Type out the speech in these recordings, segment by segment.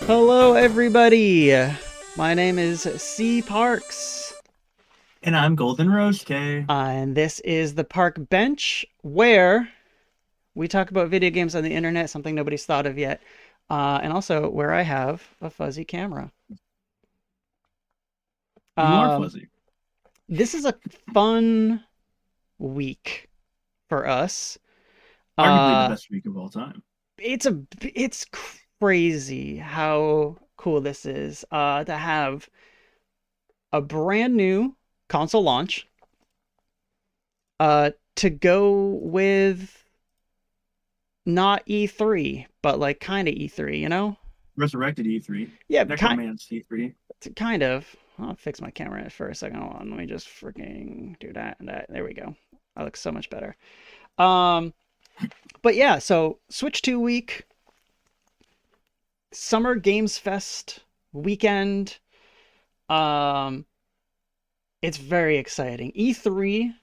Hello, everybody. My name is CParks, And I'm Golden Rose Kay. and this is the Park Bench, where we talk about video games on the internet, something nobody's thought of yet, and also where I have a fuzzy camera. You are Um, fuzzy. this is a fun week for us. Arguably the Uh, best week of all time. it's crazy how cool this is to have a brand new console launch to go with not E3, but like kind of E3, you know? Resurrected E3. Yeah, Necromance E3. kind of. I'll fix my camera for a second. Hold on, let me just freaking do that and that. There we go. That looks so much better. Um, but yeah, so Switch 2 week, Summer Games Fest weekend. Um, it's very exciting. E3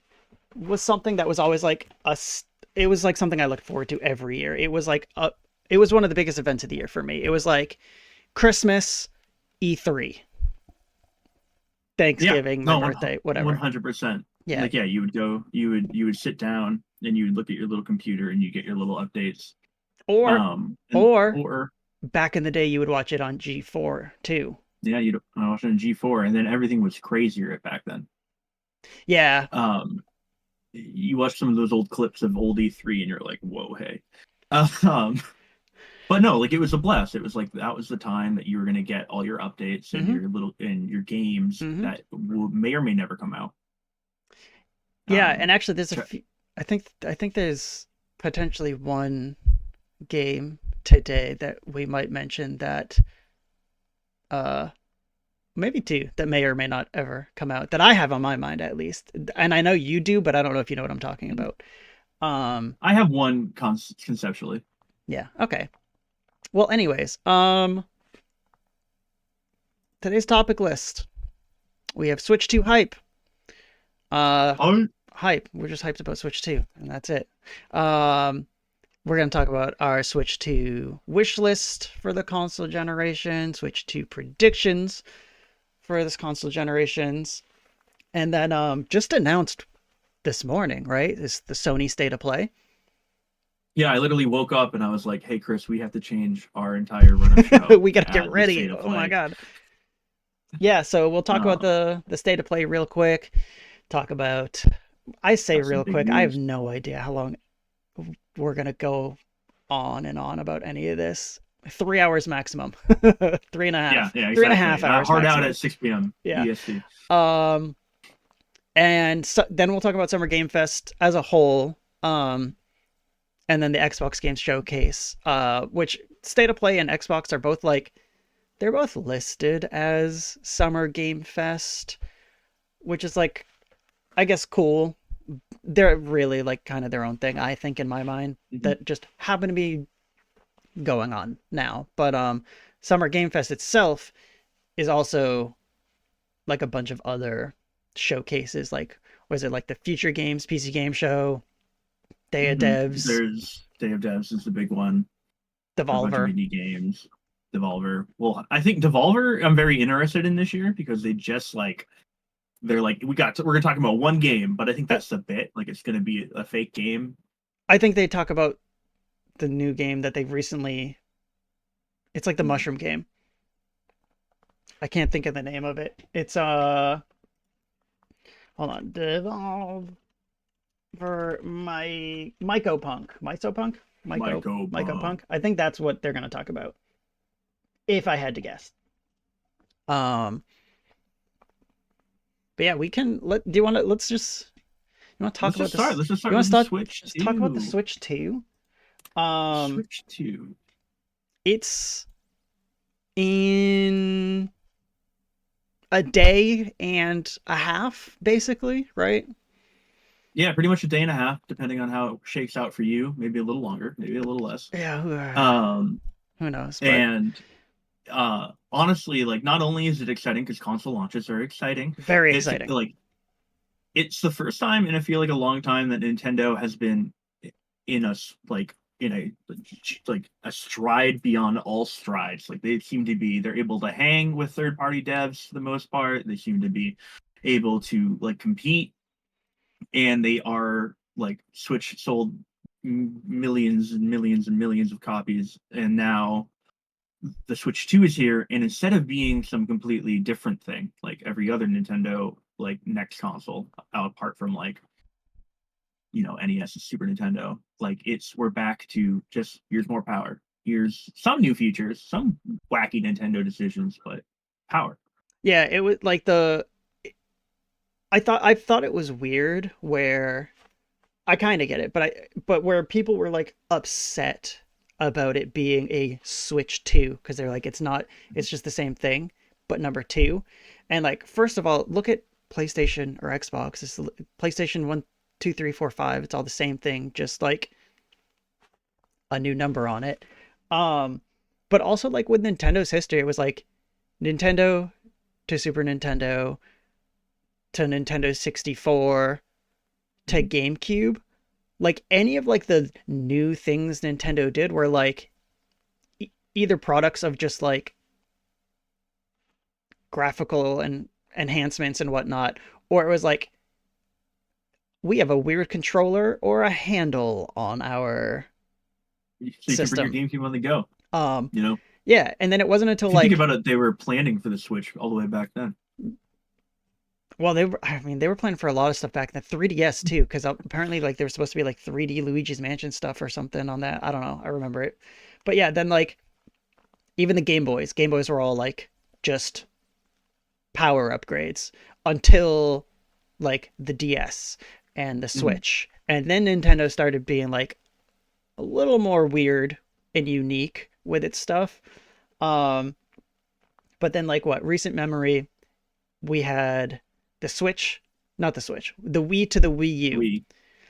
was something that was always like it was like something I looked forward to every year. It was one of the biggest events of the year for me. It was like Christmas, E3, Yeah. Thanksgiving, my No, birthday, whatever. 100%. Yeah. Like, yeah, you would go, you would sit down and you would look at your little computer and you get your little updates. Or And or or back in the day you would watch it on G4 too. yeah, you'd watch it on G4, and then everything was crazier back then. Yeah. Um, you watch some of those old clips of old E3, and you're like, whoa, hey. Um, But no, like it was a blast. It was like that was the time that you were going to get all your updates and Mhm. your games Mhm. that may or may never come out. Yeah, and Um, actually there's a ch- few I think there's potentially one game today that we might mention that uh maybe two that may or may not ever come out that I have on my mind at least. And I know you do, but I don't know if you know what I'm talking about. Um, I have one conceptually. yeah, okay. Well, anyways, today's topic list. We have Switch 2 hype. Uh Oh, Hype. We're just hyped about Switch 2, and that's it. Um we're going to talk about our Switch 2 wish list for the console generation, Switch 2 predictions for this console generations, and then just announced this morning, right? Is the Sony State of Play. yeah, I literally woke up and I was like, "Hey, Chris, we have to change our entire run of show We got to to get add the ready. state of Oh my play." god. Yeah, so we'll talk about Uh, the State of Play real quick. Talk about I say got some real big quick. I have news. no idea how long we're going to go on and on about any of this. 3 hours maximum. Three and a Yeah, half. yeah, Three and a exactly. half hours Hard out maximum. at 6 p.m. Yeah. EST. Um and so, then we'll talk about Summer Game Fest as a whole. And then the Xbox Games Showcase, which State of Play and Xbox are both like they're both listed as Summer Game Fest, which is like I guess cool. They're really like kind of their own thing, I think, in my mind, Mhm. that just happen to be going on now. But Summer Game Fest itself is also like a bunch of other showcases. Like was it like the Future Games PC Game Show, Day of Devs, There's Day of Devs is the big one. A bunch of Devolver. indie games. Devolver. Well, I think Devolver I'm very interested in this year because they're like we're gonna talk about one game, but I think Well, that's the bit. Like it's gonna be a fake game. I think they talk about the new game that they've recently. It's like the Hmm. mushroom game. I can't think of the name of it. It's hold on, Devolver my Mycopunk, Mysopunk, Myco Mycopunk. Punk. I think that's what they're gonna talk about. If I had to guess. Um, but yeah, we can let. Do you want to? You want to talk Let's about just start. this? Let's just You start want with to the start? Switch Let's talk about the 2. Switch 2. Um, Switch 2. it's in a day and a half, basically, right? Yeah, pretty much a day and a half, depending on how it shakes out for you. Maybe a little longer, maybe a little less. Yeah, Um, who knows? But and honestly, like not only is it exciting because console launches are exciting, very it's exciting. like it's the first time in I feel like a long time that Nintendo has been in a like in a like a stride beyond all strides. Like they seem to be they're able to hang with third party devs for the most part. They seem to be able to like compete, and they are like Switch sold millions and millions and millions of copies, and now the Switch 2 is here, and instead of being some completely different thing like every other Nintendo like next console, apart from like NES and Super Nintendo, like it's we're back to just here's more power, here's some new features, some wacky Nintendo decisions, but power. yeah, it was like the. I thought it was weird where I kind of get it, but where people were like upset about it being a Switch 2 because they're like it's just the same thing but number 2. And like first of all, look at PlayStation or Xbox. It's PlayStation 1 2 3 4 5. It's all the same thing, just like a new number on it. Um but also like with Nintendo's history, it was like Nintendo to Super Nintendo to Nintendo 64 to Mhm. GameCube. Like any of like the new things Nintendo did were like either products of just like graphical and enhancements and whatnot, or it was like we have a weird controller or a handle on our So you can bring your system. GameCube on the go. Um, You know, yeah, and then it wasn't until if you think like about it, they were planning for the Switch all the way back then. well, they were planning for a lot of stuff back then. 3DS too, because apparently like there was supposed to be like 3D Luigi's Mansion stuff or something on that. I don't know. I remember it, but yeah, then like even the Game Boys were all like just power upgrades until like the DS and the Mhm. Switch. And then Nintendo started being like a little more weird and unique with its stuff. Um, but then like what recent memory we had the Switch, not the Switch, the Wii to the Wii U. We.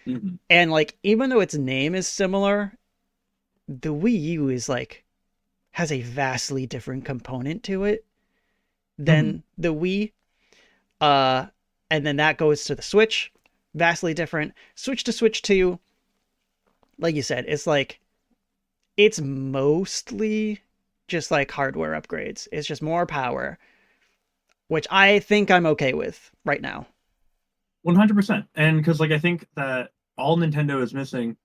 Mhm. And like even though its name is similar, the Wii U is like has a vastly different component to it Mhm. than the Wii. Uh and then that goes to the Switch, vastly different. Switch to Switch 2, like you said, it's mostly just like hardware upgrades. It's just more power, which I think I'm okay with right now. 100%. And because like I think that all Nintendo is missing,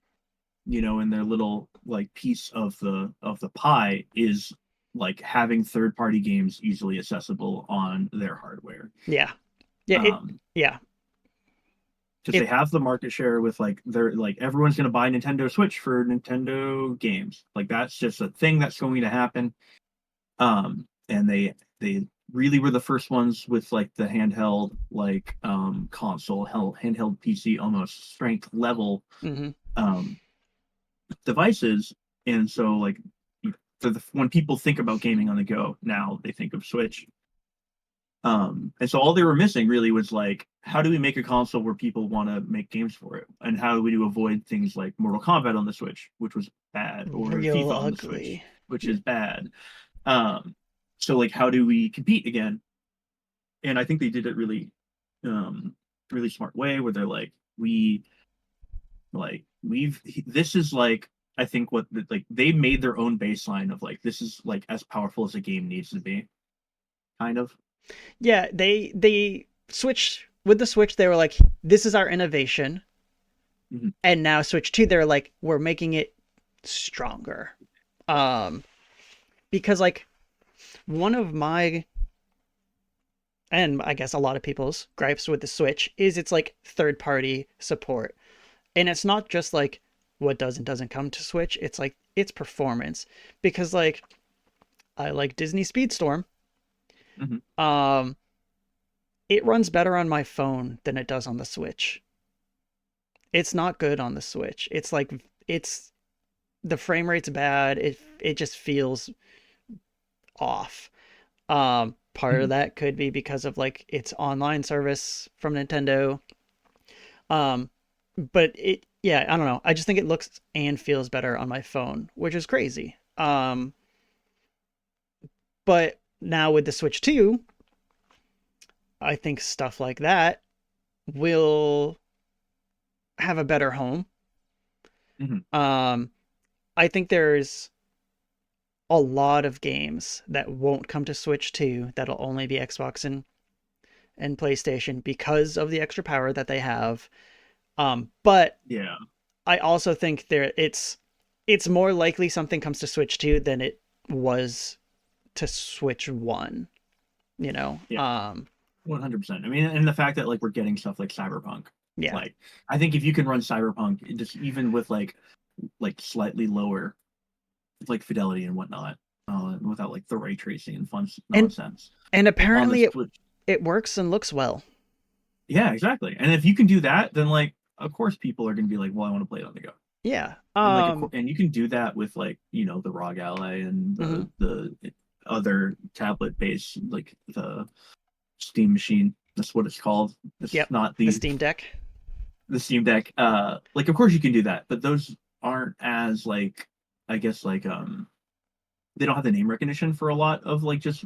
in their little like piece of the pie is like having third party games easily accessible on their hardware. Yeah. Yeah, Um, yeah. because they It have the market share with like they're like everyone's going to buy Nintendo Switch for Nintendo games. Like that's just a thing that's going to happen. And they really were the first ones with like the handheld like console handheld PC almost strength level mhm. um devices. And so like when people think about gaming on the go now, they think of Switch. And so all they were missing really was like, how do we make a console where people want to make games for it? And how do we do avoid things like Mortal Kombat on the Switch, which was bad, or Real FIFA on the Switch, ugly. which Yeah. is bad. Um, so like, how do we compete again? And I think they did it um, really smart way where they're we've this is like I think what like they made their own baseline of like this is like as powerful as a game needs to be, kind of. Yeah, they switch with the Switch, they were like, this is our innovation. Mhm. And now Switch 2, they're like, we're making it stronger. Um, because like one of my and I guess a lot of people's gripes with the Switch is it's like third party support. And it's not just like what does and doesn't come to Switch, it's like its performance. Because like I like Disney Speedstorm, Hmm. Um, it runs better on my phone than it does on the Switch. It's not good on the Switch. It's like it's the frame rate's bad. It just feels off. Part of Hmm. that could be because of like its online service from Nintendo. Um, but yeah, I don't know. I just think it looks and feels better on my phone, which is crazy. But now with the Switch 2, I think stuff like that will have a better home. Hmm. Um, I think there's a lot of games that won't come to Switch 2 that'll only be Xbox and PlayStation because of the extra power that they have. But Yeah. I also think it's more likely something comes to Switch 2 than it was to Switch 1, you know. Yeah. 100%. I mean, and the fact that like we're getting stuff like Cyberpunk, Yeah. like I think if you can run Cyberpunk just even with like slightly lower like fidelity and whatnot, without like the ray tracing and fun And nonsense and on the apparently Switch. it works and looks well. Yeah, exactly. And if you can do that, then like of course people are gonna be like, well, I want to play it on the go. Yeah. And like and you can do that with like the ROG Ally and Mhm. the other tablet based like the Steam machine. That's what it's called. It's Yep. not The the Steam Deck. Steam Deck. Like of course you can do that, but those aren't as like I guess like they don't have the name recognition for a lot of like just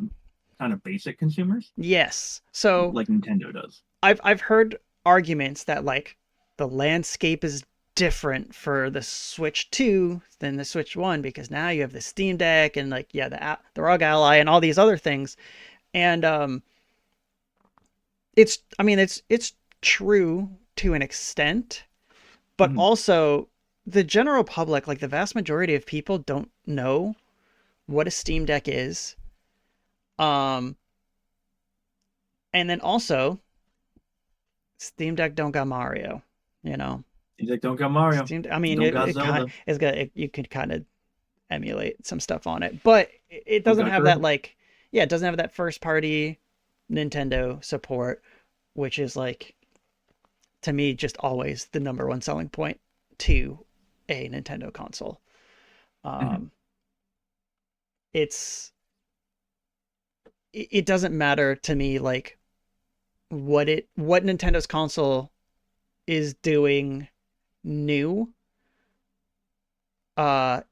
kind of basic consumers Yes. So like Nintendo does. I've heard arguments that like the landscape is different for the Switch 2 than the Switch 1 because now you have the Steam Deck and like yeah, the ROG Ally and all these other things. And it's I mean it's true to an extent, but Mhm. also the general public, like the vast majority of people don't know what a Steam Deck is. Um and then also Steam Deck don't got Mario, you know. He's like, don't got Mario, Steam I mean don't got Zelda, it's got you could kind of emulate some stuff on it, but it don't doesn't got have that Kirby. like yeah, it doesn't have that first party Nintendo support, which is like to me just always the number one selling point to a Nintendo console. Mhm. Um, it's it doesn't matter to me like what Nintendo's console is doing new.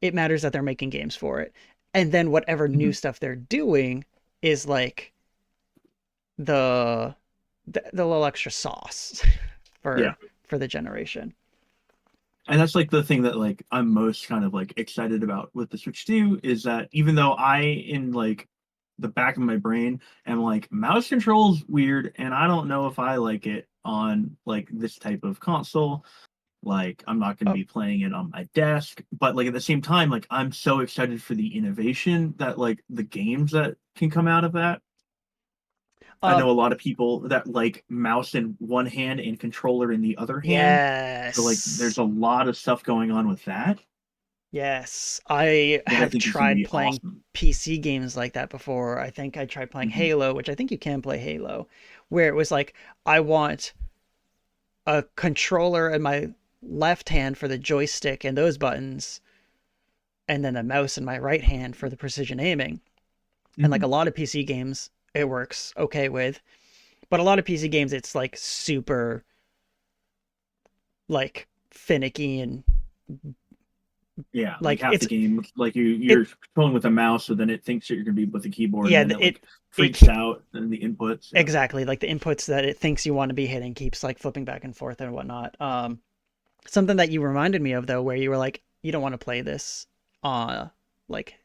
It matters that they're making games for it, and then whatever new Mhm. stuff they're doing is like the the little extra sauce Yeah. for the generation. And that's like the thing that like I'm most kind of like excited about with the Switch 2 is that even though I in like the back of my brain am like mouse controls weird and I don't know if I like it on like this type of console. Like I'm not going to Oh, be playing it on my desk, but like at the same time like I'm so excited for the innovation that like the games that can come out of that. I um, know a lot of people that like mouse in one hand and controller in the other hand. So like there's yes. a lot of stuff going on with that Yes, I that I have think is going to tried be playing awesome. PC games like that before. I think I tried playing Hmm. Halo, which I think you can play Halo, where it was like I want a controller in my left hand for the joystick and those buttons, and then a mouse in my right hand for the precision aiming. And like a Hmm. lot of PC games, it works okay with, but a lot of PC games, it's like super like finicky and Yeah, like like half the game, like you're it controlling with a mouse, so then it thinks that you're going to be with a keyboard, and yeah then it it like it freaks out and the inputs. Yeah. exactly like the inputs that it thinks you want to be hitting keeps like flipping back and forth and whatnot. Something that you reminded me of though, where you were like, you don't want to play this, like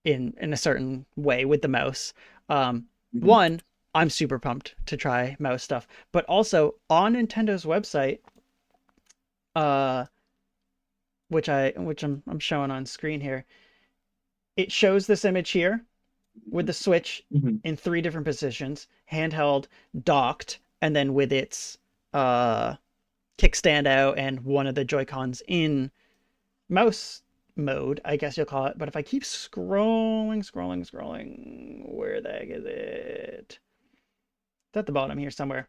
in a certain way with the mouse. Um, Hmm. one, I'm super pumped to try mouse stuff, but also on Nintendo's website, uh, which I'm showing on screen here, it shows this image here with the Switch Hmm. in three different positions: handheld, docked, and then with its uh kickstand out and one of the Joy Cons in mouse mode, I guess you'll call it. But if I keep scrolling, where the heck is it? It's at the bottom here somewhere.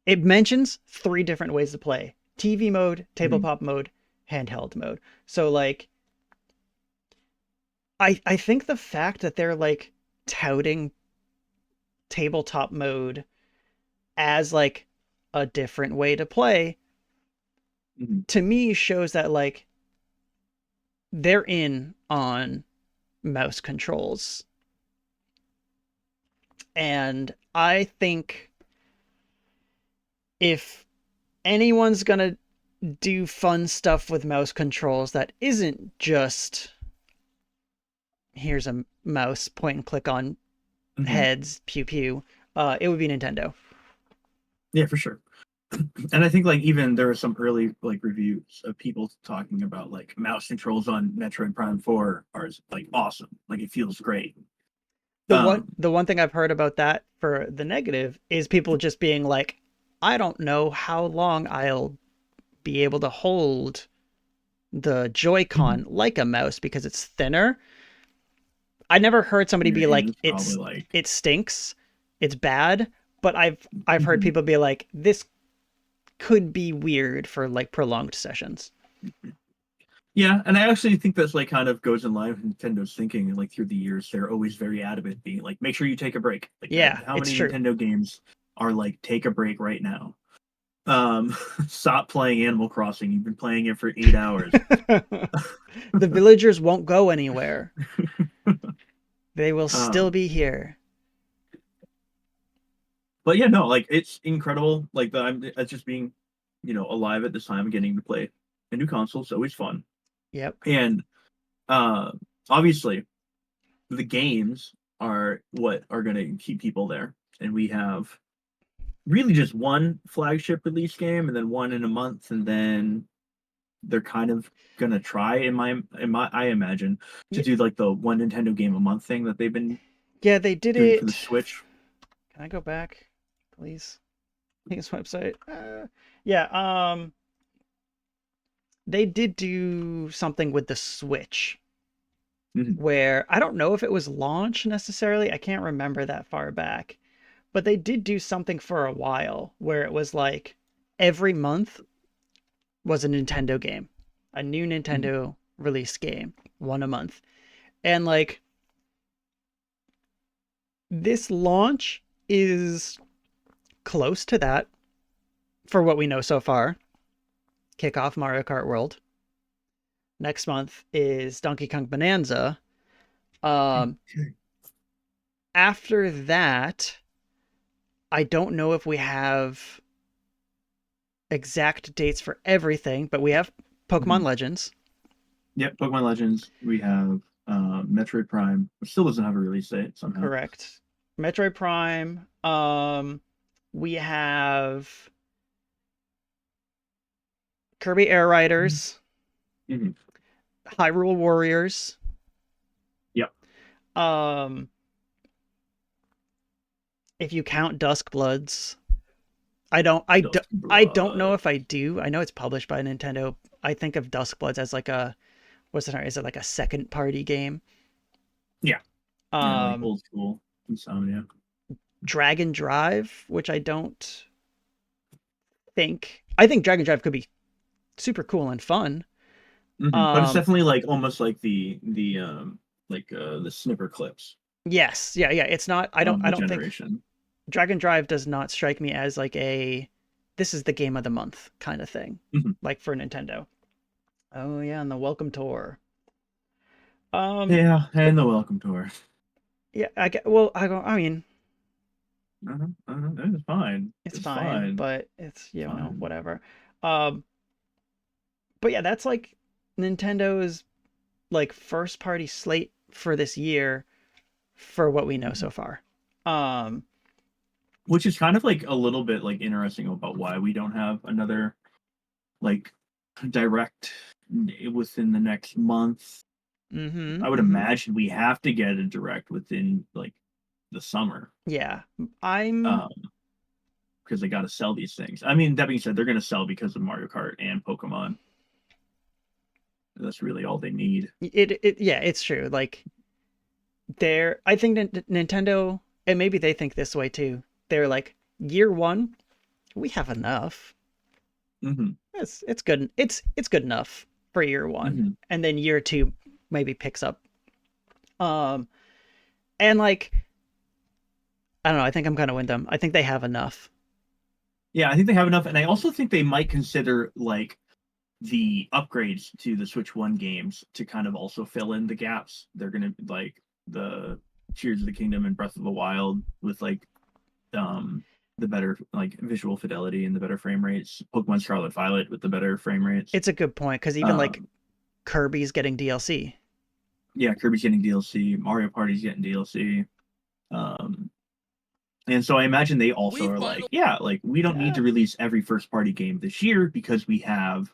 It mentions 3 different ways to play: TV mode, Mhm. tabletop mode, handheld mode. So like, I think the fact that they're like touting tabletop mode as like a different way to play, Mhm. to me shows that like they're in on mouse controls. And I think if anyone's gonna do fun stuff with mouse controls that isn't just here's a mouse, point and click on Mhm. heads, pew pew, it would be Nintendo. Yeah, for sure. And I think like even there were some early like reviews of people talking about like mouse controls on Metroid Prime 4 are like awesome. Like it feels great. The one Um, the one thing I've heard about that for the negative is people just being like, I don't know how long I'll be able to hold the Joy-Con like a mouse because it's thinner. I never heard in somebody your be hand like, is probably like it stinks, it's bad, but I've heard Mhm. people be like, this could be weird for like prolonged sessions. Yeah, and I actually think that's like kind of goes in line with Nintendo's thinking. And like through the years, they're always very adamant, being like, make sure you take a break. Like, Yeah, how it's many true. Nintendo games are like, take a break right now? Stop playing Animal Crossing. You've been playing it for 8 hours. The villagers won't go anywhere. They will still um, be here. but yeah, no, like it's incredible. Like that, I'm just being, alive at this time, getting to play a new console. It's always fun, Yep. and uh, obviously the games are what are going to keep people there. And we have really just one flagship release game and then one in a month, and then they're kind of gonna try in my I imagine to Yeah, do like the one Nintendo game a month thing that they've been yeah, they did doing for the it. Switch. Can I go back, please? His website. Yeah, they did do something with the Switch Mhm. where I don't know if it was launch necessarily. I can't remember that far back. But they did do something for a while where it was like every month was a Nintendo game, a new Mhm. Nintendo release game, one a month. And like this launch is close to that for what we know so far. Kick off Mario Kart World. Next month is Donkey Kong Bonanza. Um, After that, I don't know if we have exact dates for everything, but we have Pokemon Mhm. Legends. Yep, Pokemon Legends. We have Metroid Prime, which still doesn't have a release date somehow. Correct. Metroid Prime. We have Kirby Air Riders, Mhm. Hyrule Warriors. Yep. Um, if you count Dusk Bloods, I don't. Dust I don't know Blood. if I do. I know it's published by Nintendo. I think of Dusk Bloods as like a what's it? Is it like a second party game? Yeah. Yeah, like Um, old school Insomnia. Dragon Drive, which I don't think. I think Dragon Drive could be super cool and fun. But it's Um, definitely like almost like the snipper clips yes, yeah, yeah. It's not. I don't. of I the don't think generation. Dragon Drive does not strike me as like a this is the game of the month kind of thing, Mhm. like for Nintendo. Oh yeah, and the Welcome Tour. Um, Yeah, but and the welcome tour. yeah, I get. Well, I go. I mean, It's fine. it's It's fine, fine. but it's It's fine. whatever. Um, but yeah, that's like Nintendo's like first party slate for this year for what we know so Mhm. far. Um, Which is kind of like a little bit like interesting about why we don't have another like direct within the next month. mm-hmm, I would mm-hmm. imagine we have to get a direct within like the summer. Yeah, I'm. Um, because they got to sell these things. I mean, that being said, they're going to sell because of Mario Kart and Pokemon That's really all they need. Yeah, it's true. Like I think Nintendo, and maybe they think this way too. They're like, year one, we have enough. Hmm. It's good. It's good enough for year one, Hmm. and then year two maybe picks up. Um, and like I don't know. I think I'm gonna win them. I think they have enough. Yeah, I think they have enough, and I also think they might consider like the upgrades to the Switch One games to kind of also fill in the gaps. They're gonna like the Tears of the Kingdom and Breath of the Wild with like um the better like visual fidelity and the better frame rates. Pokemon Scarlet Violet with the better frame rates. It's a good point because even like Um, Kirby's getting DLC. yeah, Kirby's getting DLC. Mario Party's getting DLC. Um, and so I imagine they also are like, yeah, like we don't need Yeah. to release every first party game this year because we have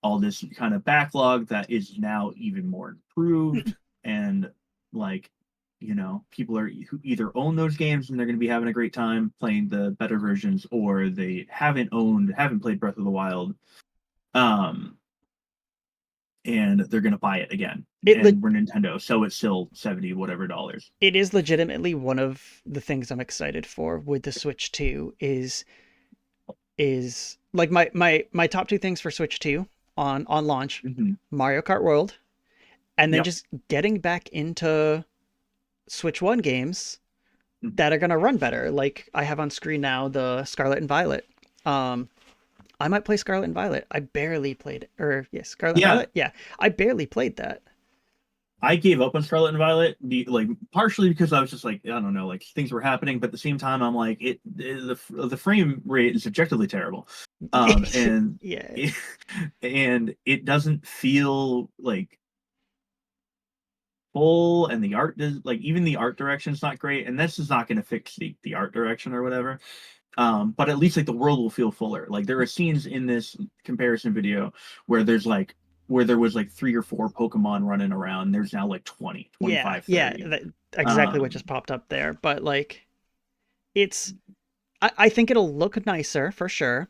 all this kind of backlog that is now even more improved. And like, people are who either own those games and they're going to be having a great time playing the better versions, or they haven't played Breath of the Wild, um, and they're going to buy it again. It le- And we're Nintendo, so it's still 70 whatever dollars. it is legitimately one of the things I'm excited for with the Switch 2 is like my top two things for Switch 2 on launch, Mm-hmm. Mario Kart World, and then Yep. just getting back into Switch 1 games Mm-hmm. that are going to run better. Like I have on screen now the Scarlet and Violet. Um I might play Scarlet and Violet. I barely played it. Or yes, Scarlet and Yeah, Violet. Yeah. I barely played that. I gave up on Scarlet and Violet, like partially because I was just like, I don't know, like things were happening, but at the same time, I'm like, the frame rate is objectively terrible, and Yeah. it, and it doesn't feel like full, and the art does like even the art direction is not great, and this is not going to fix the art direction or whatever. But at least like the world will feel fuller. Like there are scenes in this comparison video where there was like three or four Pokemon running around. There's now like 20, Yeah. 25, Yeah. 30. Exactly what just Um, popped up there. But like it's I think it'll look nicer for sure.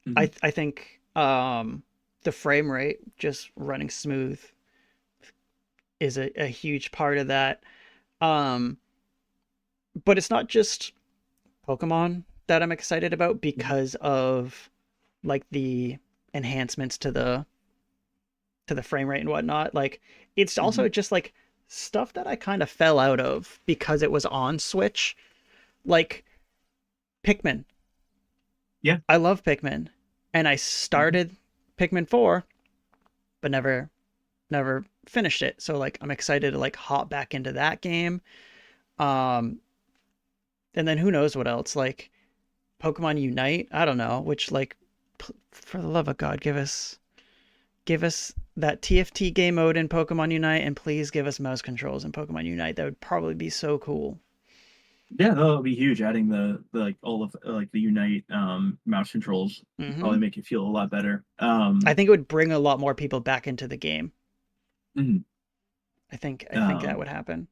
mhm, I think the frame rate just running smooth is a huge part of that. Um but it's not just Pokemon that I'm excited about mhm, because of like the enhancements to the frame rate and whatnot. Like it's mhm. also just like stuff that I kind of fell out of because it was on Switch. Like Pikmin. Yeah. I love Pikmin. And I Mhm. started Pikmin 4, but never finished it. So like I'm excited to like hop back into that game. Um and then who knows what else? Like Pokemon Unite, I don't know, which like for the love of God, give us that TFT game mode in Pokemon Unite, and please give us mouse controls in Pokemon Unite. That would probably be so cool. Yeah, that'll be huge. Adding the like all of like the Unite mouse controls would Hmm probably make it feel a lot better. I think it would bring a lot more people back into the game. Mhm. I think that um would happen.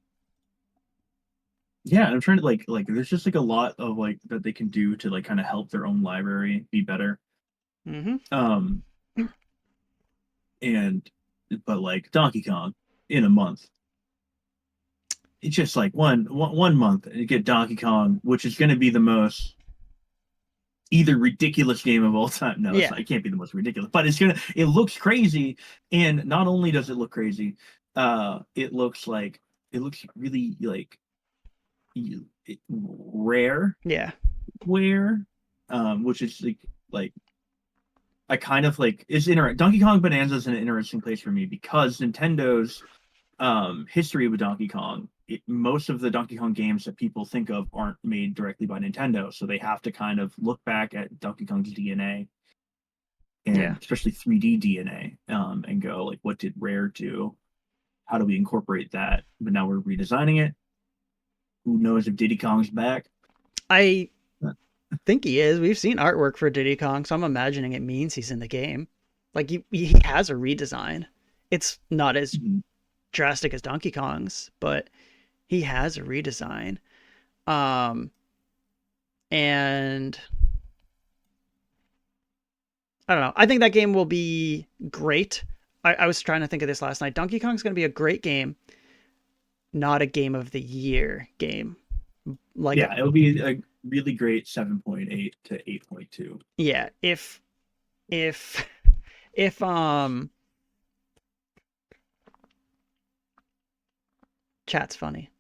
yeah, I'm trying to like there's just like a lot of like that they can do to like kind of help their own library be better. Hmm Um and but like Donkey Kong in a month, it's just like one month and you get Donkey Kong, which is going to be the most either ridiculous game of all time. No, it's Yeah, not. It can't be the most ridiculous, but it looks crazy, and not only does it look crazy, it looks like it looks really like rare, yeah, which is like I kind of like is interesting. Donkey Kong Bonanza is an interesting place for me because Nintendo's history with Donkey Kong, most of the Donkey Kong games that people think of aren't made directly by Nintendo, so they have to kind of look back at Donkey Kong's DNA, yeah. and especially 3D DNA, and go like, what did Rare do? How do we incorporate that? But now we're redesigning it. Who knows if Diddy Kong's back? I think he is. We've seen artwork for Diddy Kong, so I'm imagining it means he's in the game. Like he has a redesign. It's not as Mhm. drastic as Donkey Kong's, but he has a redesign. Um, and I don't know. I think that game will be great. I was trying to think of this last night. Donkey Kong's going to be a great game, not a game of the year game. Like, Yeah, it'll be a really great 7.8 to 8.2. yeah, if if chat's funny.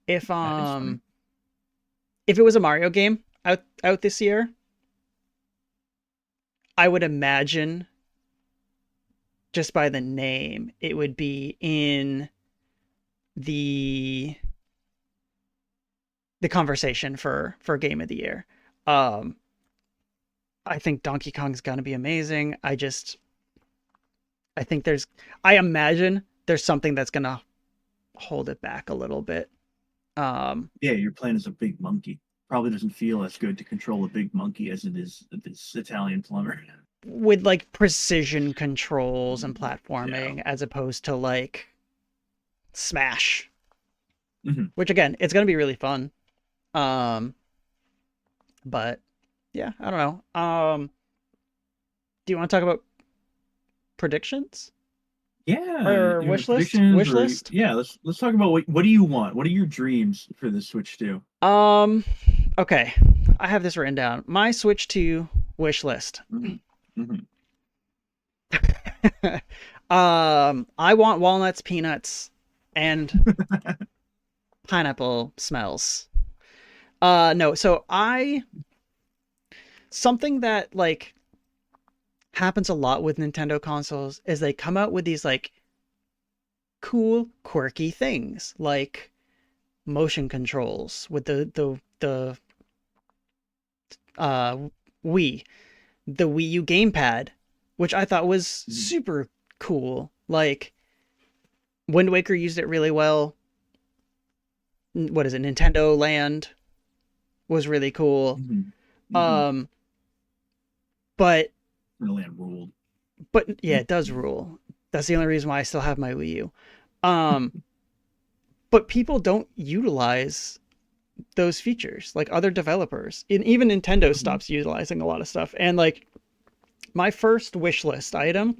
If That is funny. um if it was a Mario game out this year, I would imagine just by the name, it would be in the the conversation for game of the year. Um, I think Donkey Kong's gonna be amazing. I think I imagine there's something that's gonna hold it back a little bit. Um, Yeah, you're playing as a big monkey. Probably doesn't feel as good to control a big monkey as it is this Italian plumber. with like precision controls and Yeah. platforming as opposed to like Smash, Hmm. which again, it's gonna be really fun. Um, but yeah, I don't know. Do you want to talk about predictions Yeah, or wish list? predictions Wish or list? yeah, let's talk about what do you want? What are your dreams for the Switch 2? Um, okay. I have this written down. My Switch 2 wish list. Hmm. Hmm. I want walnuts, peanuts, and pineapple smells. No, so I something that like happens a lot with Nintendo consoles is they come out with these like cool, quirky things, like motion controls with the uh Wii, the Wii U gamepad, which I thought was super cool. Like Wind Waker used it really well. What is it? Nintendo Land was really cool. Hmm. Hmm. Um, but Land ruled. yeah, it does rule. That's the only reason why I still have my Wii U. Um, but people don't utilize those features like other developers. And even Nintendo Hmm. stops utilizing a lot of stuff. And like my first wish list item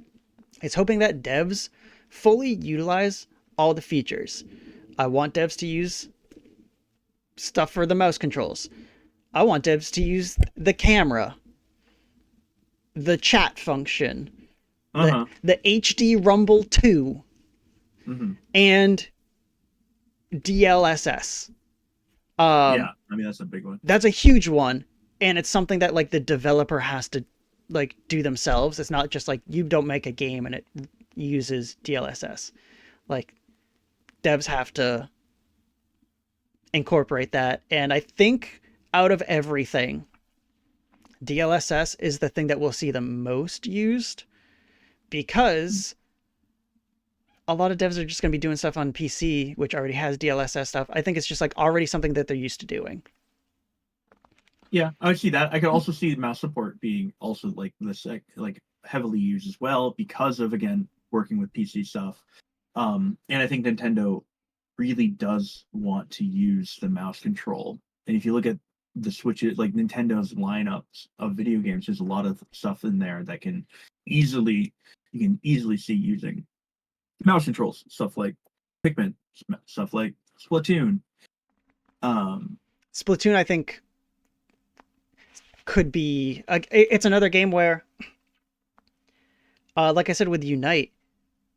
is hoping that devs fully utilize all the features. I want devs to use stuff for the mouse controls. I want devs to use the camera, the chat function, Uh-huh. the HD Rumble 2, Hmm. and DLSS. Um, Yeah, I mean that's a big one. that's a huge one, and it's something that like the developer has to like do themselves. It's not just like you don't make a game and it uses DLSS. Like devs have to incorporate that, and I think out of everything, DLSS is the thing that we'll see the most used because a lot of devs are just going to be doing stuff on PC, which already has DLSS stuff. I think it's just like already something that they're used to doing. Yeah, I would see that. I could also see mouse support being also like like heavily used as well because of again working with PC stuff. And I think Nintendo really does want to use the mouse control. And if you look at the Switches, like Nintendo's lineups of video games, there's a lot of stuff in there that easily you can easily see using mouse controls. Stuff like Pikmin, stuff like Splatoon. Um, Splatoon, I think, could be. It's another game where, like I said with Unite,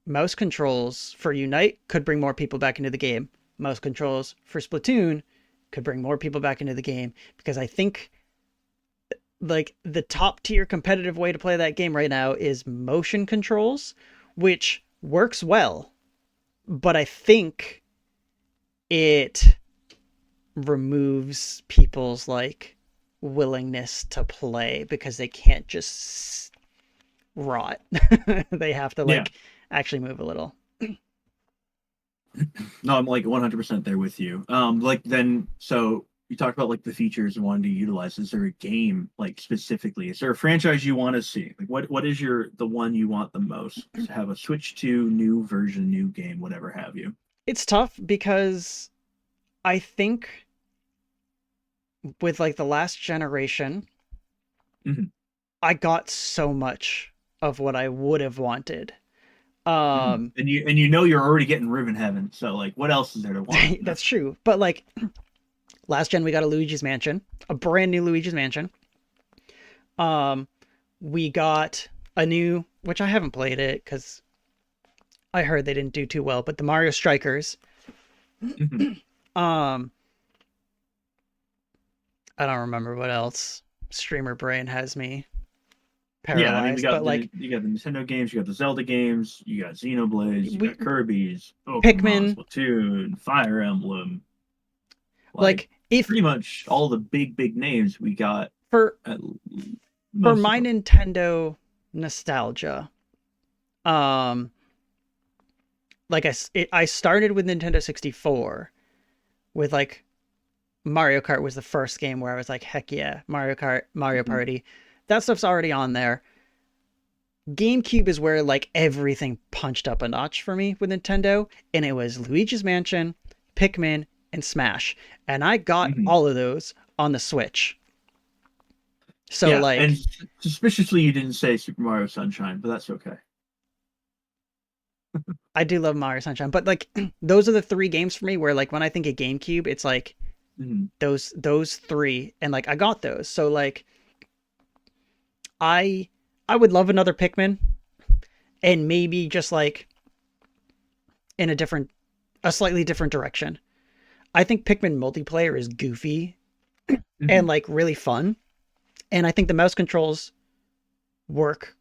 mouse controls for Unite could bring more people back into the game. Mouse controls for Splatoon could bring more people back into the game because I think like the top tier competitive way to play that game right now is motion controls, which works well, but I think it removes people's like willingness to play because they can't just rot. They have to yeah, like actually move a little. no, I'm like 100% there with you. Like then, so you talked about like the features you wanted to utilize. Is there a game like specifically? Is there a franchise you want to see? Like what is the one you want the most to have a Switch to new version, new game, whatever have you? It's tough because I think with like the last generation, Hmm. I got so much of what I would have wanted. Um, And you know you're already getting Ribbon Heaven, so like, what else is there to want? that's true. But like last gen, we got a Luigi's Mansion, a brand new Luigi's Mansion. Um, we got a new, which I haven't played it because I heard they didn't do too well, but the Mario Strikers. Mhm. Um, I don't remember what else. Streamer brain has me Yeah, I mean, paralyzed, but like you got the Nintendo games, you got the Zelda games, you got Xenoblades, you we got Kirby's, Pokemon, Pikmin, Splatoon, Fire Emblem, like like if pretty much all the big names we got for at for most of my them. Nintendo nostalgia, um, like I started with Nintendo 64 with like Mario Kart was the first game where I was like, heck yeah, Mario Kart, Mario Mhm. Party. That stuff's already on there. GameCube is where like everything punched up a notch for me with Nintendo, and it was Luigi's Mansion, Pikmin, and Smash. And I got Mhm. all of those on the Switch. So Yeah, and like suspiciously you didn't say Super Mario Sunshine, but that's okay. I do love Mario Sunshine, but like those are the three games for me where like when I think of GameCube, it's like Mhm. those three, and like I got those. So like I I would love another Pikmin, and maybe just like in a slightly different direction. I think Pikmin multiplayer is goofy and Mhm. like really fun, and I think the mouse controls work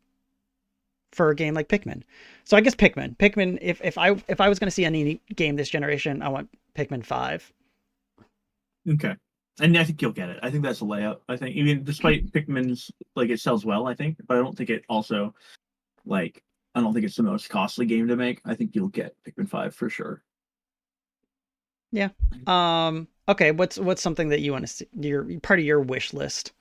for a game like Pikmin. So I guess Pikmin. If I was going to see any game this generation, I want Pikmin 5. Okay. And I think you'll get it. I think that's a layout. I think even despite Pikmin's like it sells well, I think, but I don't think it also like I don't think it's the most costly game to make. I think you'll get Pikmin 5 for sure. Yeah. Okay, what's something that you want to see, your part of your wish list?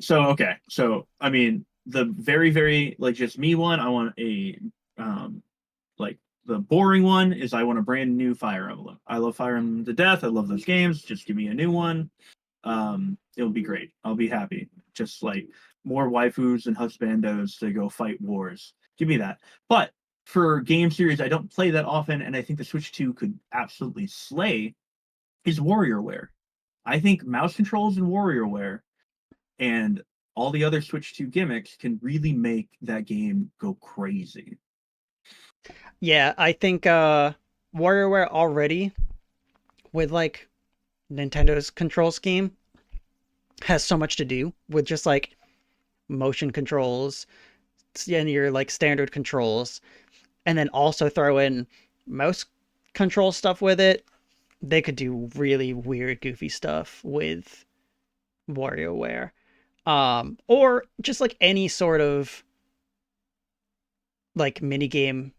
So okay. So I mean the very like just me one, I want a like the boring one is I want a brand new Fire Emblem. I love Fire Emblem to death. I love those games. Just give me a new one. It'll be great. I'll be happy. Just like more waifus and husbandos to go fight wars. Give me that. But for game series I don't play that often, and I think the Switch 2 could absolutely slay is WarriorWare. I think mouse controls and WarriorWare and all the other Switch 2 gimmicks can really make that game go crazy. Yeah, I think WarioWare already with like Nintendo's control scheme has so much to do with just like motion controls and your like standard controls, and then also throw in mouse control stuff with it. They could do really weird, goofy stuff with WarioWare. Or just like any sort of like mini game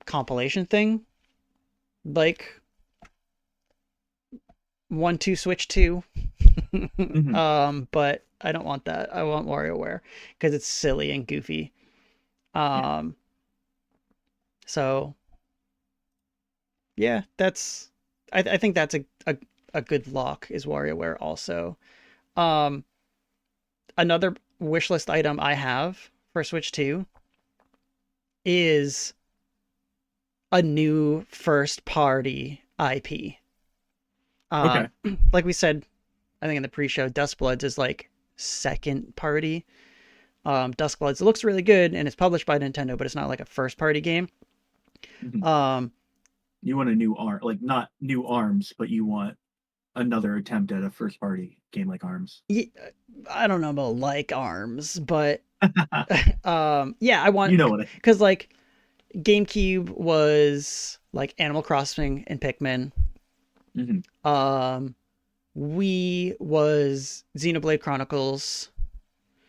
compilation thing, like 1-2 Switch 2. Mhm. But I don't want that. I want WarioWare because it's silly and goofy. Yeah. Um, so yeah, I think that's a good lock is WarioWare also. Um, Another wish list item I have for Switch 2 is a new first party IP. Okay. Like we said, I think in the pre-show, Dustbloods is like second party. Dustbloods looks really good and it's published by Nintendo, but it's not like a first party game. Mhm. Um, You want a new arm, like not new arms, but you want another attempt at a first party game like arms. I don't know about like arms, but yeah, I want You know what I because like GameCube was like Animal Crossing and Pikmin. Mhm. Um, Wii was Xenoblade Chronicles.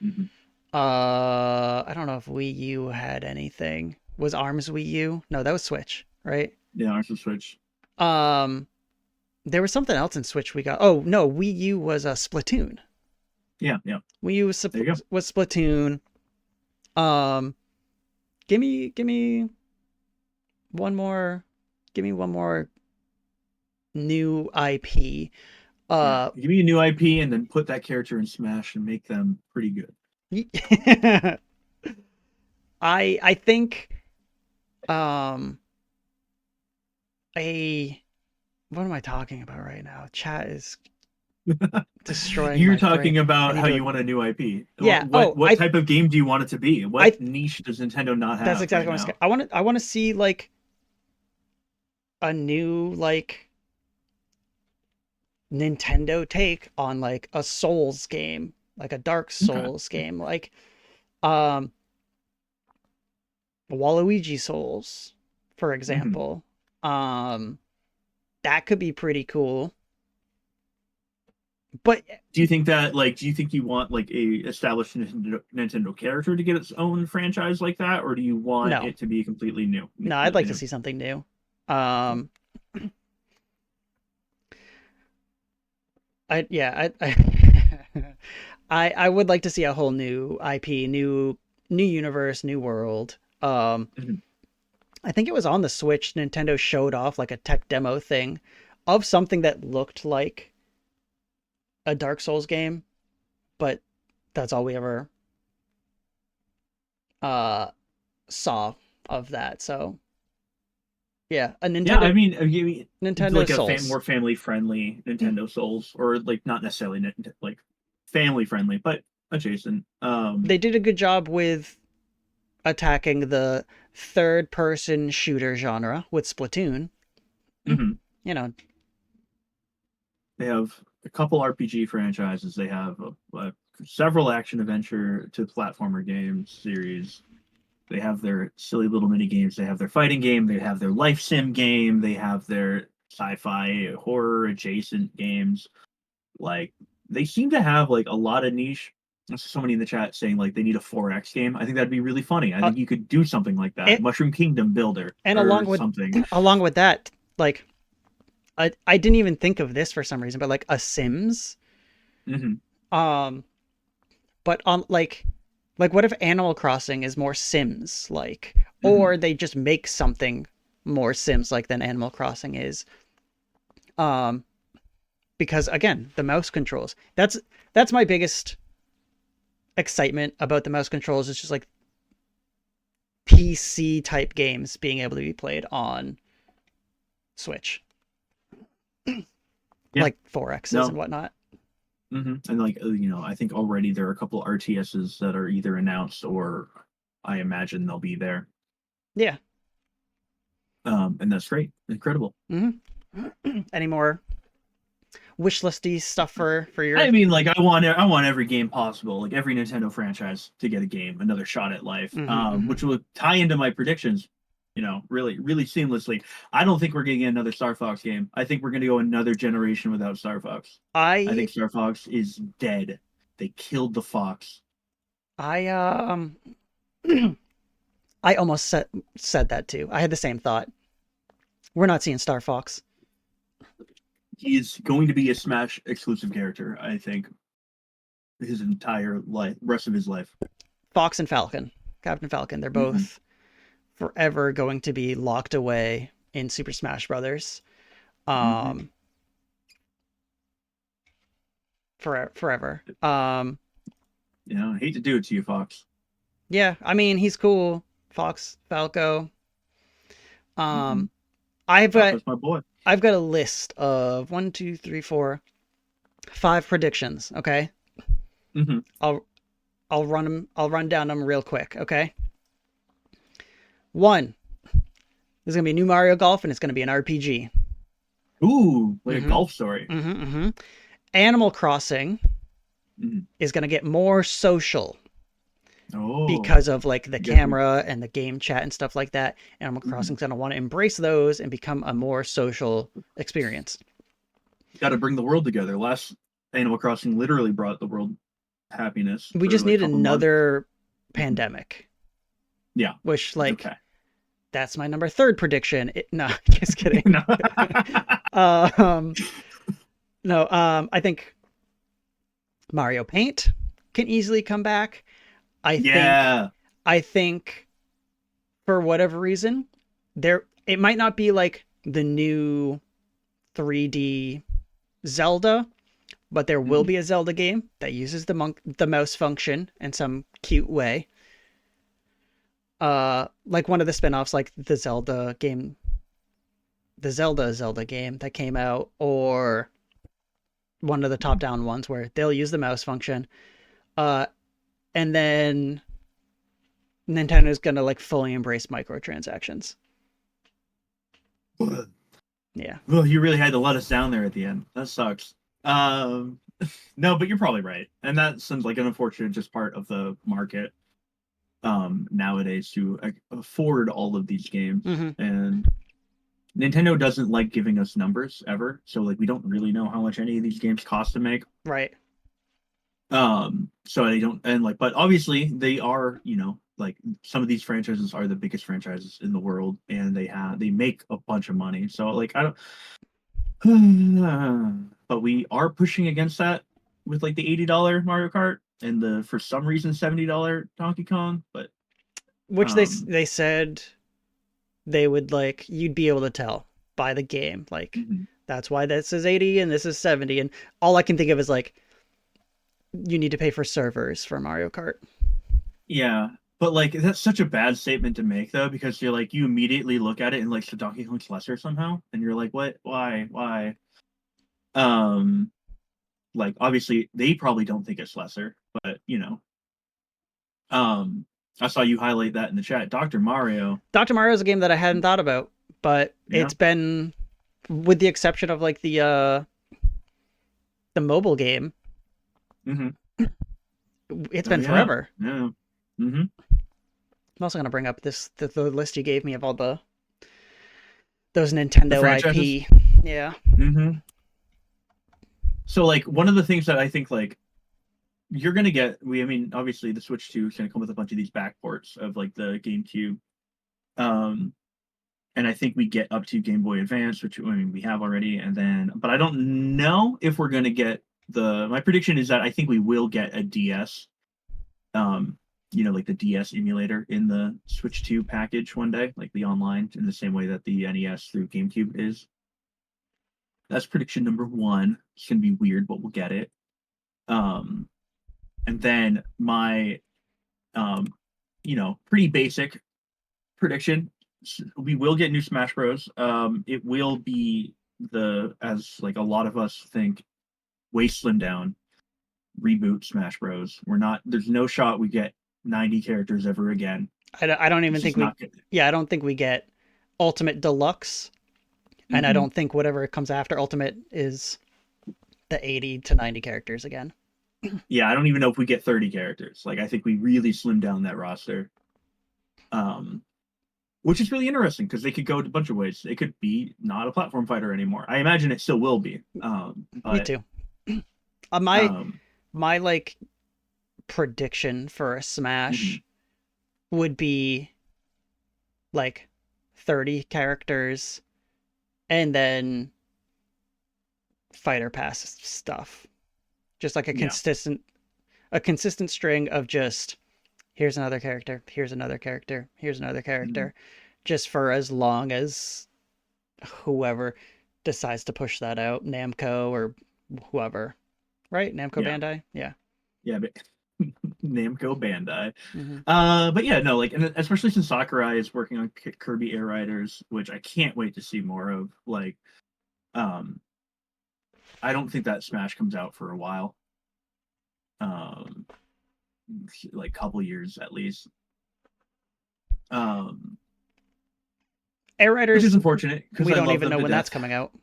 Mhm. I don't know if Wii U had anything. Was Arms Wii U? No, that was Switch, right? Yeah, arms and Switch. Um, there was something else in Switch we got. Oh no, Wii U was a Splatoon. Yeah, yeah. Wii U There you go. was Splatoon. Um, give me one more, give me one more new IP. Yeah. Uh, Give me a new IP and then put that character in Smash and make them pretty good. I think Um, a what am I talking about right now? Chat is destroying You're my brain. talking I about need how to. you want a new IP. Yeah. What type of game do you want it to be? I. What niche does Nintendo not That's have exactly right what now? I want to see like a new like Nintendo take on like a Souls game, like a Dark Okay. Souls game, like um Waluigi Souls, for Hmm. example. Um that could be pretty cool. But Do you think that do you think you want like a established Nintendo character to get its own franchise like that, or do you want no. it to be completely new? No, I'd like Completely to new. see something new. Cool. Um I yeah, I I would like to see a whole new IP, new universe, new world. Mhm. I think it was on the Switch. Nintendo showed off like a tech demo thing of something that looked like a Dark Souls game, but that's all we ever uh saw of that. So yeah, a Yeah, Nintendo you mean Nintendo like a Souls. more family friendly Nintendo Souls, or like not necessarily like family friendly, but adjacent. They did a good job with attacking the third person shooter genre with Splatoon. Mhm. You know, They have a couple RPG franchises. They have several action adventure to platformer games series. They have their silly little mini games. They have their fighting game. They have their life sim game. They have their sci-fi horror adjacent games. Like they seem to have like a lot of niche. There's somebody in the chat saying like they need a 4X game. I think that'd be really funny. I uh, think you could do something like that. it, Mushroom Kingdom Builder and or something. along with that, like I didn't even think of this for some reason, but like a Sims. Hmm. Um, but on like what if Animal Crossing is more Sims like, Hmm. or they just make something more Sims like than Animal Crossing is? Um, because again, the mouse controls. That's my biggest excitement about the mouse controls. Is just like PC type games being able to be played on Switch, Yeah. like 4X's and No. whatnot. And like I think already there are a couple RTSs that are either announced or I imagine they'll be there. Yeah. And that's great, incredible. Any more wish listy stuff for I your? mean, like I want every game possible, like every Nintendo franchise to get a game, another shot at life, which will tie into my predictions. Really seamlessly. I don't think we're going to get another Star Fox game. I think we're going to go another generation without Star Fox. I I think Star Fox is dead. They killed the fox. I I almost said that too. I had the same thought. We're not seeing Star Fox. He is going to be a Smash exclusive character, I think, his entire life, rest of his life. Fox and Falcon, Captain Falcon. They're Hmm. both forever going to be locked away in Super Smash Brothers. Hmm. Um, forever. I hate to do it to you, Fox. Yeah. I mean, he's cool. Fox Falco. Hmm. Um, I've got Falco's my boy. I've got a list of one, two, three, four, five predictions. Okay. Hmm. I'll I'll run them. I'll run down them real quick. Okay. One. There's gonna be a new Mario Golf, and it's gonna be an RPG. Ooh, like a Mm-hmm. golf story. Mm-hmm. Mm-hmm. Animal Crossing Hmm. is gonna get more social Oh, because of like the you guys. camera and the game chat and stuff like that. Animal Mhm. Crossing's gonna want to embrace those and become a more social experience. Got to bring the world together. Last Animal Crossing literally brought the world happiness We for just like a need couple months. another Mhm. pandemic, Yeah, which it's like okay. that's my number third prediction. No, just kidding. No. um, no, I think Mario Paint can easily come back. I think Yeah. I think for whatever reason, there it might not be like the new 3D Zelda, but there will Mhm. be a Zelda game that uses the mouse function in some cute way. like one of the spin-offs, like the Zelda game that came out, or one of the top-down ones where they'll use the mouse function. Uh, and then Nintendo's gonna like fully embrace microtransactions. Yeah. Well, you really had to let us down there at the end. That sucks. Um, no, but you're probably right, and that seems like an unfortunate just part of the market nowadays to afford all of these games. Mm-hmm. And Nintendo doesn't like giving us numbers ever, so like we don't really know how much any of these games cost to make. Right. So they don't, and like, but obviously they are, like some of these franchises are the biggest franchises in the world, and they make a bunch of money. So like I don't, but we are pushing against that with like the $80 Mario Kart and the for some reason $70 Donkey Kong. But Which they said they would like you'd be able to tell by the game. Like mm-hmm. that's why this is 80 and this is 70. And all I can think of is like you need to pay for servers for Mario Kart. Yeah. But like that's such a bad statement to make though, because you're like you immediately look at it and like so Donkey Kong's lesser somehow, and you're like, what? Why? Um, like obviously they probably don't think it's lesser, but I saw you highlight that in the chat. Dr. Mario. Dr. Mario is a game that I hadn't thought about, but Yeah. it's been, with the exception of like the mobile game, Mm-hmm. it's been forever. Yeah. Mm-hmm. I'm also gonna bring up the list you gave me of all those Nintendo IP. Yeah. Mm-hmm. So like one of the things that I think like you're gonna get, I mean obviously the Switch 2 is gonna come with a bunch of these backports of like the GameCube, and I think we get up to Game Boy Advance, which I mean we have already, and then but I don't know if we're gonna get my prediction is that I think we will get a DS, like the DS emulator in the Switch 2 package one day, like the online, in the same way that the NES through GameCube is. That's prediction number one. It's gonna be weird, but we'll get it. And then my, pretty basic prediction: we will get new Smash Bros. It will be as like a lot of us think, way slimmed down reboot Smash Bros. There's no shot we get 90 characters ever again. I don't even think I don't think we get Ultimate Deluxe. And I don't think whatever comes after Ultimate is the 80 to 90 characters again. Yeah, I don't even know if we get 30 characters. Like, I think we really slimmed down that roster. Which is really interesting, because they could go a bunch of ways. It could be not a platform fighter anymore. I imagine it still will be. Me too. My like prediction for a Smash would be like 30 characters, and then fighter pass stuff, just like a consistent string of just here's another character, here's another character, here's another character, just for as long as whoever decides to push that out, Namco or whoever, right? Namco Bandai, yeah, but Namco Bandai. But yeah, no, like, and especially since Sakurai is working on Kirby Air Riders, which I can't wait to see more of. Like, I don't think that Smash comes out for a while, like couple years at least. Air Riders, which is unfortunate because we don't even know when that's coming out.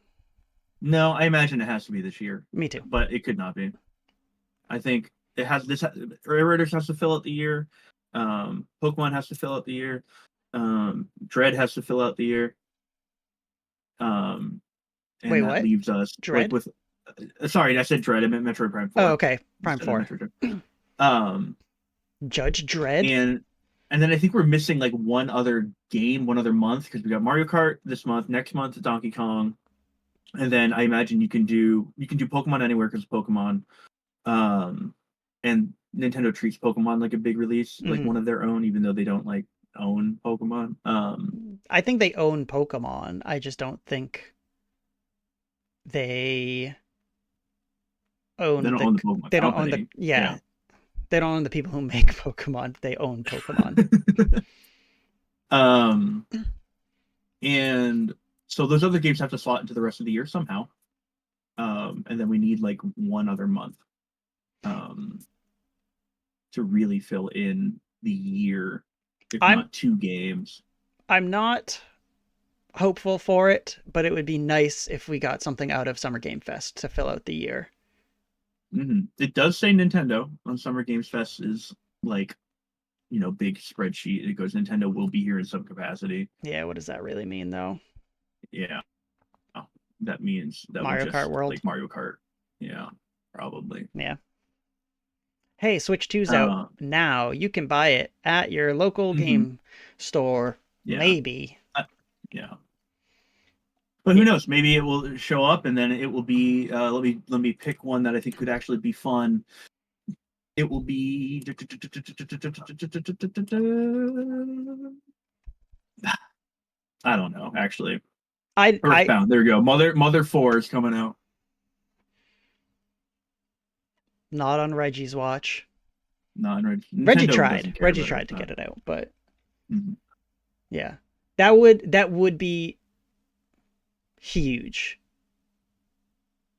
No, I imagine it has to be this year. Me too, but it could not be. I think it has this. Air Raiders has to fill out the year. Pokemon has to fill out the year. Dread has to fill out the year. And wait, that what? Leaves us Dread? like with. Sorry, I said Dread. I meant Metroid Prime 4. Oh, okay, Prime 4. Judge Dredd. And then I think we're missing like one other game, one other month, because we got Mario Kart this month. Next month, Donkey Kong, and then I imagine you can do Pokemon Anywhere because Pokemon. And Nintendo treats Pokemon like a big release, like one of their own, even though they don't like own Pokemon. I think they own Pokemon. I just don't think they own the Pokemon. They don't own the They don't own the people who make Pokemon. They own Pokemon. Um, and so those other games have to slot into the rest of the year somehow. And then we need like one other month um, to really fill in the year, if I'm not two games. I'm not hopeful for it, but it would be nice if we got something out of Summer Game Fest to fill out the year. It does say Nintendo on Summer Games Fest is like, big spreadsheet. It goes, Nintendo will be here in some capacity. Yeah, what does that really mean though? Yeah, that means that would Mario Kart just World. like Mario Kart. Yeah, probably. Yeah. Hey, Switch 2's out Uh, now. You can buy it at your local mhm, game store. yeah, Maybe. yeah. But who knows? Maybe it will show up, and then it will be. Let me pick one that I think could actually be fun. It will be. I don't know. Actually, I Earthbound. There we go. Mother 4 is coming out. not on Reggie's watch. Not Reggie Nintendo tried. doesn't care Reggie about tried it. to get it out, but Mhm, yeah. That would be huge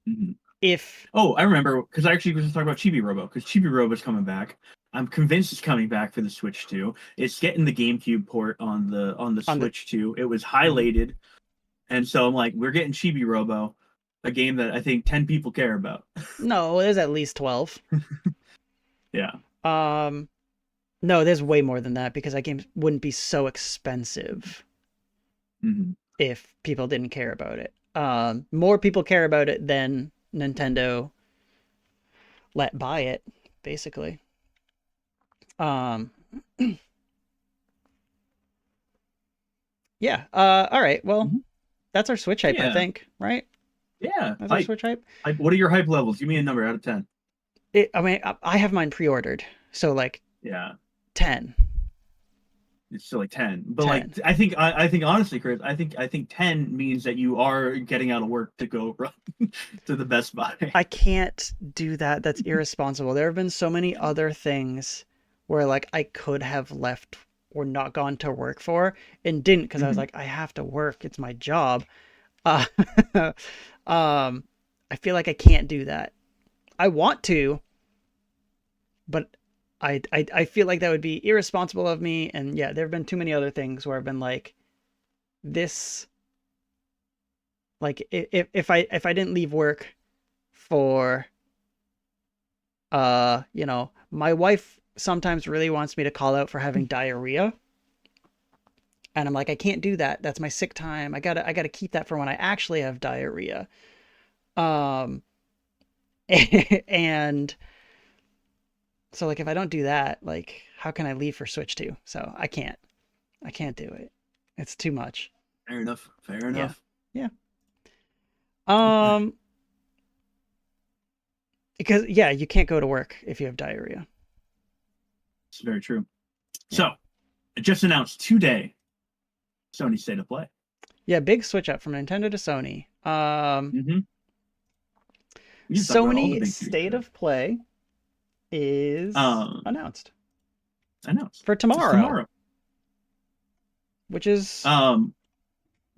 mhm. if Oh, I remember because I actually was just talking about Chibi Robo because Chibi Robo is coming back. I'm convinced it's coming back for the Switch too. It's getting the GameCube port on the on the Switch too. It was mhm. highlighted, and so I'm like, we're getting Chibi Robo, a game that I think 10 people care about. No, there's at least 12. Yeah. Um no, there's way more than that because that game wouldn't be so expensive Hmm. if people didn't care about it. More people care about it than Nintendo let buy it, basically. Um, yeah. All right. Well, Hmm. that's our Switch hype, I Yeah. think. Right? Yeah. That's our Hype. Switch hype. Hype. What are your hype levels? Give me a number out of 10. I mean, I have mine pre-ordered, so like Yeah. 10, It's still like 10. But like 10. I think honestly, Chris, I think 10 means that you are getting out of work to go run to the Best Buy. I can't do that. That's irresponsible. There have been so many other things where like I could have left or not gone to work for and didn't because I was Mhm. like, I have to work. It's my job. Uh, um, I feel like I can't do that. I want to, but I feel like that would be irresponsible of me. And yeah, there have been too many other things where I've been like, this, like if I didn't leave work for my wife sometimes really wants me to call out for having diarrhea. And I'm like, I can't do that. That's my sick time. I gotta keep that for when I actually have diarrhea. Um and so like if I don't do that, like how can I leave for Switch 2? So I can't. I can't do it. It's too much. Fair enough. Fair Yeah. enough. Yeah. Um because yeah, you can't go to work if you have diarrhea. It's very true. Yeah. So, it just announced today Sony State of Play. Yeah, big switch up from Nintendo to Sony. Mm-hmm. We can talk about all the Sony big three State shows. of Play is Um, announced announced. for It's tomorrow, tomorrow. which is Um,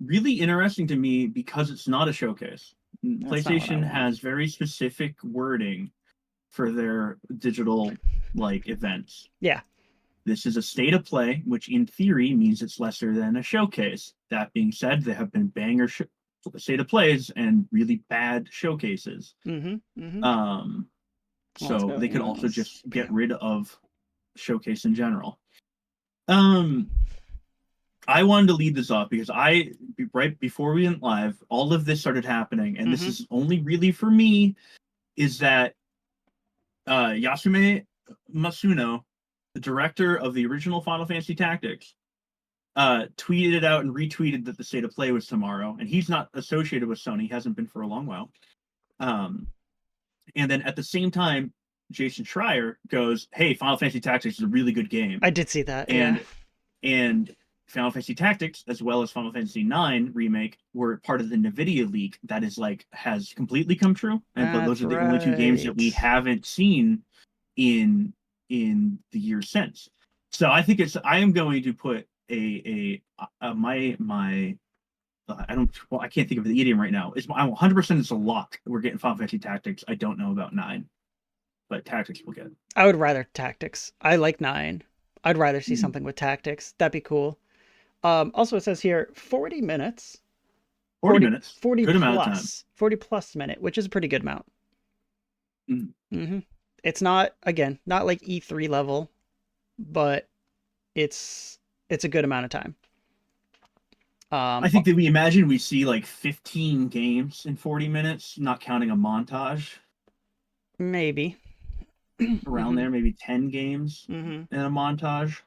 really interesting to me because it's not a showcase. that's not what I PlayStation want. has very specific wording for their digital like events. Yeah, This is a state of play, which in theory means it's lesser than a showcase. That being said, there have been state of plays and really bad showcases. mm-hmm, mm-hmm. Um, Well, let's so go. they could Yeah, also let's just get bam. rid of showcase in general. Um, I wanted to lead this off because right before we went live, all of this started happening, and this Mm-hmm. is only really for me, is that Yasume Masuno, the director of the original Final Fantasy Tactics, tweeted it out and retweeted that the state of play was tomorrow, and he's not associated with Sony, hasn't been for a long while. Um, and then at the same time, Jason Schreier goes, "Hey, Final Fantasy Tactics is a really good game," I did see that. Yeah, and Final Fantasy Tactics, as well as Final Fantasy IX remake, were part of the Nvidia leak that is like has completely come true. And but those that's are the only two games that we right. haven't seen in the years since. So I think I am going to put my I don't well I can't think of the idiom right now. I'm 100% it's a lock. We're getting Final Fantasy Tactics. I don't know about 9, but Tactics we'll get. I would rather Tactics. I like 9. I'd rather see Mm. something with Tactics. That'd be cool. Also, it says here 40 minutes, 40 40, minutes, 40 good amount of time. plus, 40 plus minute, which is a pretty good amount. Mm. It's not, again, not like E3 level, but it's a good amount of time. I think that we see like 15 games in 40 minutes, not counting a montage Maybe. around there, maybe 10 games Mm-hmm. in a montage.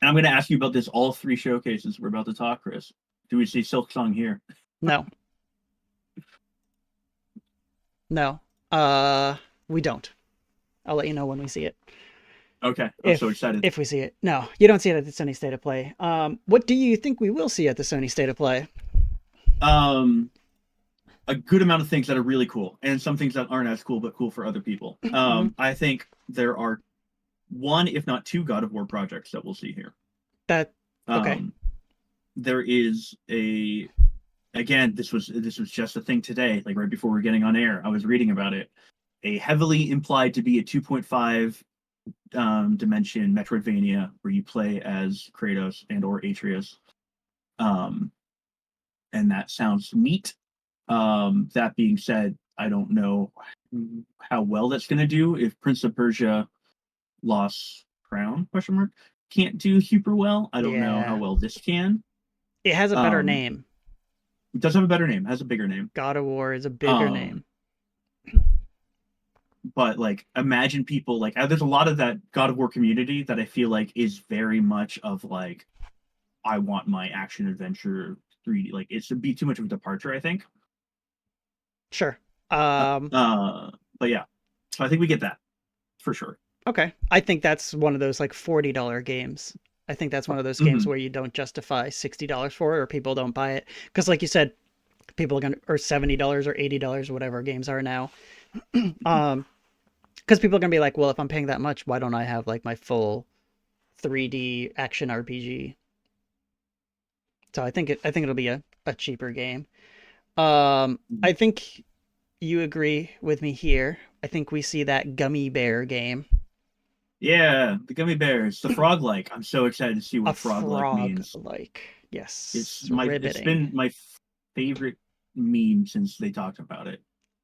And I'm going to ask you about this all 3 showcases we're about to talk, Chris. Do we see Silk Song here? No. No. Uh, we don't. I'll let you know when we see it. Okay, I'm so excited. If we see it. No, you don't see it at the Sony State of Play. What do you think we will see at the Sony State of Play? Um, a good amount of things that are really cool, and some things that aren't as cool but cool for other people. Mm-hmm. I think there are 1, if not 2, God of War projects that we'll see here. That okay. There is again, this was just a thing today, like right before we're getting on air. I was reading about it. A heavily implied to be a 2.5 dimension Metroidvania where you play as Kratos and or Atreus. And that sounds neat. That being said, I don't know how well that's going to do. If Prince of Persia Lost Crown question mark can't do super well, I don't know how Yeah. well this can. It has a better Um, name. it does have a better name, has a bigger name. God of War is a bigger Um, name. but like imagine people like there's a lot of that God of War community that I feel like is very much of like I want my action adventure 3D. Like it's would be too much of a departure, I think. Sure. Uh, uh, but yeah, so I think we get that for sure. Okay. I think that's one of those like $40 games. I think that's one of those games Mm-hmm. where you don't justify $60 for it or people don't buy it. Because like you said, people are gonna or $70 or $80, whatever games are now. Because people are gonna be like, well, if I'm paying that much, why don't I have like my full 3D action RPG? So I think it'll be a cheaper game. I think you agree with me here. I think we see that gummy bear game. Yeah, the gummy bears, the frog like. I'm so excited to see A what frog like frog means. like. Yes. It's Riveting. been my favorite meme since they talked about it.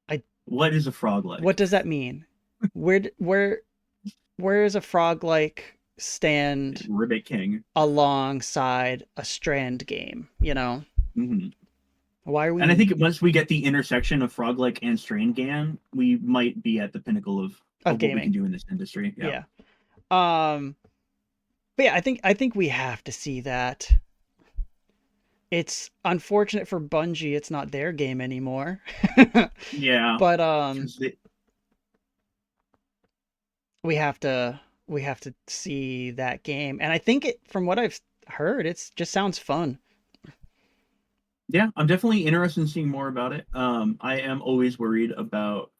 I What is a frog what like? does that mean? Where is a frog like stand Ribbit King. alongside a Strand game, you know? Mm-hmm. Why are And I we think once we get the intersection of Froglic and Straingan, we might be at the pinnacle of of what we can gaming? do in this industry. Yeah. Yeah. Um but yeah, I think we have to see that. It's unfortunate for Bungie it's not their game anymore. Yeah. But They, we have to see that game. And I think it from what I've heard, it's just sounds fun. yeah, I'm definitely interested in seeing more about it. I am always worried about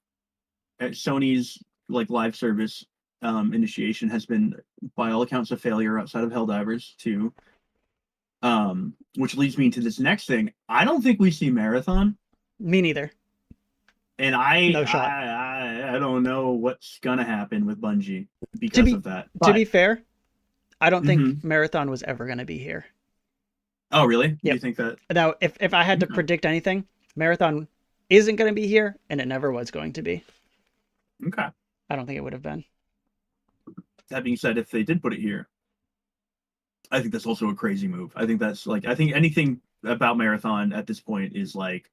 Sony's like live service initiation has been by all accounts a failure outside of Helldivers too. Which leads me to this next thing. I don't think we see Marathon. Me neither. And No shot. I don't know what's gonna happen with Bungie To because be of that. to be But fair, I don't think mhm. Marathon was ever going to be here. Oh really? You Yep. think that? Now, if I had to Okay. predict anything, Marathon isn't going to be here, and it never was going to be. Okay. I don't think it would have been. That being said, if they did put it here, I think that's also a crazy move. I think that's like I think anything about Marathon at this point is like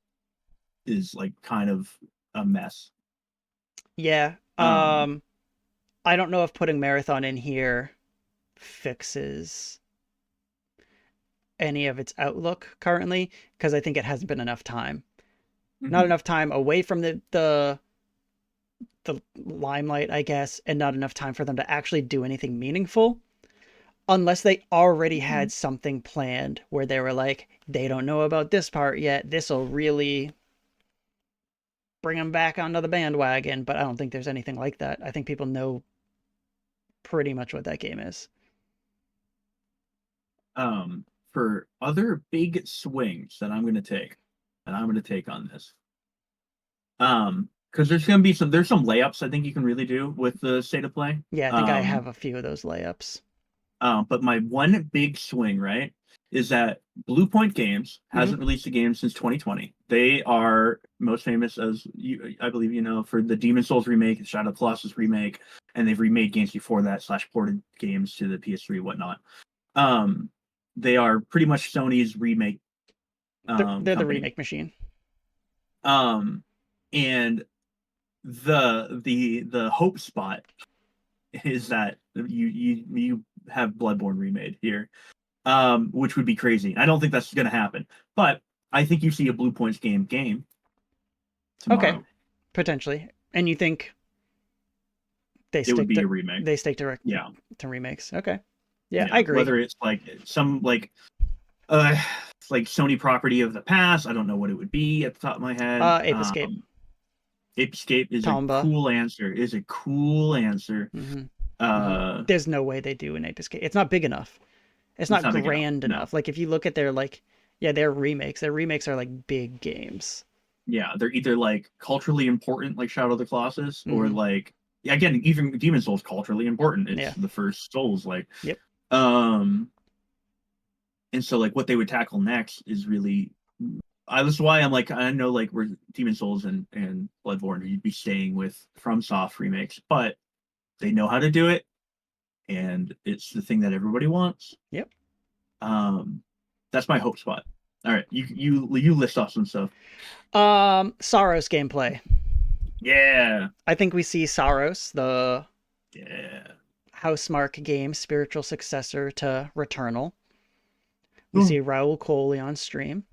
kind of a mess. Yeah. Um I don't know if putting Marathon in here fixes any of its outlook currently because I think it hasn't been enough time. Not mhm. enough time away from the limelight, I guess, and not enough time for them to actually do anything meaningful. Unless they already Mhm. had something planned where they were like, they don't know about this part yet. This will really bring them back onto the bandwagon. But I don't think there's anything like that. I think people know pretty much what that game is. For other big swings that I'm going to take, on this, because there's some layups I think you can really do with the state of play. Yeah, I think I have a few of those layups. But my one big swing, right, is that Blue Point Games Hmm. hasn't released a game since 2020. They are most famous, as you, I believe you know, for the Demon Souls remake, the Shadow of the Colossus remake, and they've remade games before that slash ported games to the PS3 whatnot. Um, they are pretty much Sony's remake They're the company. remake machine. Um, and the hope spot is that you have Bloodborne remade here, which would be crazy. I don't think that's going to happen, but I think you see a Blue Points game Okay, tomorrow. potentially. And you think they It would stick be to a remake. they stick to Yeah, to remakes? Okay. Yeah, I yeah. agree. Whether it's like some uh like Sony property of the past, I don't know what it would be at the top of my head. Ape Escape, Escape is a Tomba. cool answer. Is a cool answer. Hmm. Hmm. Uh, There's no way they do an Ape Escape. It's not big enough. It's it's not not big enough. grand No. enough. Like if you look at their like, yeah, their remakes. Their remakes are like big games. Yeah, they're either like culturally important, like Shadow of the Colossus, or Hmm. like, yeah, again, even Demon Souls culturally important. It's Yeah. the first Souls, like, Yep. um, and so like what they would tackle next is really, that's why I'm like, I know like we're Demon Souls and Bloodborne, you'd be staying with FromSoft remakes, but they know how to do it, and it's the thing that everybody wants. Yep. Um, that's my hope spot. All right, you list off some stuff. Saros gameplay. Yeah, I think we see Saros, the yeah. Housemarque game spiritual successor to Returnal. We Oh, see Raul Coley on stream.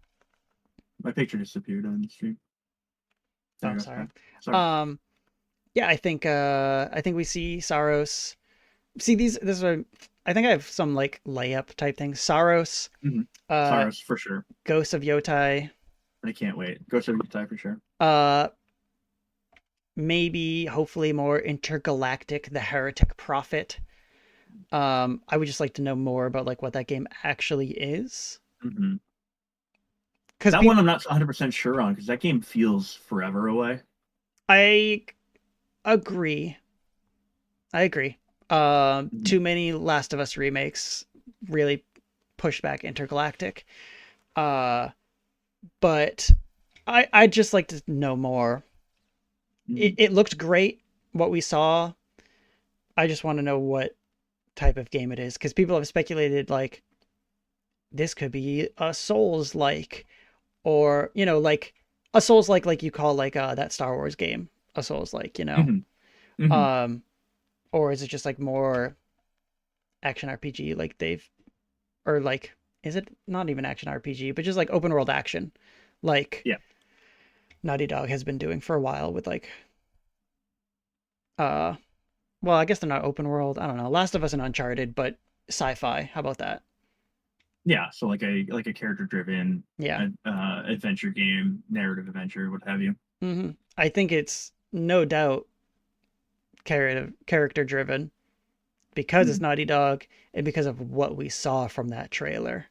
my picture disappeared on the stream. There Oh, you go. sorry. Sorry. Um, yeah, I think we see Saros. See these. This is I think I have some like layup type things. Saros, Mm-hmm. uh, Cyrus for sure. Ghosts of Yotai, I can't wait. Go to the tie for sure. uh, maybe hopefully more intergalactic, the Heretic Prophet. I would just like to know more about like what that game actually is, Mm-hmm. because That one I'm not 100% sure on because that game feels forever away. I agree. I agree. Mm-hmm. Too many Last of Us remakes really push back intergalactic. Uh, but I'd just like to know more. Mm-hmm. It looked great what we saw. I just want to know what type of game it is because people have speculated like this could be a Souls like, or you know, like a Souls like you call like that Star Wars game a Souls like, you know. Mm-hmm. Mm-hmm. Um, or is it just like more action RPG like they've, or like is it not even action RPG but just like open world action like Yeah. Naughty Dog has been doing for a while with like uh well, I guess they're not open world. I don't know. Last of Us and Uncharted, but sci-fi. How about that? Yeah. So like a character driven Yeah. adventure game, narrative adventure, what have you. Hmm. I think it's no doubt character driven because it's Mm-hmm. Naughty Dog and because of what we saw from that trailer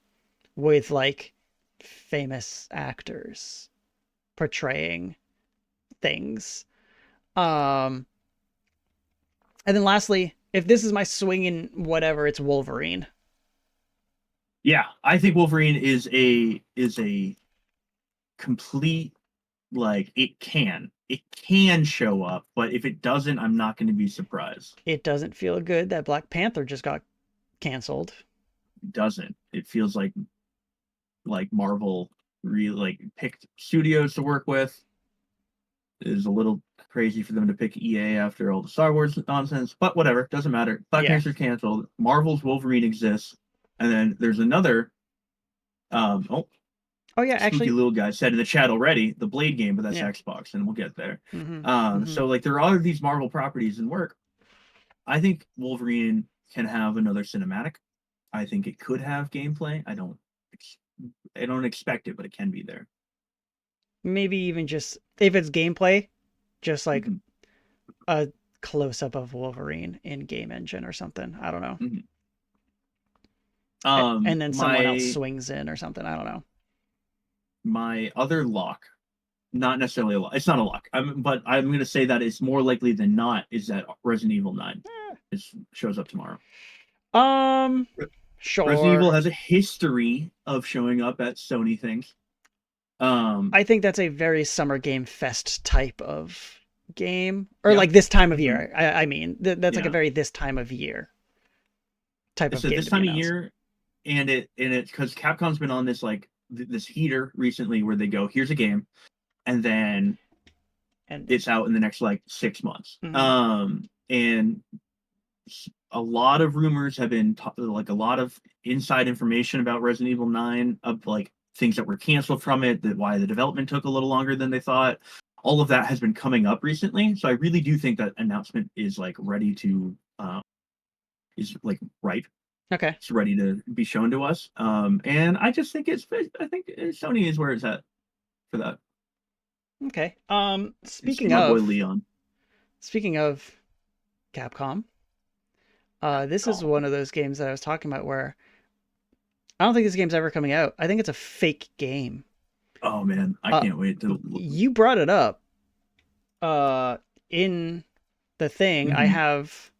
with like famous actors portraying things. Um, and then lastly, if this is my swinging whatever, it's Wolverine. Yeah, I think Wolverine is a complete, like, it can show up, but if it doesn't, I'm not going to be surprised. It doesn't feel good that Black Panther just got canceled. It doesn't. It feels like Marvel really like picked studios to work with. It is a little crazy for them to pick EA after all the Star Wars nonsense, but whatever, doesn't matter. Black Yeah. Panther's canceled. Marvel's Wolverine exists, and then there's another. Oh, Oh yeah, spooky actually. little guy said in the chat already, the Blade game, but that's Yeah. Xbox, and we'll get there. Hmm. Hmm. So like there are these Marvel properties in work. I think Wolverine can have another cinematic. I think it could have gameplay. I don't expect it, but it can be there. Maybe even just if it's gameplay, just like Mm-hmm. a close up of Wolverine in game engine or something. I don't know. Mm-hmm. And then someone else My swings in or something. I don't know. my other lock, not necessarily a lock. It's not a lock. But I'm going to say that it's more likely than not is that Resident Evil 9 shows up tomorrow. Um, Resident Evil sure. has a history of showing up at Sony things. Um, I think that's a very Summer Game Fest type of game, or yeah. like this time of Mhm. year. I mean, that's like a Yeah. very this time of year type of So game this to be time of announced. year, and it's because Capcom's been on this like this heater recently where they go, here's a game, and then And it's out in the next like 6 months. mhm. And a lot of rumors have been like a lot of inside information about Resident Evil 9 of like things that were canceled from it, that why the development took a little longer than they thought. All of that has been coming up recently, so I really do think that announcement is like ready to is like ripe. Okay. It's ready to be shown to us. And I just think I think Sony is where it's at for that. Okay. It's my boy Leon. Speaking of Capcom, this is Oh, one of those games that I was talking about where I don't think this game's ever coming out. I think it's a fake game. oh man, I Uh, can't wait to. you brought it up. In the thing, I Mhm. have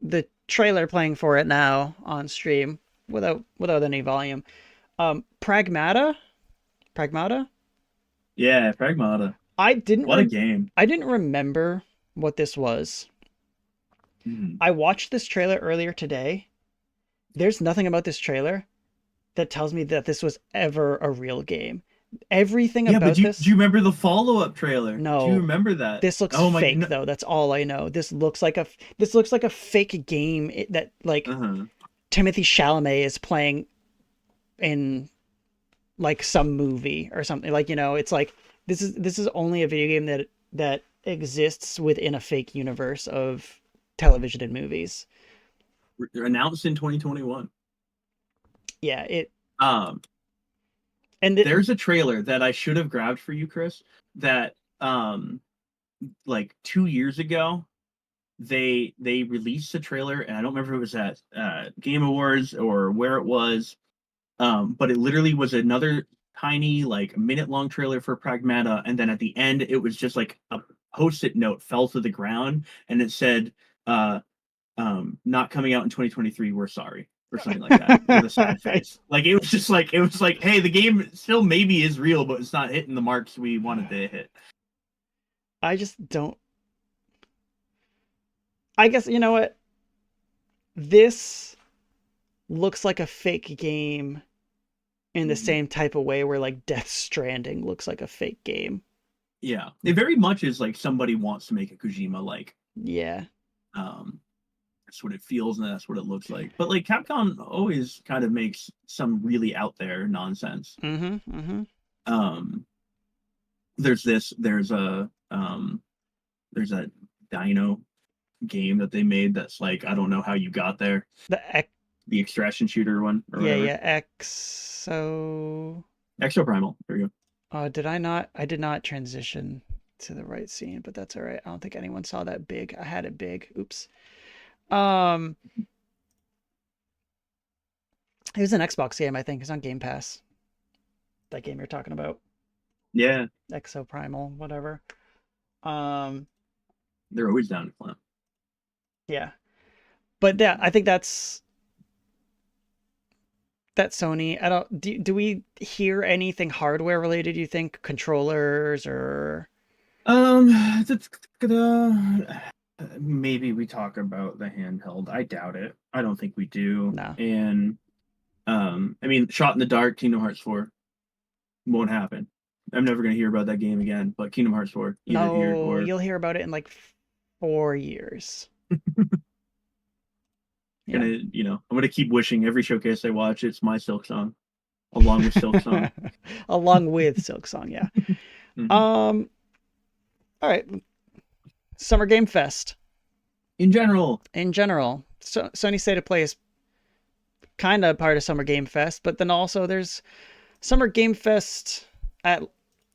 the trailer playing for it now on stream without any volume. Pragmata, Pragmata. Yeah, Pragmata. I didn't What a rem- game. I didn't remember what this was. Mhm. I watched this trailer earlier today. There's nothing about this trailer that tells me that this was ever a real game. Everything Yeah, but about do this, you remember the follow-up trailer? Do you no. remember that? This looks Oh my fake no. though. That's all I know. This looks like a fake game that like Uh-huh. Timothy Chalamet is playing in like some movie or something. Like, it's like this is only a video game that exists within a fake universe of television and movies. Announced in 2021. Yeah, it Um, and it, there's a trailer that I should have grabbed for you, Chris, that like 2 years ago they released a trailer, and I don't remember if it was at Game Awards or where it was. But it literally was another tiny, like minute long trailer for Pragmata, and then at the end it was just like a post-it note fell to the ground, and it said, uh, "Not coming out in 2023. We're sorry." Or something like that, with a sad face. Like it was just like it was like, hey, the game still maybe is real, but it's not hitting the marks we wanted to hit. I just don't. I guess you know what? This looks like a fake game in the Mhm. same type of way where like Death Stranding looks like a fake game. Yeah, it very much is like somebody wants to make a Kojima like. Yeah. Um, that's what it feels and that's what it looks like. But like Capcom always kind of makes some really out there nonsense. Mm-hmm. Mm-hmm. Um, there's a Dino game that they made that's like I don't know how you got there. The X, The extraction shooter one or yeah, whatever. yeah, XO. Extra Primal. There you go. Did I not? I did not transition to the right scene, but that's all right. I don't think anyone saw that big. I had it big. Oops. Um, it was an Xbox game, I think. It's on Game Pass. That game you're talking about, Yeah, Exo Primal, whatever. Um, they're always down to clown. yeah, but yeah, I think that's Sony. I don't. Do we hear anything hardware related? Do you think controllers or Um, that's maybe we talk about the handheld. I doubt it. I don't think we do. no? And I mean, Shot in the Dark, Kingdom Hearts 4 won't happen. I'm never gonna hear about that game again. But Kingdom Hearts 4, either here No, or you'll hear about it in like 4 years. Yeah. I'm gonna keep wishing every showcase I watch it's my Silk Song along with Silk Song. Along with Silk Song, yeah. Mhm. Um, all right. Summer Game Fest In general, in general. So Sony State of Play is kind of part of Summer Game Fest, but then also there's Summer Game Fest at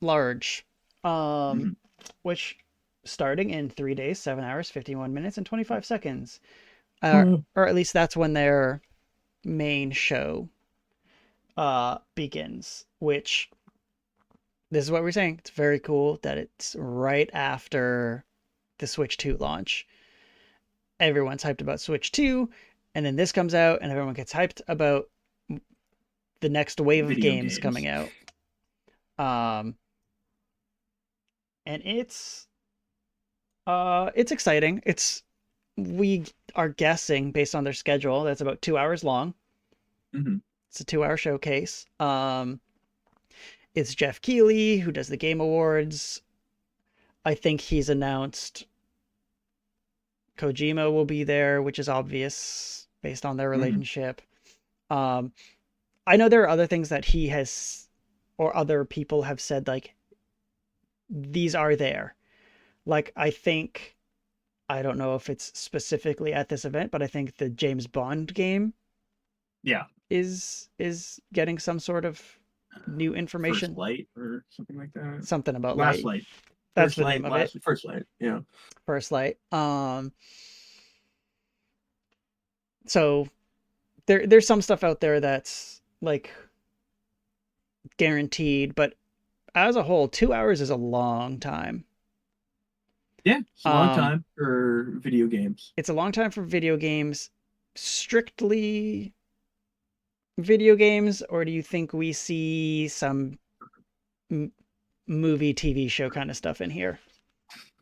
large, um, mhm. which starting in 3 days, 7 hours, 51 minutes, and 25 seconds. Uh, Or at least that's when they're main show begins, which this is what we're saying. It's very cool that it's right after the Switch 2 launch. Everyone's hyped about Switch 2, and then this comes out, and everyone gets hyped about the next wave of Video games games. coming out. Um, and it's exciting. We are guessing based on their schedule that's about 2 hours long. Mm-hmm. It's a 2 hour showcase. It's Jeff Keighley who does the Game Awards. I think he's announced Kojima will be there, which is obvious based on their Mm-hmm. relationship. I know there are other things that he has or other people have said, like, these are there. Like, I don't know if it's specifically at this event, but I think the James Bond game Yeah. is getting some sort of new First information. Light or something like that. Something about Last light. Light. That's First the name Light. of it. First Light. Yeah. First light. So there's some stuff out there that's like guaranteed, but as a whole, 2 hours is a long time. Yeah, it's a long Um, time for video games. it's a long time for video games. Strictly video games, or do you think we see some movie, TV show kind of stuff in here?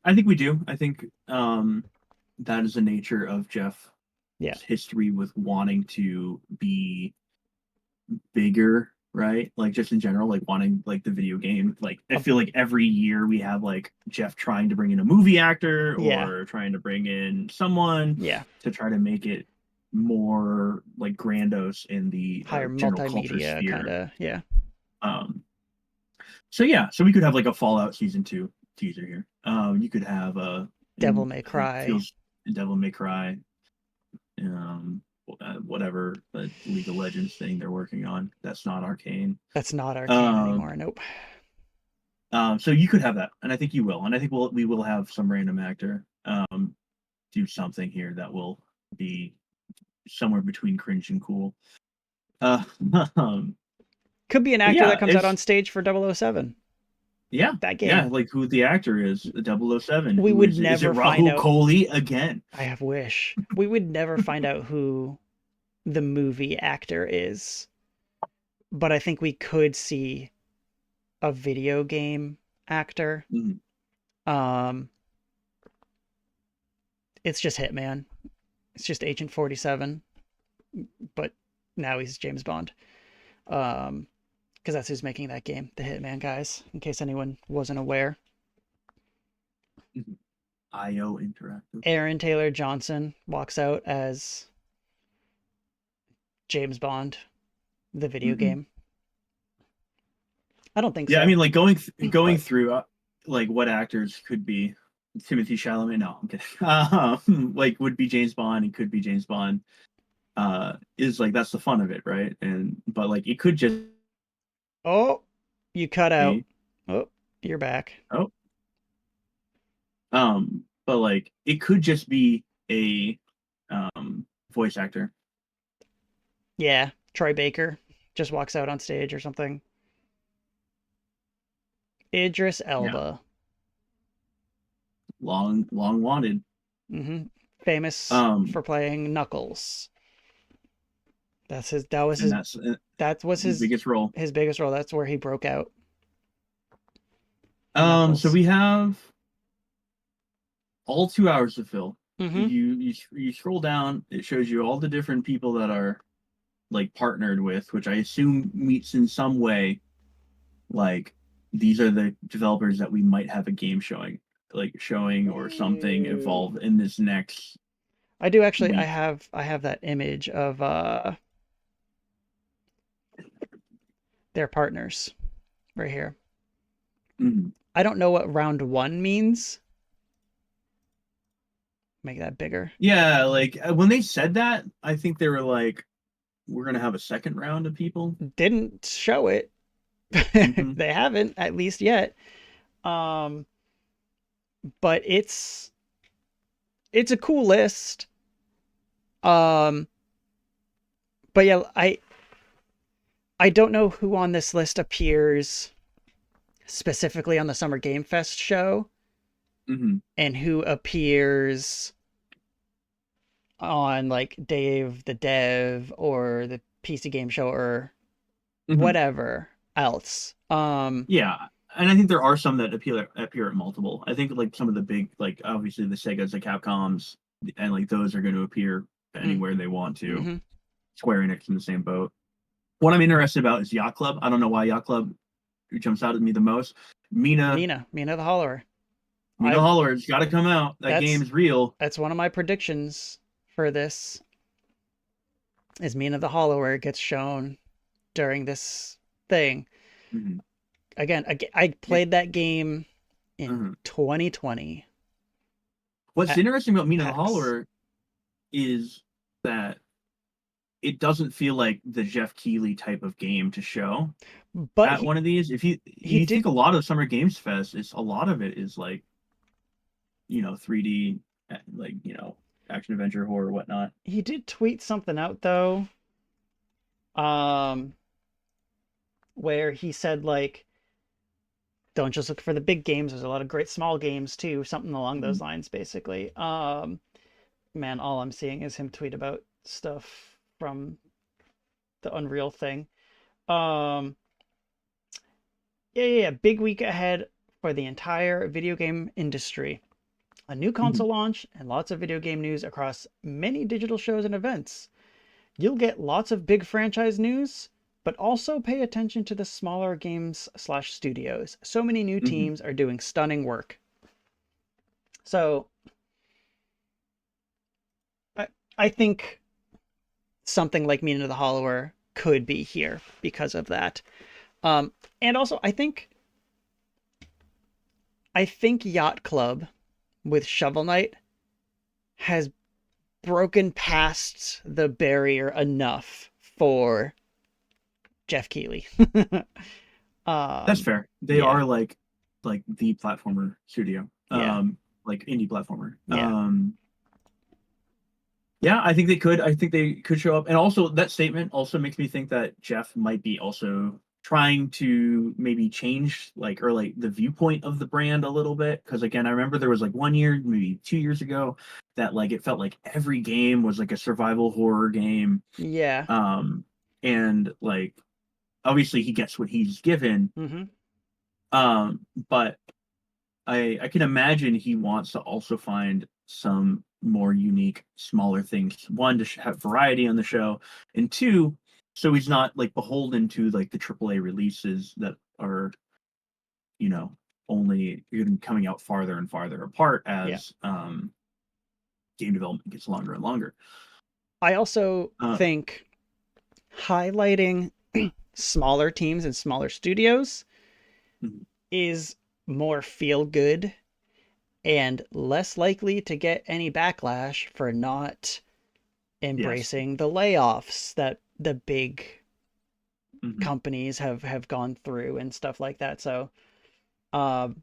I think we do. I think that is the nature of Jeff's Yeah. history with wanting to be bigger, right? Like just in general, like wanting like the video game. Like I feel like every year we have like Jeff trying to bring in a movie actor Yeah. or trying to bring in someone Yeah. to try to make it more like grandiose in the Higher general culture multimedia kind sphere. of. Yeah. Um, so yeah, so we could have like a Fallout season 2 teaser here. You could have Devil May it Cry. feels Devil May Cry, um, whatever the League of Legends thing they're working on. That's not Arcane. That's not Arcane Um, anymore. Nope. so you could have that, and I think you will, and I think we will have some random actor do something here that will be somewhere between cringe and cool. Uh, um, Could be an but actor that yeah, comes out on it's stage for 007. yeah, That yeah, game. like who the actor is, 007. We Who would is it never find Rahul out. Kohli again? I have wish. We would never find out who the movie actor is, but I think we could see a video game actor. Mhm. Um, it's just Hitman. It's just Agent 47, but now he's James Bond. Because that's who's making that game, the Hitman guys. In case anyone wasn't aware, IO Interactive. Aaron Taylor Johnson walks out as James Bond, the video Mm-mm. game. I don't think Yeah, I so, mean, like going but through like what actors could be Timothy Chalamet. No, I'm kidding. Like would be James Bond. He could be James Bond. Is like that's the fun of it, right? And but like it could just oh, you cut out. be Oh, you're back. oh but like it could just be a voice actor. Yeah, Troy Baker just walks out on stage or something. Idris Yeah, Elba, long wanted. hmm famous Um, for playing Knuckles. That was and his that's that was his biggest role. his biggest role. That's where he broke out. So Knuckles. we have all 2 hours to fill. Mm-hmm. You scroll down, it shows you all the different people that are like partnered with, which I assume meets in some way. Like these are the developers that we might have a game showing or something evolve in this next I do actually. week. I have that image of their partners right here. Mhm. I don't know what round one means. Make that bigger. Yeah, like when they said that, I think they were like, "We're gonna have a second round of people." Didn't show it. Hmm. They haven't, at least yet. Um, but it's a cool list. Um, But yeah, I don't know who on this list appears specifically on the Summer Game Fest show Hmm. and who appears on like Dave the Dev or the PC Game Show or Hmm. whatever else. Yeah, and I think there are some that appear at multiple. I think like some of the big, like obviously the Segas, the Capcoms, and like those are going to appear anywhere they want to. Mm-hmm. Square Enix in the same boat. What I'm interested about is Yacht Club. I don't know why Yacht Club jumps out at me the most. Mina Mina the Hollower. Mina I Holler's got to come out. That that's game's real. that's one of my predictions for this is Mina the Hollower gets shown during this thing. Hmm. Again, I Yeah. played that game in Hmm. 2020 What's at interesting about Mina the PAX. Holler is that it doesn't feel like the Jeff Keighley type of game to show But at one of these. If you he you think did a lot of Summer Games Fest, it's a lot of it is like 3D, like action adventure horror whatnot. he did tweet something out though, um, where he said like, don't just look for the big games. There's a lot of great small games too. Something along those Mhm. lines, basically. Man, all I'm seeing is him tweet about stuff from the Unreal thing. Um, yeah. Big week ahead for the entire video game industry. A new Mhm. console launch and lots of video game news across many digital shows and events. You'll get lots of big franchise news, but also pay attention to the smaller games slash studios. So many new Mhm. teams are doing stunning work. So I, I think something like Meaning of the Hollower could be here because of that. And also I think Yacht Club with Shovel Knight has broken past the barrier enough for Jeff Keighley. That's um, fair. They yeah, are like the platformer studio, yeah, like indie platformer. yeah, Yeah, I think they could. I think they could show up. And also that statement also makes me think that Jeff might be also trying to maybe change like the viewpoint of the brand a little bit. Because again, I remember there was like 1 year, maybe 2 years ago, that like it felt like every game was like a survival horror game. yeah. Um, and like obviously he gets what he's given. Hmm. But I can imagine he wants to also find some more unique, smaller things. One, to have variety on the show, and two, so he's not like beholden to like the AAA releases that are, you know, only coming out farther and farther apart Yeah. as game development gets longer and longer. I also Uh, think highlighting smaller teams and smaller studios mhm. is more feel good and less likely to get any backlash for not Yes. embracing the layoffs that the big Hmm. companies have gone through and stuff like that. So, um,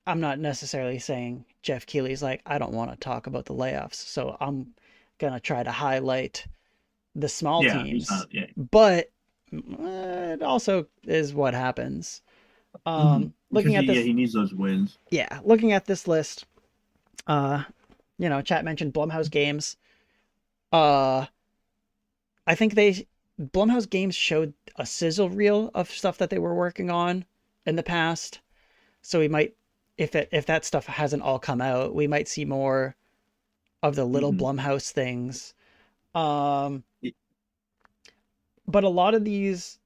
I'm not necessarily saying Jeff Keighley's like, I don't want to talk about the layoffs, so I'm gonna try to highlight the small Yeah, he's teams. not. Yeah. But it also is what happens. Because Looking at yeah, this, he needs those wins. yeah, looking at this list, uh, chat mentioned Blumhouse Games. Uh, I think Blumhouse Games showed a sizzle reel of stuff that they were working on in the past. So we might, if that stuff hasn't all come out, we might see more of the little Hmm. Blumhouse things. Um, but a lot of these,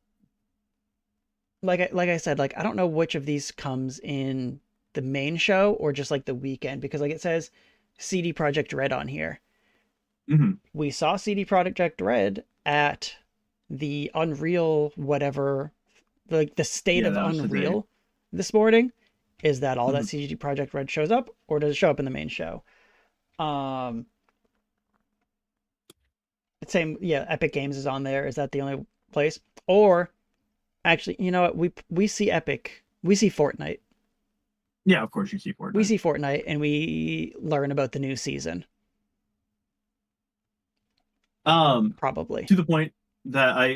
like I said, like I don't know which of these comes in the main show or just like the weekend because like it says CD Projekt Red on here. Hmm. We saw CD Projekt Red at the Unreal whatever, like the state Yeah, of that was today. Unreal this morning. Is that all that Hmm. CD Projekt Red shows up, or does it show up in the main show? Um, same, yeah. Epic Games is on there. Is that the only place? Or actually, you know what? We see Epic. We see Fortnite. Yeah, of course you see We Fortnite. see Fortnite, and we learn about the new season. probably. To the point that I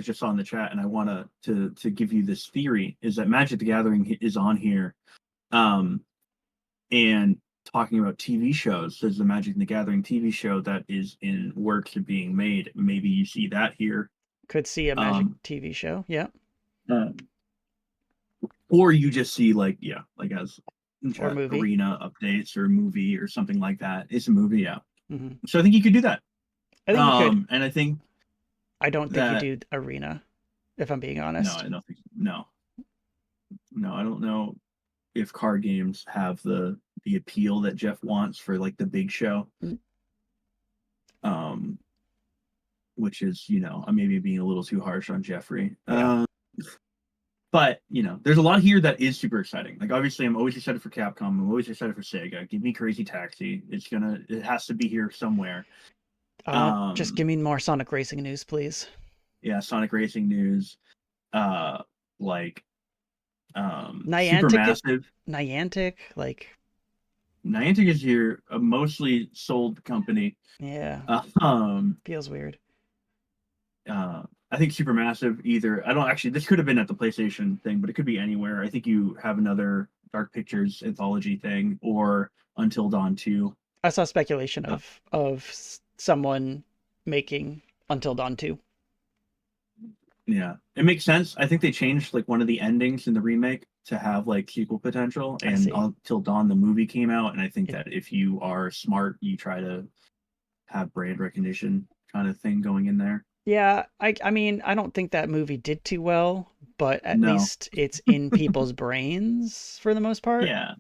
just saw in the chat, and I want to give you this theory is that Magic the Gathering is on here, and talking about TV shows. There's the Magic the Gathering TV show that is in works of being made. Maybe you see that here. Could see a Magic TV show. Yeah. Uh, or you just see like as Or movie. arena updates or movie or something like that. It's a movie, yeah. Mm-hmm. So I think you could do that. I think you could. And I think I don't think you that do arena, if I'm being no, honest. I don't think no, no, I don't know if card games have the appeal that Jeff wants for like the big show. Mm. Which is I'm maybe being a little too harsh on Jeffrey. Yeah. But there's a lot here that is super exciting. Like obviously, I'm always excited for Capcom. I'm always excited for Sega. Give me Crazy Taxi. It has to be here somewhere. Just give me more Sonic Racing news, please. Yeah, Sonic Racing news. Like Niantic, Supermassive. Niantic, like Niantic is here, a mostly sold company. yeah. Feels weird. I think Supermassive either. I don't actually. This could have been at the PlayStation thing, but it could be anywhere. I think you have another Dark Pictures anthology thing or Until Dawn 2. I saw speculation of someone making Until Dawn 2. Yeah, it makes sense. I think they changed like one of the endings in the remake to have like sequel potential, and Until Dawn the movie came out, and I think that if you are smart, you try to have brand recognition kind of thing going in there. Yeah, I mean, I don't think that movie did too well, but at least it's in people's brains for the most part. Yeah.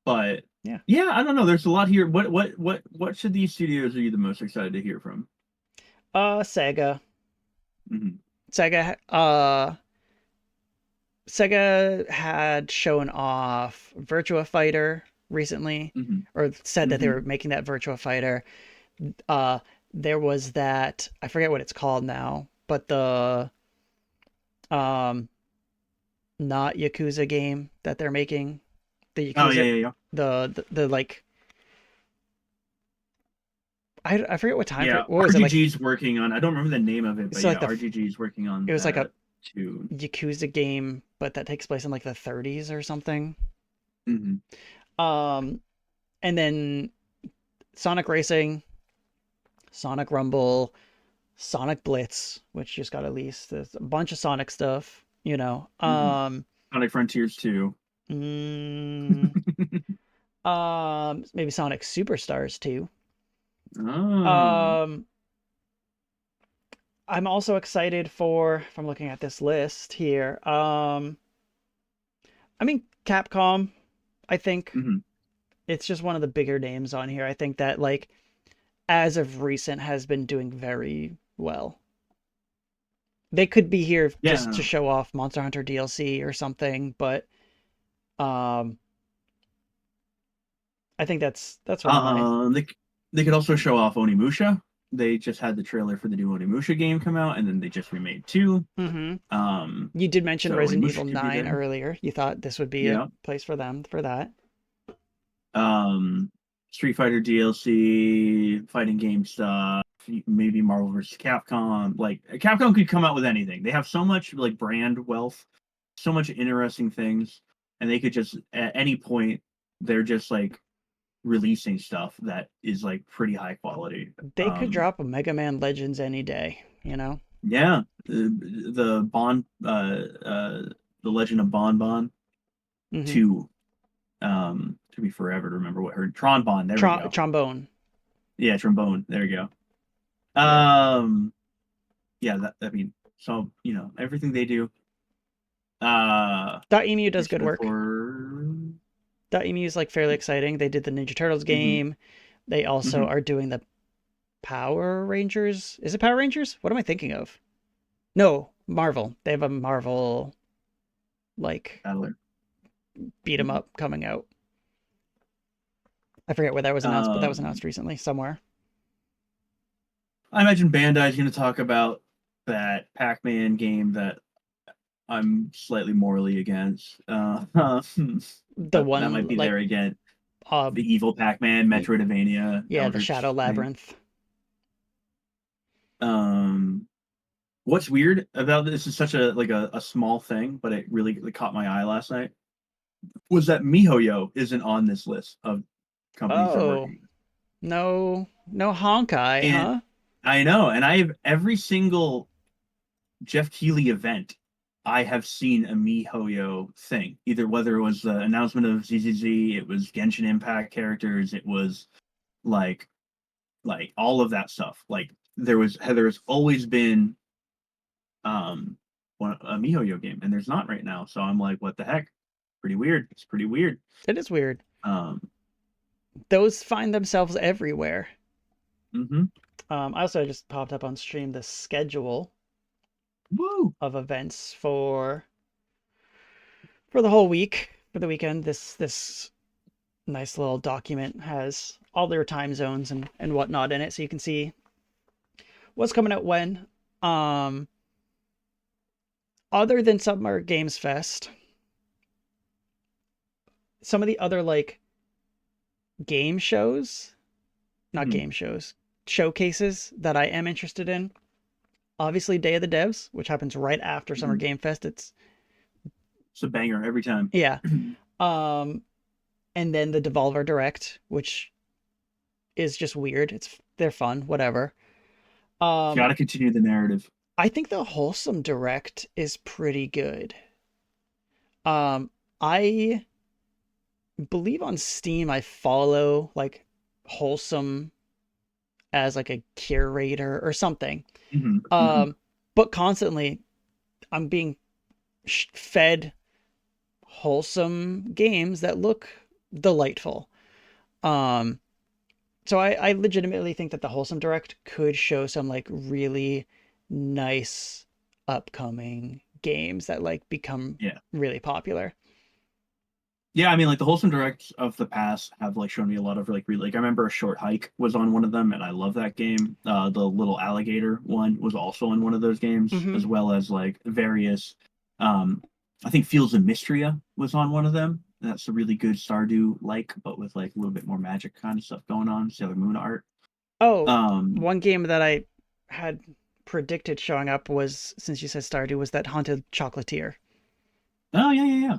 But yeah, I don't know. There's a lot here. What should these studios are you the most excited to hear from? Sega. Mm-hmm. Sega had shown off Virtua Fighter recently, or said that they were making that Virtua Fighter. There was that, I forget what it's called now, but the not Yakuza game that they're making. The Yakuza, the like, I forget what time. Yeah, what was it like? RGG's working on. I don't remember the name of it, but like RGG's working on. It was like a too. Yakuza game, but that takes place in like the 30s or something. Mm-hmm. And then Sonic Racing, Sonic Rumble, Sonic Blitz, which just got released. There's a bunch of Sonic stuff, Sonic Frontiers 2. Maybe Sonic Superstars 2. Oh. I'm also excited for, if I'm looking at this list here, I mean, Capcom, I think it's just one of the bigger names on here. I think that, like, as of recent, has been doing very well. They could be here just to show off Monster Hunter DLC or something, but I think that's one of my... They could also show off Onimusha. They just had the trailer for the new Onimusha game come out, and then they just remade 2. You did mention Resident Evil 9 earlier. You thought this would be a place for them for that. Street Fighter DLC, fighting game stuff, maybe Marvel vs. Capcom. Like Capcom could come out with anything. They have so much like brand wealth, so much interesting things, and they could just at any point they're just like releasing stuff that is like pretty high quality. They could drop a Mega Man Legends any day, Yeah, the Bon, the Legend of Bon Bon 2. To be forever to remember what her Trombone. There we go. Trombone. Yeah, trombone. There you go. Yeah, I mean, so everything they do. Emu does good work. Emu is like fairly exciting. They did the Ninja Turtles game. They also are doing the Power Rangers. Is it Power Rangers? What am I thinking of? No, Marvel. They have a Marvel like beat 'em up coming out. I forget where that was announced, but that was announced recently somewhere. I imagine Bandai's going to talk about that Pac-Man game that I'm slightly morally against. The one that might be like, there again. Uh, The evil Pac-Man, y- Metroidvania, yeah, the Shadow Eldritch thing. Labyrinth. Um, what's weird about this is such a like a small thing, but it really like, caught my eye last night. Was that MiHoYo isn't on this list of companies they're Oh, working with. no Honkai, And huh? I know, and I have every single Jeff Keighley event, I have seen a MiHoYo thing. Either whether it was the announcement of ZZZ, it was Genshin Impact characters, it was like all of that stuff. Like there's always been um a MiHoYo game, and there's not right now. So I'm like, what the heck? Pretty weird. It's pretty weird. It is weird. Um, Those find themselves everywhere. mm-hmm. I also just popped up on stream the schedule Woo. of events for the whole week, for the weekend. This nice little document has all their time zones and whatnot in it, so you can see what's coming out when. Um, Other than Summer Games Fest, some of the other like game shows, not Mm-hmm. game shows, showcases that I am interested in. Obviously, Day of the Devs, which happens right after Summer Mm-hmm. Game Fest. It's It's a banger every time. yeah. Um, and then the Devolver Direct, which is just weird. They're fun, whatever. Um, Got to continue the narrative. I think the Wholesome Direct is pretty good. I believe on Steam I follow like Wholesome as like a curator or something. Mm-hmm. Mm-hmm. Um, but constantly I'm being fed wholesome games that look delightful. Um, so I legitimately think that the Wholesome Direct could show some like really nice upcoming games that like become Yeah. really popular. Yeah, I mean, like the wholesome directs of the past have like shown me a lot of like really like I remember a short hike was on one of them, and I love that game. The little alligator one was also in one of those games, Mm-hmm. as well as like various. Um, I think Fields of Mystria was on one of them. That's a really good Stardew like, but with like a little bit more magic kind of stuff going on. Sailor Moon art. Oh, Um, one game that I had predicted showing up was, since you said Stardew, was that Haunted Chocolatier. oh yeah, yeah, yeah.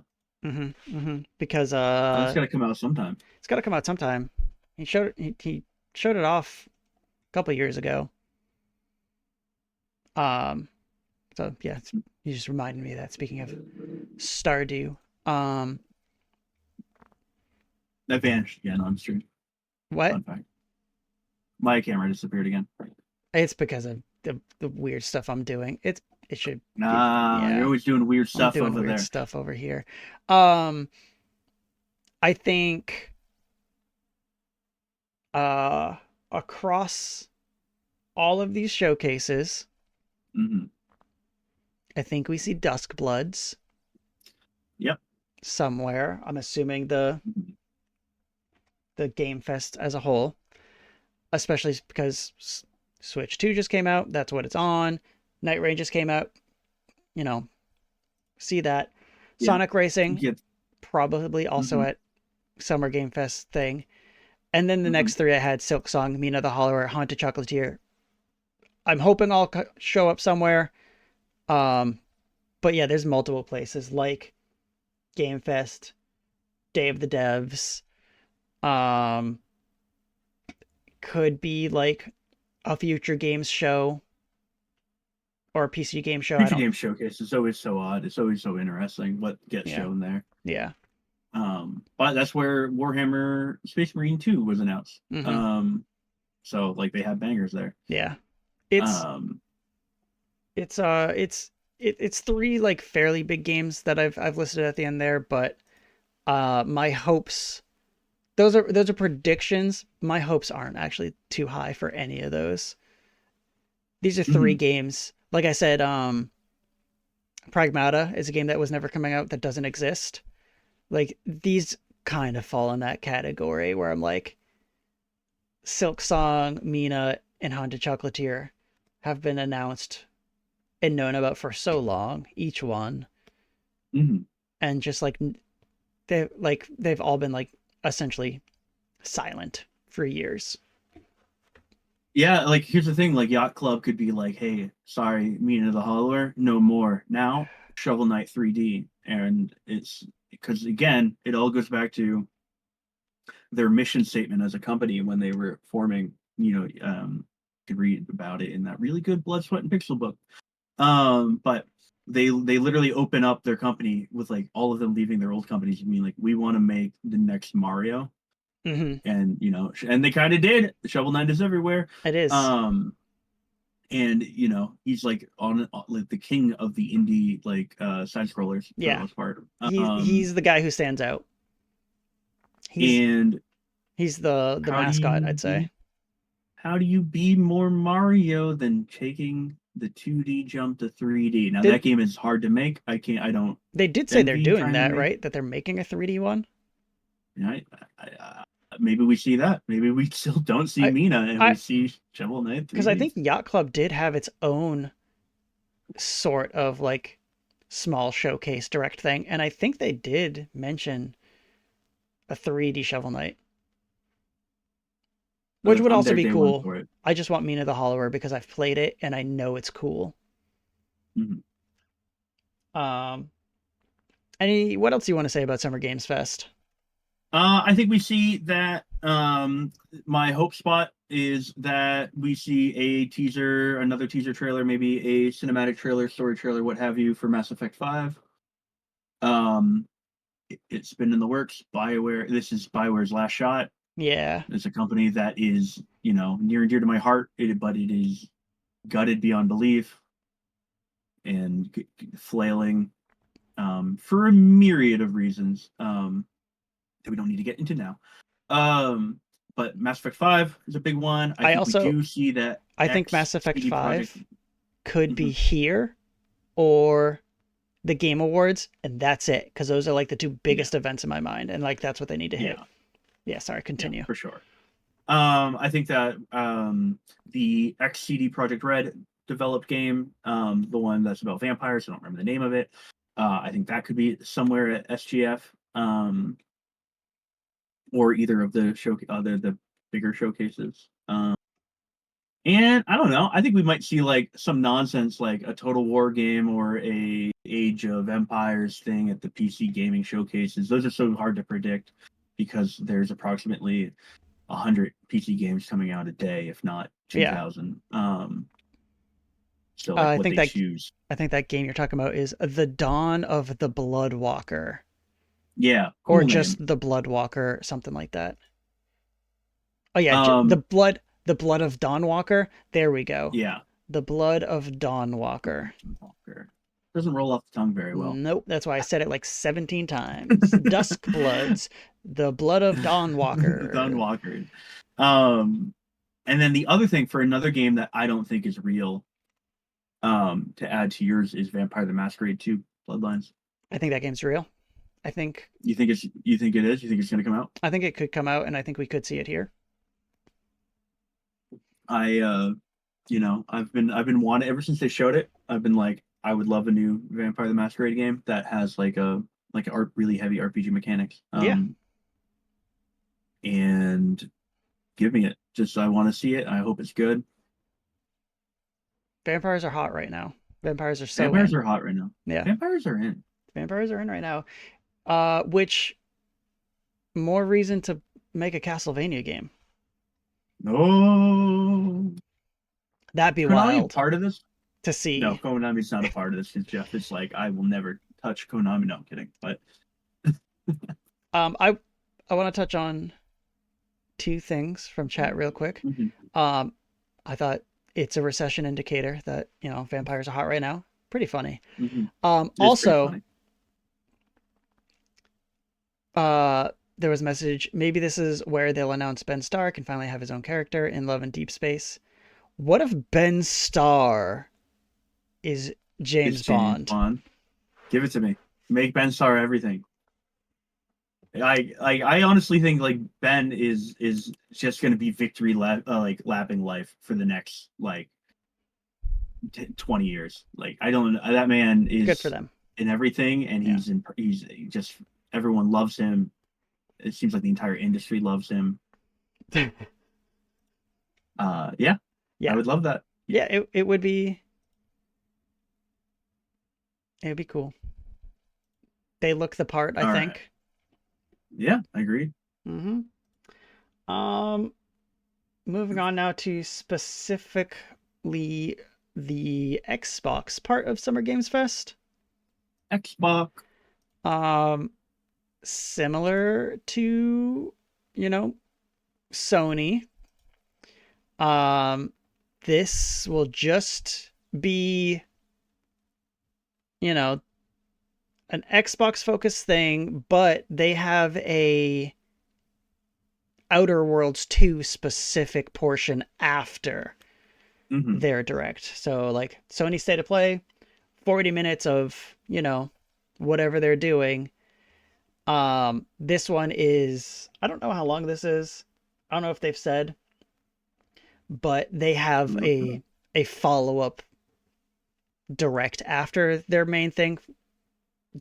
Because That's got to come out sometime. it's got to come out sometime. He showed it off a couple years ago. Um, so yeah, you just reminded me of that. Speaking of Stardew, um, That vanished again on stream. what? Fun fact. My camera disappeared again. It's because of the weird stuff I'm doing. It should be, Nah, you're yeah. always doing weird I'm stuff doing over weird there. stuff over here. Um, I think uh across all of these showcases, Hmm. I think we see Duskbloods Yep. somewhere. I'm assuming Mhm. the Game Fest as a whole, especially because Switch 2 just came out. That's what it's on. Night Rain just came out. You know, see that. Yeah. Sonic Racing, Yep. probably also Hmm. at Summer Game Fest thing. And then the Hmm. next three I had Silk Song, Mina the Hollower, Haunted Chocolatier. I'm hoping I'll show up somewhere. Um, but yeah, there's multiple places like Game Fest, Day of the Devs, um, could be like a future games show or a PC game show. I Future don't. Game Showcase is always so odd. It's always so interesting what gets Yeah, shown there. yeah. But that's where Warhammer Space Marine 2 was announced. Mm-hmm. So like they have bangers there. Yeah. It's Um, it's it's three like fairly big games that I've listed at the end there, but my hopes, those are predictions. My hopes aren't actually too high for any of those. These are three mhm. games. Like I said, Pragmata is a game that was never coming out, that doesn't exist. Like these kind of fall in that category where I'm like, Silk Song, Mina, and Haunted Chocolatier have been announced and known about for so long, each one, Mhm. and just like they've all been like essentially silent for years. Yeah, like here's the thing, like Yacht Club could be like, hey, sorry, Mina the Hollower, no more. Now, Shovel Knight 3D. And it's because again, it all goes back to their mission statement as a company when they were forming, you could read about it in that really good Blood, Sweat, and Pixel book. But they literally open up their company with like all of them leaving their old companies and being like, we want to make the next Mario. Mm-hmm. And and they kind of did. The Shovel Knight is everywhere. It is. Um and he's like on like the king of the indie like side scrollers for the Yeah. most part. He's the guy who stands out. He's And he's the how do mascot, you I'd say. be how do you be more Mario than taking the 2D jump to 3D? Now Did that game is hard to make. I don't they did say they're envy doing trying to that, make. right? That they're making a 3D one? You know, maybe we see that. Maybe we still don't see I Mina and we I see Shovel Knight because I 3D. think Yacht Club did have its own sort of like small showcase direct thing, and I think they did mention a 3D Shovel Knight, which would I'm also there be day one cool. for it. I just want Mina the Hollower because I've played it and I know it's cool. Mhm. Um, what else do you want to say about Summer Games Fest? I think we see that my hope spot is that we see a teaser, another teaser trailer, maybe a cinematic trailer, story trailer, what have you, for Mass Effect 5. Um, it's been in the works. BioWare, this is BioWare's last shot. Yeah, It's a company that is, near and dear to my heart, but it is gutted beyond belief and flailing for a myriad of reasons that we don't need to get into now. Um, but Mass Effect 5 is a big one. I I think we also do see that I think X Mass Effect CD Project. 5 could be Mhm. here or the Game Awards, and that's it, because those are like the two Yeah, biggest events in my mind, and like that's what they need to hit. yeah, Yeah, sorry, yeah, continue. for sure. I think that the X CD Project Red developed game, the one that's about vampires, I don't remember the name of it. I think that could be somewhere at SGF, or either of the bigger showcases. And I don't know. I think we might see like some nonsense, like a Total War game or a Age of Empires thing at the PC gaming showcases. Those are so hard to predict because there's approximately 100 PC games coming out a day, if not Yeah, 2,000. So like I what think they that choose. I think that game you're talking about is The Dawn of the Bloodwalker, Yeah, or cool name. just The Bloodwalker, something like that. Oh yeah, Um, the blood of Dawnwalker. There we go. yeah. The blood of Dawnwalker. Doesn't roll off the tongue very well. Nope, that's why I said it like 17 times. Dusk Bloods, the blood of Don Dawnwalker. Walker. Um, and then the other thing for another game that I don't think is real, to add to yours, is Vampire the Masquerade 2 Bloodlines. I think that game's real. I think You think it is? You think it's gonna come out? I think it could come out, and I think we could see it here. I I've been wanting ever since they showed it. I've been like, I would love a new Vampire the Masquerade game that has like art really heavy RPG mechanics. Yeah, And give me it. Just I want to see it. I hope it's good. vampires are hot right now. Vampires are so Vampires in. are hot right now. Yeah, Vampires are in. vampires are in right now. Which more reason to make a Castlevania game? No. That'd be Konami a wild part of this? to No, see. Konami's not a part of this because Jeff is like, I will never touch Konami. No, I'm kidding. But I want to touch on two things from chat real quick. mhm, Um, I thought it's a recession indicator that vampires are hot right now. Pretty funny. mhm. It's pretty Also, funny. there was a message. Maybe this is where they'll announce Ben Starr can finally have his own character in Love and Deep Space. What if Ben Starr is It's James James Bond? Bond. Give it to me. Make Ben Star everything. I honestly think like Ben is just gonna be like lapping life for the next like 20 years. Like I don't that man Good for is them. in everything, and Yeah. he's just everyone loves him. It seems like the entire industry loves him. Yeah, I Yeah. would love that. Yeah, it would be, it'd be cool. They look the part, I All right. think. Yeah, I agree. Hmm. Um, moving on now to specifically the Xbox part of Summer Games Fest. Xbox. Um, Similar to, you know, Sony. Um, this will just be, you know, an Xbox focused thing, but they have a Outer Worlds 2 specific portion after Hmm. their direct. So like Sony State of Play, 40 minutes of, whatever they're doing. This one is, I don't know how long this is. I don't know if they've said, but they have a follow-up direct after their main thing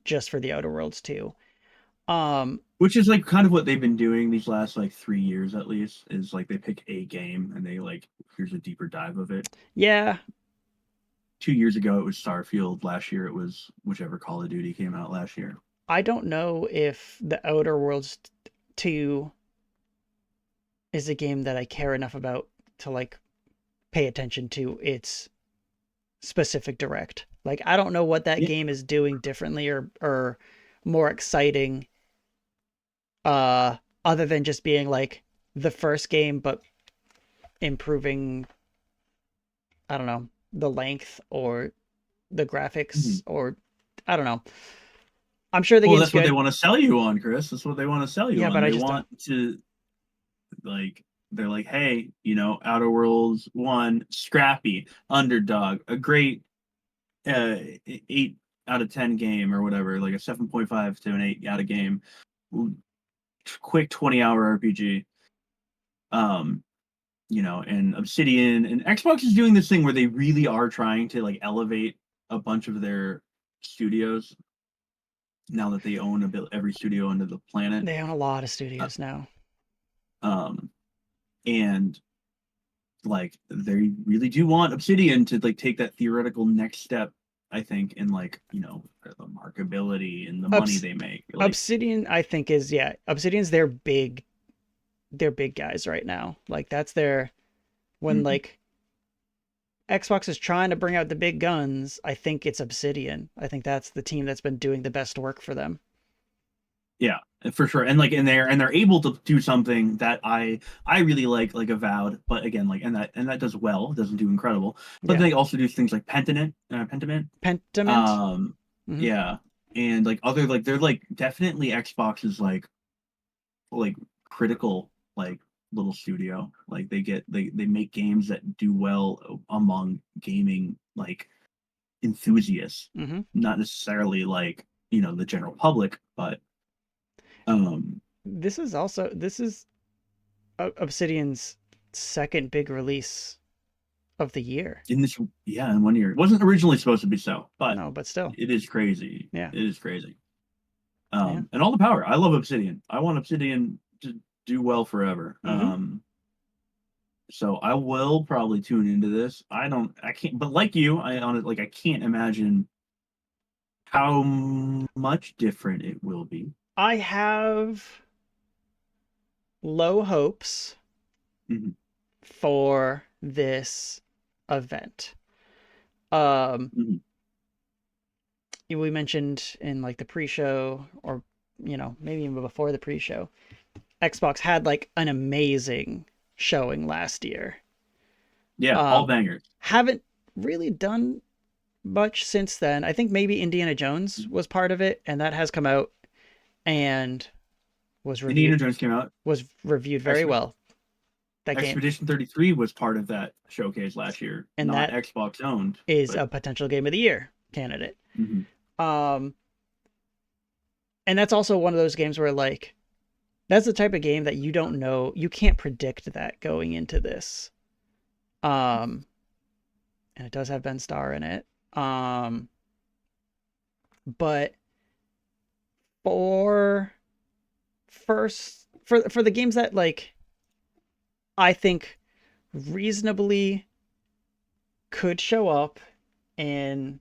just for the Outer Worlds too. Um, Which is like kind of what they've been doing these last like 3 years at least. Is like they pick a game and they like here's a deeper dive of it. yeah, 2 years ago it was Starfield. Last year it was whichever Call of Duty came out last year. I don't know if the Outer Worlds 2 is a game that I care enough about to like pay attention to its specific direct. Like I don't know what that Yeah. game is doing differently or more exciting other than just being like the first game but improving, I don't know, the length or the graphics Mhm. or I don't know. I'm sure the Well, game's that's what they good. want to sell you on, Chris. That's what they want to sell you Yeah, on. but I They just don't. want to like they're like, hey, Outer Worlds one, scrappy, underdog, a great 8 out of 10 game or whatever, like a 7.5 to an 8 out of game, quick 20-hour RPG. Um, and Obsidian and Xbox is doing this thing where they really are trying to like elevate a bunch of their studios now that they own every studio under the planet. They own a lot of Uh, studios now. um, and like they really do want Obsidian to like take that theoretical next step, I think, in like, the markability and the money Obs- they make. Like, Obsidian, I think is yeah. Obsidian's their big guys right now. Like that's their when mhm. like Xbox is trying to bring out the big guns. I think it's Obsidian. I think that's the team that's been doing the best work for them. Yeah, for sure. And like, and they're able to do something that I really like Avowed, but again, like, and that does well, doesn't do incredible, but Yeah, they also do things like Pentiment. Pentiment. Um, Hmm. yeah, and like other like they're like definitely Xbox's like critical like little studio. Like they make games that do well among gaming like enthusiasts, Hmm. not necessarily like the general public, but um This is Obsidian's second big release of the year. in this yeah in one year it wasn't originally supposed to be so, but No, but still, it is crazy. yeah, It is crazy. yeah. And all the power. I love Obsidian. I want Obsidian to do well forever. Hmm. So I will probably tune into this. I can't, but like you, I on it like I can't imagine how much different it will be. I have low hopes Mhm. for this event. Um, Mhm. we mentioned in like the pre-show, or maybe even before the pre-show, Xbox had like an amazing showing last year. Yeah, all Um, bangers. haven't really done much since then. I think maybe Indiana Jones was part of it, and that has come out and was Indiana reviewed Jones came out. very Exp- well. That game, Expedition 33 was part of that showcase last year, and not that Xbox owned, is but a potential game of the year candidate. mhm. Um, and that's also one of those games where like that's the type of game that you don't know, you can't predict that going into this. Um, and it does have Ben Starr in it. Um, but for first for the games that like I think reasonably could show up in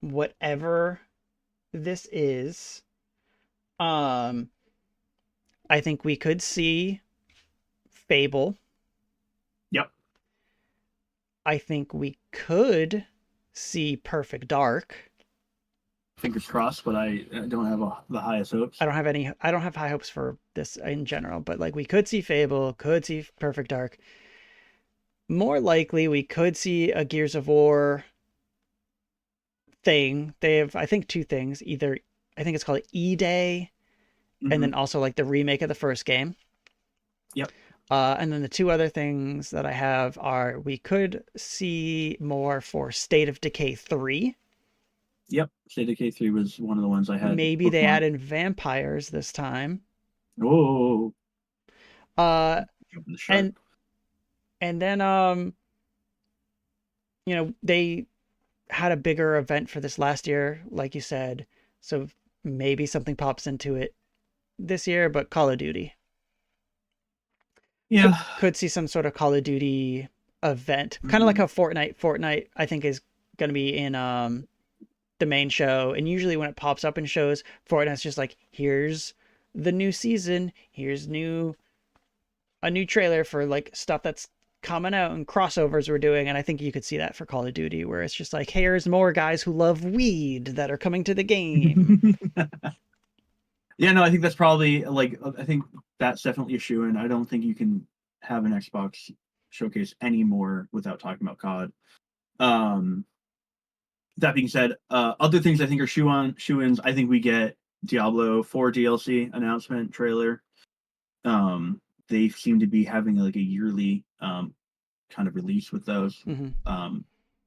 whatever this is. Um, I think we could see Fable. Yep. I think we could see Perfect Dark. Fingers crossed, but I don't have the highest hopes. I don't have high hopes for this in general, but like we could see Fable, could see Perfect Dark. More likely we could see a Gears of War thing. They have, I think, two things. Either I think it's called E-Day, and Mm-hmm. then also like the remake of the first game. Yep. And then the two other things that I have are we could see more for State of Decay 3. Yep. State of K3 was one of the ones I had Maybe they add bookmarked. in vampires this time. Oh, Uh, jumping the shark. and and then they had a bigger event for this last year, like you said. So maybe something pops into it this year, but Call of Duty. could Yeah. could see some sort of Call of Duty event, kind of like Mm-hmm. how Fortnite I think is going to be in the main show, and usually when it pops up in shows, Fortnite's just like, here's the new season, here's a new trailer for like stuff that's coming out and crossovers we're doing. And I think you could see that for Call of Duty, where it's just like, here's more guys who love weed that are coming to the game. Yeah, no, I think that's probably like I think that's definitely a shoe, and I don't think you can have an Xbox showcase anymore without talking about COD. Um, that being said, other things I think are shoe-ins. I think we get Diablo 4 DLC announcement trailer. They seem to be having like a yearly kind of release with those. Mm-hmm. Um,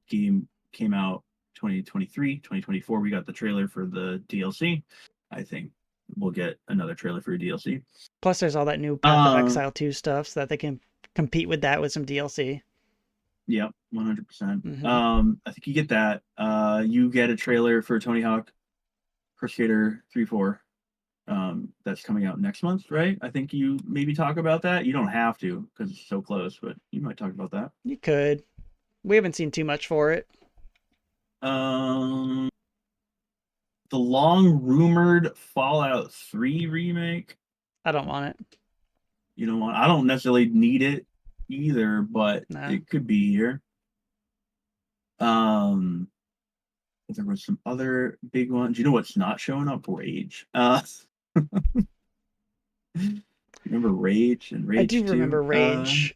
game came out 2023, 2024. We got the trailer for the DLC. I think we'll get another trailer for a DLC. Plus there's all that new Path of Uh, Exile 2 stuff, so that they can compete with that with some DLC. yeah, 100%. Mm-hmm. I think you get that. You get a trailer for Tony Hawk Pro Skater 3-4. That's coming out next month, right? I think you maybe talk about that. You don't have to because it's so close, but you might talk about that. You could. We haven't seen too much for it. Um, the long rumored Fallout 3 remake. I don't want it. You know what? I don't necessarily need it either, but No. it could be here. Um, there was some other big ones. You know what's not showing up? Rage. Remember Rage and I do Rage 2? remember Rage.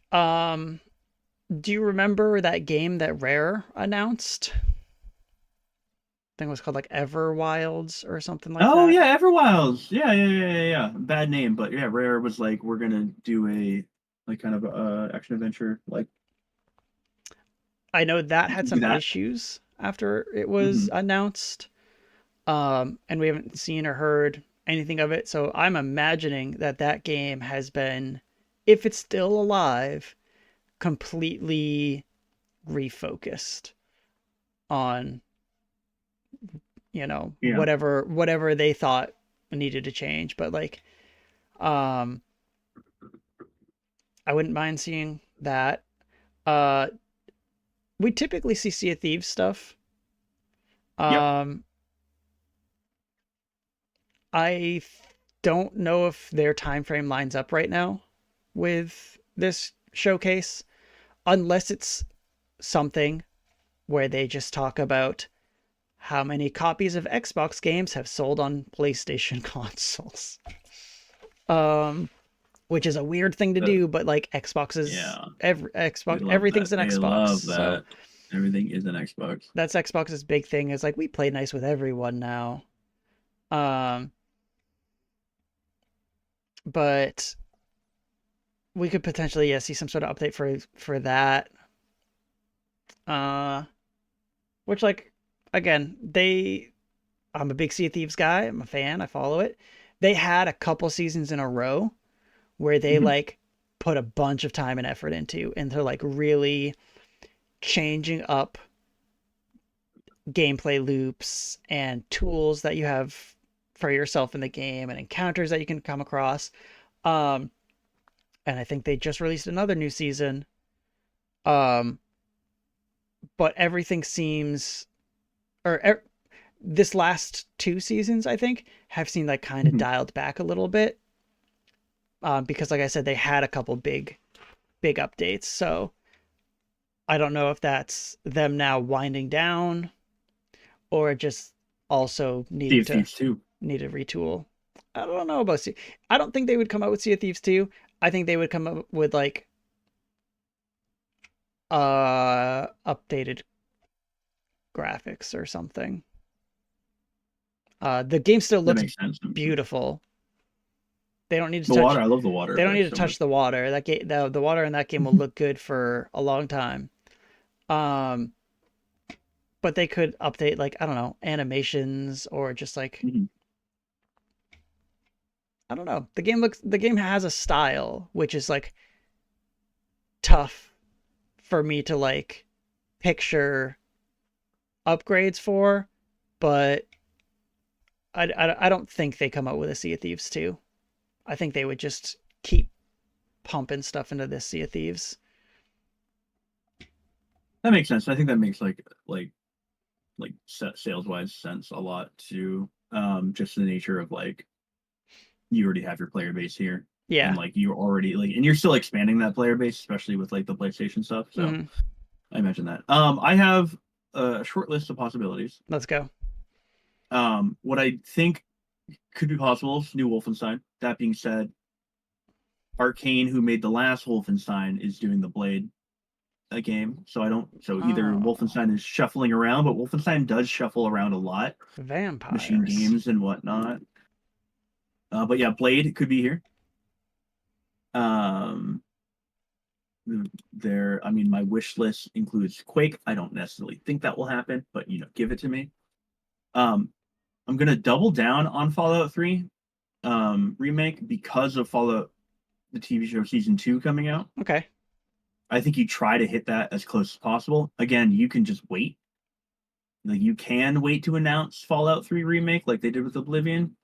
Do you remember that game that Rare announced? I think it was called like Everwilds or something like Oh that. yeah, Everwilds. Yeah. Bad name, but yeah, Rare was like, we're gonna do a like kind of action adventure. Like I know that we had can do some that. issues after it was Hmm. announced. And we haven't seen or heard anything of it. So I'm imagining that that game has been, if it's still alive, completely refocused on, Yeah. whatever they thought needed to change. But like, um, I wouldn't mind seeing that. Uh, we typically see Sea of Thieves stuff. Yep. Um, I don't know if their time frame lines up right now with this showcase, unless it's something where they just talk about how many copies of Xbox games have sold on PlayStation consoles. Um, which is a weird thing to Uh, do, but like yeah. They love Everything's that. an They Xbox. love So that. Everything is an Xbox. that's Xbox's big thing, is like we play nice with everyone now. Um, but we could potentially, yeah, see some sort of update for that. Uh, which like again, I'm a big Sea of Thieves guy. I'm a fan. I follow it. They had a couple seasons in a row where they Hmm. like put a bunch of time and effort into like really changing up gameplay loops and tools that you have for yourself in the game and encounters that you can come across. Um, and I think they just released another new season. Um, but everything seems, or this last two seasons, I think, have seemed like kind of Mhm. dialed back a little bit. Because, like I said, they had a couple big updates. So I don't know if that's them now winding down or just also Sea needing of to Thieves too. need a retool. I don't know about Sea. I don't think they would come out with Sea of Thieves 2. I think they would come up with like updated graphics or something. The game still That looks makes sense. beautiful. They don't need to The water, touch I love the water they don't need effects to so much. touch the water. The water in that game will look good for a long time. Um but they could update like I don't know, animations or just like Mhm. I don't know. The game has a style which is like tough for me to like picture upgrades for, but I don't think they come out with a Sea of Thieves 2. I think they would just keep pumping stuff into this Sea of Thieves. That makes sense. I think that makes sales wise sense a lot too. Just the nature of like you already have your player base here, and Yeah. like you're already like, and you're still expanding that player base, especially with like the PlayStation stuff. So Hmm. I imagine that. I have a short list of possibilities. Let's go. What I think could be possible is new Wolfenstein. That being said, Arcane, who made the last Wolfenstein, is doing the Blade game. So I don't. So either Oh, Wolfenstein is shuffling around, but Wolfenstein does shuffle around a lot, machine vampires. games and whatnot. But yeah, Blade could be here. Um, I mean, my wish list includes Quake. I don't necessarily think that will happen, but give it to me. Um, I'm gonna double down on Fallout 3 remake because of Fallout the TV show season 2 coming out. Okay. I think you try to hit that as close as possible. Again, you can just wait. Like you can wait to announce Fallout 3 remake like they did with Oblivion.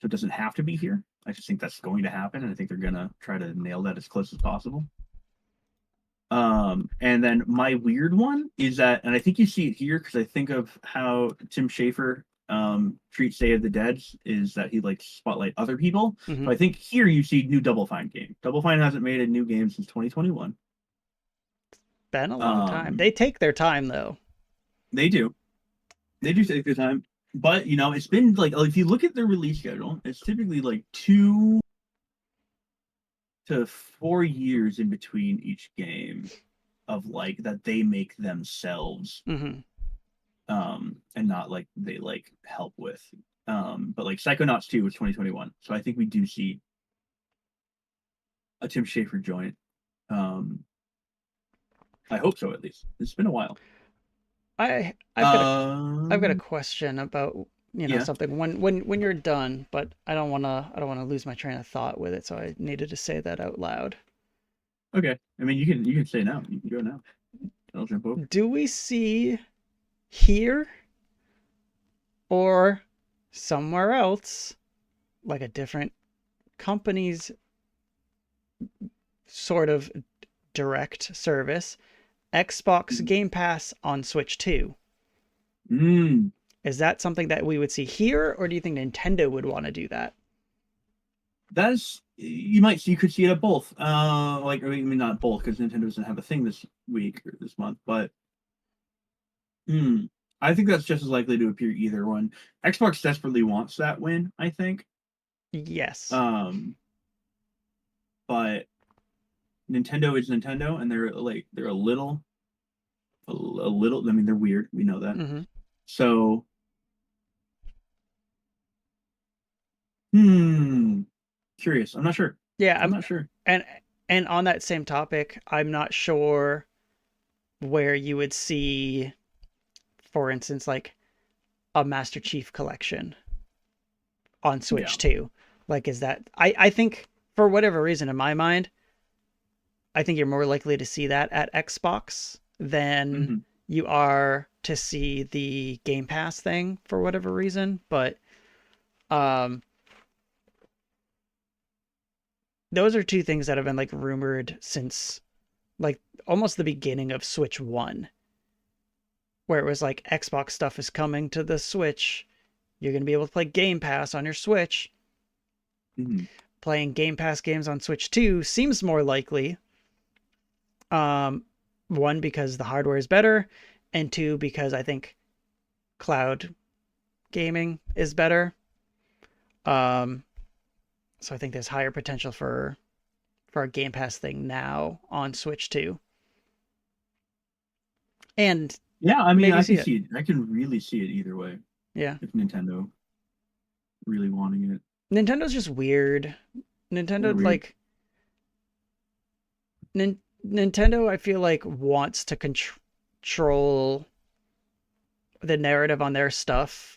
So it doesn't have to be here. I just think that's going to happen, and I think they're gonna try to nail that as close as possible. And then my weird one is that, and I think you see it here because I think of how Tim Schafer treats Day of the Dead is that he likes to spotlight other people. Hmm. So I think here you see new Double Fine game. Double Fine hasn't made a new game since 2021. Been a long time. Um, They take their time though. they do. They do take their time. But it's been like if you look at their release schedule, it's typically like 2 to 4 years in between each game of like that they make themselves, Hmm. and not like they like help with. But like Psychonauts 2 was 2021. So I think we do see a Tim Schafer joint. Um, I hope so at least. It's been a while. I've got a Um, question about yeah. something when you're done, but I don't wanna lose my train of thought with it, so I needed to say that out loud. Okay. I mean, you can say now. You can go now. I'll jump over. Do we see here or somewhere else like a different company's sort of direct service, Xbox Game Pass on Switch 2? Mm, Is that something that we would see here, or do you think Nintendo would want to do that? that's you could see it at both. Like I mean not both because Nintendo doesn't have a thing this week or this month, but hmm, I think that's just as likely to appear either one. Xbox desperately wants that win, I think. Yes. Um, but Nintendo is Nintendo, and they're a little. I mean, they're weird. We know that. Hmm. So, hmm, curious. I'm not sure. Yeah, I'm not sure. and and on that same topic, I'm not sure where you would see, for instance, like a Master Chief collection on Yeah. Switch 2. Like, is that I think for whatever reason in my mind, I think you're more likely to see that at Xbox than Hmm. you are to see the Game Pass thing for whatever reason. But um those are two things that have been like rumored since like almost the beginning of Switch 1, where it was like Xbox stuff is coming to the Switch. You're going to be able to play Game Pass on your Switch. Mm-hmm. Playing Game Pass games on Switch 2 seems more likely. Um, one, because the hardware is better, and two, because I think cloud gaming is better. Um, so I think there's higher potential for a Game Pass thing now on Switch 2. And Yeah, I mean, maybe I see can it. see it. I can really see it either way. Yeah. If Nintendo really wanting it, Nintendo's just weird. they're Nintendo weird. like Nintendo I feel like wants to control the narrative on their stuff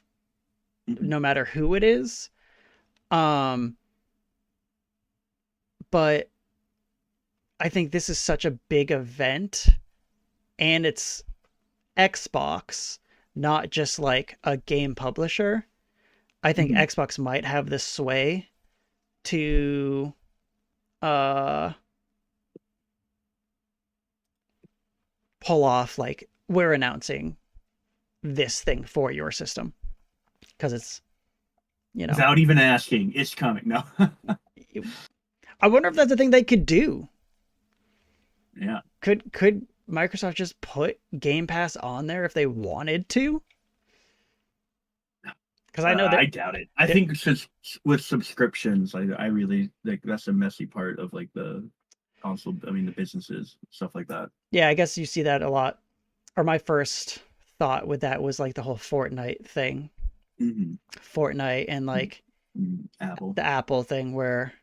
Mm-hmm. no matter who it is. Um but I think this is such a big event and it's Xbox, not just like a game publisher. I think Mm-hmm. Xbox might have the sway to uh pull off like we're announcing this thing for your system because it's, you know, Without even asking, it's coming. No. I wonder if that's a thing they could do. Yeah. Could Microsoft just put Game Pass on there if they wanted to? Because I know I doubt it. I that think since with subscriptions, I really like that's a messy part of like the console. I mean, the businesses stuff like that. yeah, I guess you see that a lot. Or my first thought with that was like the whole Fortnite thing, Mm-hmm. Fortnite and like Apple. the Apple thing where,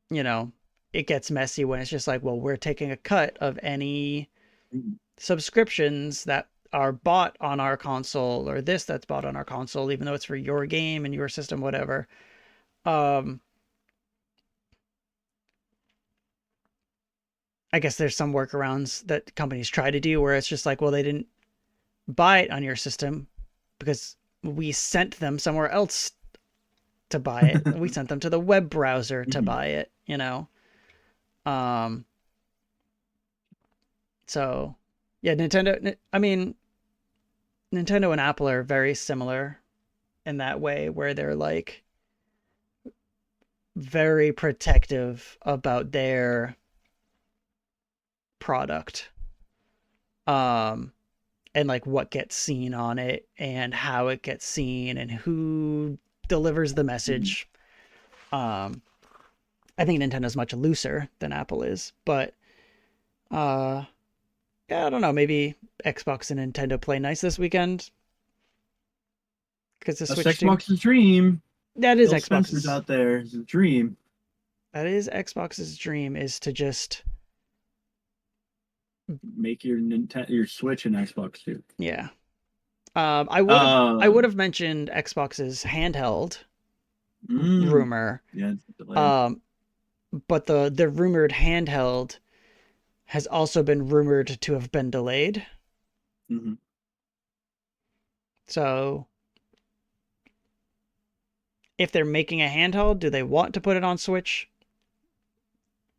you know, it gets messy when it's just like, well, we're taking a cut of any Mhm. subscriptions that are bought on our console or this that's bought on our console, even though it's for your game and your system, whatever. Um, I guess there's some workarounds that companies try to do where it's just like, well, they didn't buy it on your system because we sent them somewhere else to buy it. We sent them to the web browser to Mhm. buy it, you know? Um, so yeah, I mean, Nintendo and Apple are very similar in that way where they're like very protective about their product. Um, and like what gets seen on it and how it gets seen and who delivers the Mhm. message. Um, I think Nintendo's much looser than Apple is, but uh, yeah, I don't know. Maybe Xbox and Nintendo play nice this weekend because the That's Switch 2. Xbox's dream. That is Phil Spencer's Xbox's. out there. It's a dream. That is Xbox's dream is to just Make your Nintendo, your Switch, and Xbox too. yeah. I would have Um. mentioned Xbox's handheld Mm, rumor. yeah, it's delayed. Um, but the rumored handheld has also been rumored to have been delayed. Mm-hmm. So if they're making a handheld, do they want to put it on Switch?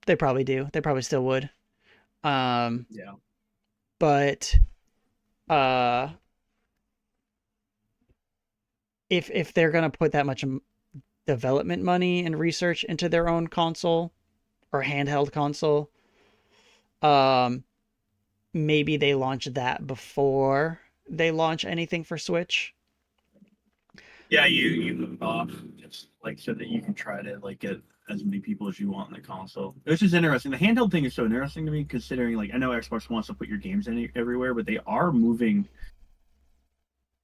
They probably do. They probably still would. Um, Yeah. but uh, if they're gonna put that much development money and research into their own console or handheld console, um, maybe they launch that before they launch anything for Switch. Yeah, you move off just like so that you can try to like get as many people as you want in the console. Which is interesting. The handheld thing is so interesting to me considering like I know Xbox wants to put your games in everywhere, but they are moving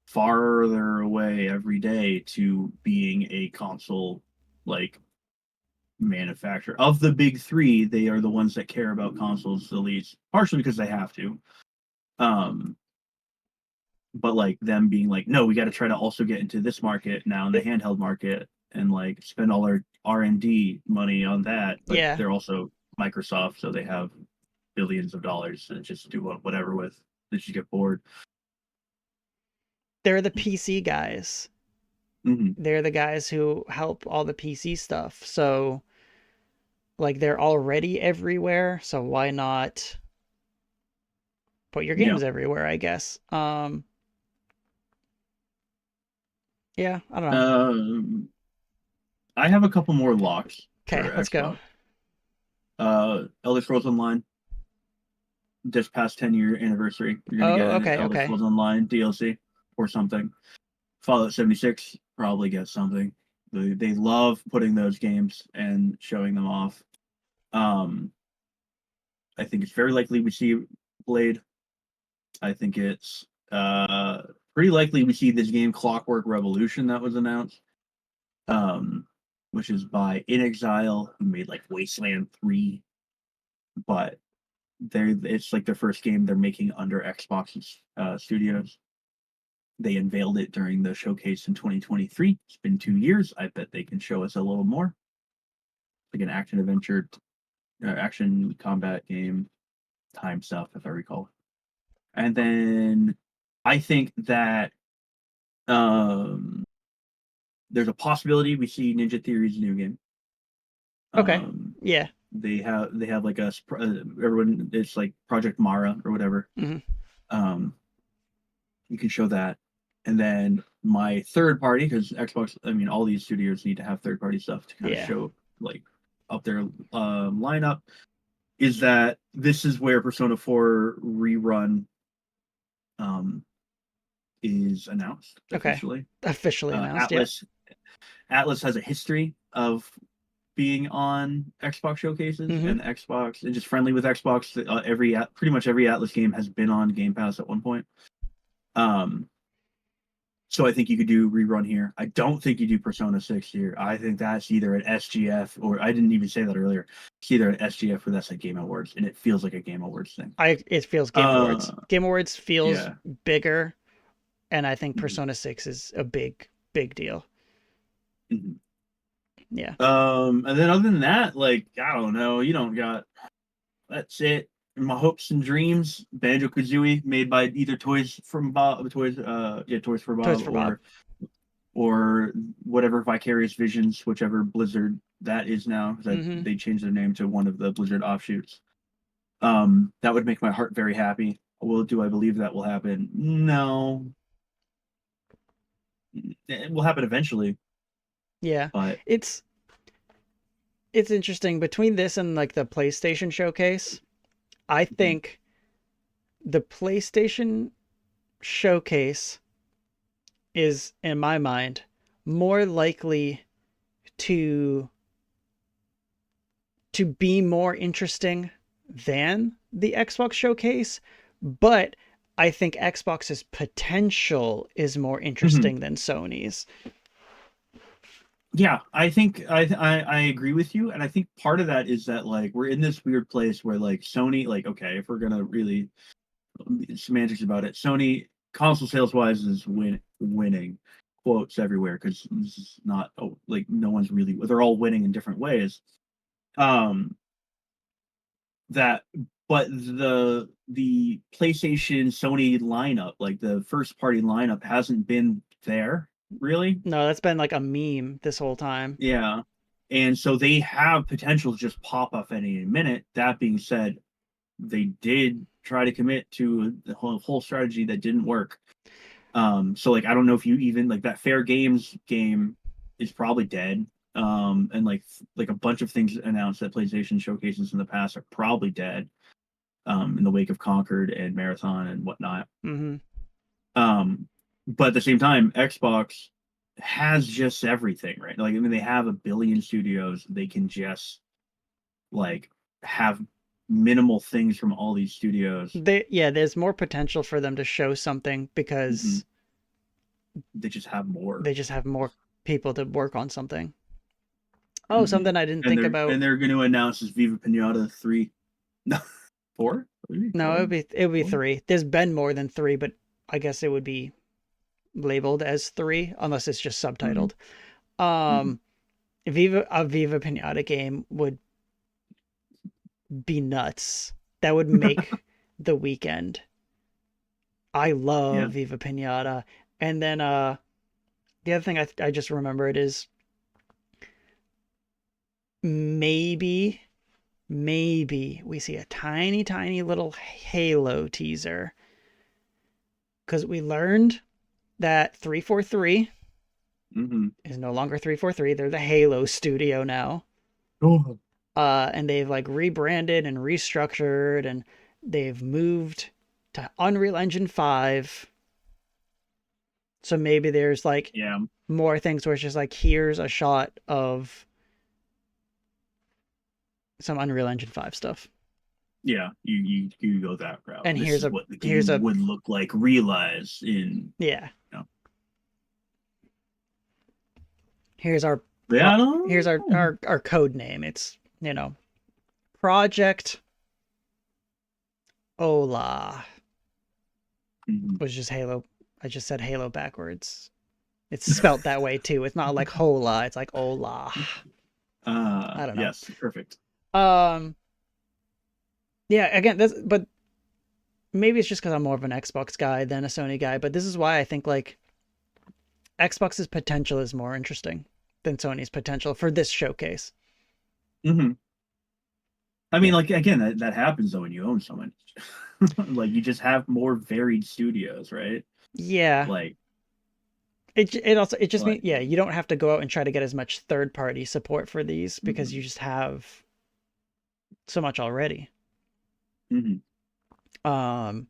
farther away every day to being a console like manufacturer. Of the big three, they are the ones that care about consoles the least, partially because they have to. Um, but like them being like, no, we got to try to also get into this market now in the handheld market and like spend all our R&D money on that. But Yeah, they're also Microsoft, so they have billions of dollars to just do whatever with. They just get bored. they're the PC guys. Mm-hmm. They're the guys who help all the PC stuff. So Like they're already everywhere, so why not put your Yeah. games everywhere, I guess. Yeah, I don't know. Um, I have a couple more locks Okay, for let's go. Xbox. Elder Scrolls Online, this past 10-year anniversary, you're gonna get Oh, an okay, Elder okay. Scrolls Online DLC or something. Fallout 76 probably get something. They love putting those games and showing them off. Um, I think it's very likely we see Blade. I think it's pretty likely we see this game Clockwork Revolution that was announced, um, which is by In Exile, who made like Wasteland 3, but it's like their first game they're making under Xbox Studios. They unveiled it during the showcase in 2023. It's been 2 years. I bet they can show us a little more, like an action adventure, action combat game, time stuff, if I recall. And then I think that um, there's a possibility we see Ninja Theory's new game. Okay. Um, Yeah. they have like everyone, it's like Project Mara or whatever. Hmm. Um, you can show that. And then my third party, because Xbox, I mean, all these studios need to have third party stuff to kind of Yeah. show like up their lineup, is that this is where Persona 4 rerun um, is announced Okay. officially. Officially announced. Yep. Atlas has a history of being on Xbox showcases Hmm. and Xbox and just friendly with Xbox. Pretty much every Atlas game has been on Game Pass at one point. Um, so I think you could do rerun here. I don't think you do Persona 6 here. I think that's either an SGF or I didn't even say that earlier. It's either an SGF or that's a Game Awards, and it feels like a Game Awards thing. It feels Game Awards. Uh, Game Awards feels yeah. bigger, and I think Mhm, Persona 6 is a big deal. mhm. Yeah. And then other than that, like I don't know, you don't got that's it. My hopes and dreams, Banjo Kazooie, made by either Toys from Bob, Toys for Toys Bob, for Bob. or whatever Vicarious Visions, whichever Blizzard that is now, because Hmm. they changed their name to one of the Blizzard offshoots. That would make my heart very happy. Well, do I believe that will happen? No, it will happen eventually, Yeah. but It's it's interesting between this and like the PlayStation showcase. I mhm, think the PlayStation showcase is, in my mind, more likely to be more interesting than the Xbox showcase, but I think Xbox's potential is more mhm. interesting than Sony's. Yeah, I think I agree with you, and I think part of that is that like we're in this weird place where like Sony, like okay, if we're gonna really semantics about it, Sony console sales wise is winning quotes everywhere because this is not like no one's really they're all winning in different ways. Um, that but the PlayStation Sony lineup, like the first party lineup, hasn't been there really. No, that's been like a meme this whole time. Yeah. And so they have potential to just pop up any minute. That being said, they did try to commit to the whole strategy that didn't work. So like I don't know if you even like that Fair Games game is probably dead. And like a bunch of things announced at PlayStation showcases in the past are probably dead. In the wake of Concord and Marathon and whatnot. Hmm. Um, but at the same time, Xbox has just everything, right? Like I mean, they have a billion studios. They can just like have minimal things from all these studios. There's more potential for them to show something Mhm. because They just have more. they just have more people to work on something. Oh, Mhm. something I didn't And think they're about. and they're going to announce is Viva Pinata 3. No, 4? Maybe No, 4? it would be 4? three. There's been more than three, but I guess it would be labeled as three unless it's just Mm-hmm. subtitled. Mm-hmm. Um, Viva Pinata game would be nuts. That would make the weekend. I love Yeah. Viva Pinata. And then the other thing I just remembered is maybe maybe we see a tiny, tiny little Halo teaser. Because we learned that 343 Mm-hmm. is no longer 343. They're the Halo studio now. Oh. And they've like rebranded and restructured, and they've moved to Unreal Engine 5. So maybe there's like Yeah. more things where it's just like, here's a shot of some Unreal Engine 5 stuff. Yeah, you go that route. And This here's is a what the here's game a would look like realized in, yeah, you know. here's our Yeah, I don't here's our, know. our code name. It's, Project Ola, Mhm. which is Halo. I just said Halo backwards. It's spelt that way too. It's not like Hola, it's like Ola. I don't know. Yes, perfect. Um yeah, again, this, but maybe it's just because I'm more of an Xbox guy than a Sony guy, but this is why I think like Xbox's potential is more interesting than Sony's potential for this showcase. Hmm. I mean, Yeah. like again, that happens though when you own someone. Like you just have more varied studios, right? Yeah. Like, It also, it just means, like. yeah, you don't have to go out and try to get as much third party support for these because Hmm. you just have so much already. Hmm. Um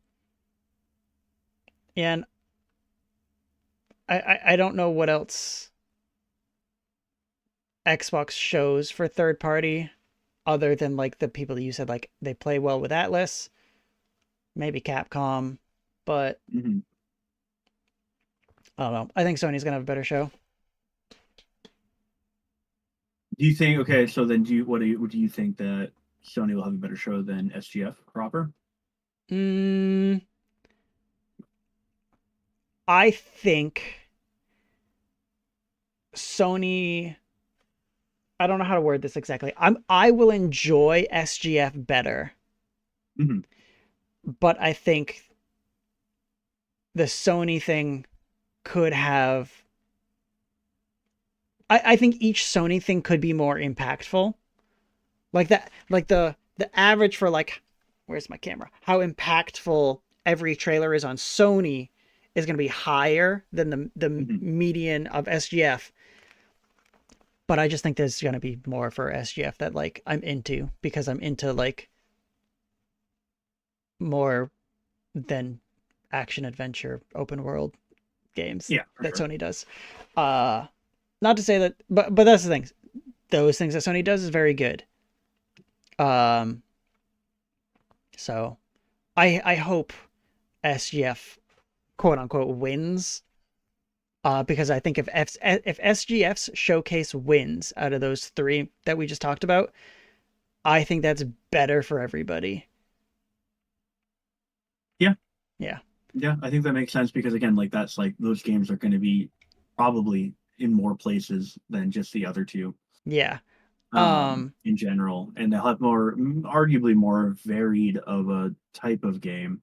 and I don't know what else Xbox shows for third party other than like the people that you said like they play well with Atlas, maybe Capcom, but Hmm. I don't know. I think Sony's gonna have a better show. Do you think? Okay, so then do you think that Sony will have a better show than SGF proper? Mm, I think Sony. I don't know how to word this exactly. I will enjoy SGF better, Hmm. but I think the Sony thing could have. I think each Sony thing could be more impactful. Like that, like the average for like, where's my camera? How impactful every trailer is on Sony is going to be higher than the Hmm. median of SGF. But I just think there's going to be more for SGF that like I'm into because I'm into like more than action adventure open world games Yeah, for that sure. Sony does. Uh Not to say that, but that's the thing. Those things that Sony does is very good. Um so I hope SGF quote unquote wins, because I think if SGF's showcase wins out of those three that we just talked about, I think that's better for everybody. Yeah, Yeah. yeah, I think that makes sense because again, like that's like those games are going to be probably in more places than just the other two, Yeah. Um in general, and they'll have more, arguably more varied of a type of game.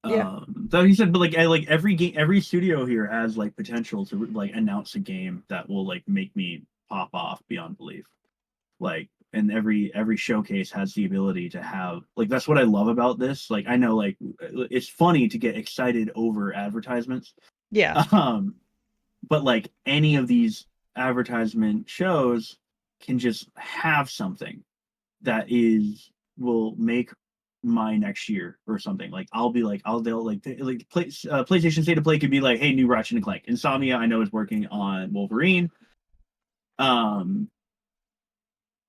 yeah. Though he said, but like every game, every studio here has like potential to like announce a game that will like make me pop off beyond belief. Like, and every showcase has the ability to have like that's what I love about this. Like, I know like it's funny to get excited over advertisements, Yeah. um, but like any of these advertisement shows can just have something that is will make my next year or something. Like I'll be like they'll like PlayStation State of Play could be like, hey, new Ratchet and Clank. Insomnia I know is working on Wolverine, um,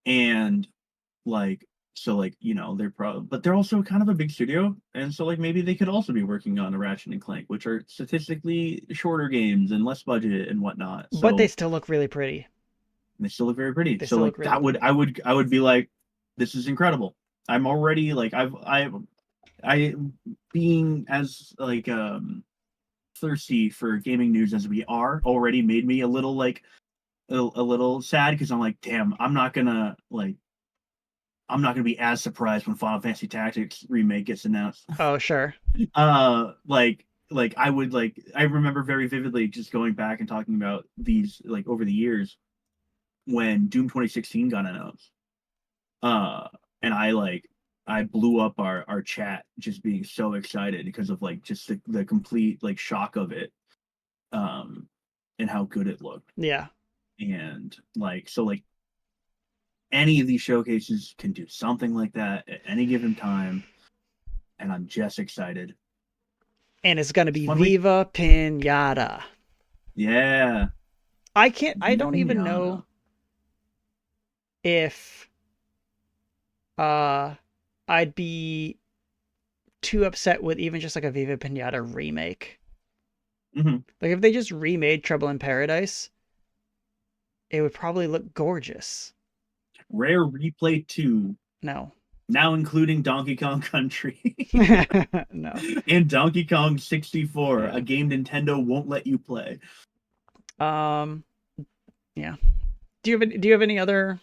and like so like they're probably, but they're also kind of a big studio, and so like maybe they could also be working on a Ratchet and Clank, which are statistically shorter games and less budget and whatnot. But they So still look really pretty. they still look very pretty. They So still like look really that would pretty. I would be like, this is incredible. I'm already like I being as like thirsty for gaming news as we are already made me a little like a little sad because I'm like, damn, I'm not gonna be as surprised when Final Fantasy Tactics remake gets announced. Oh, sure. Like I would like I remember very vividly just going back and talking about these like over the years when Doom 2016 got announced. uh and I blew up our chat just being so excited because of like just the complete like shock of it, um and how good it looked. Yeah. And like so like any of these showcases can do something like that at any given time, and I'm just excited. And it's going to It's a be fun week. Viva Pinata. Yeah. I don't even Pinata. know if uh I'd be too upset with even just like a Viva Pinata remake. Hmm. Like if they just remade Trouble in Paradise, it would probably look gorgeous. Rare Replay 2, No. now including Donkey Kong Country No. and Donkey Kong 64, Yeah. a game Nintendo won't let you play. Um yeah. Do you have any other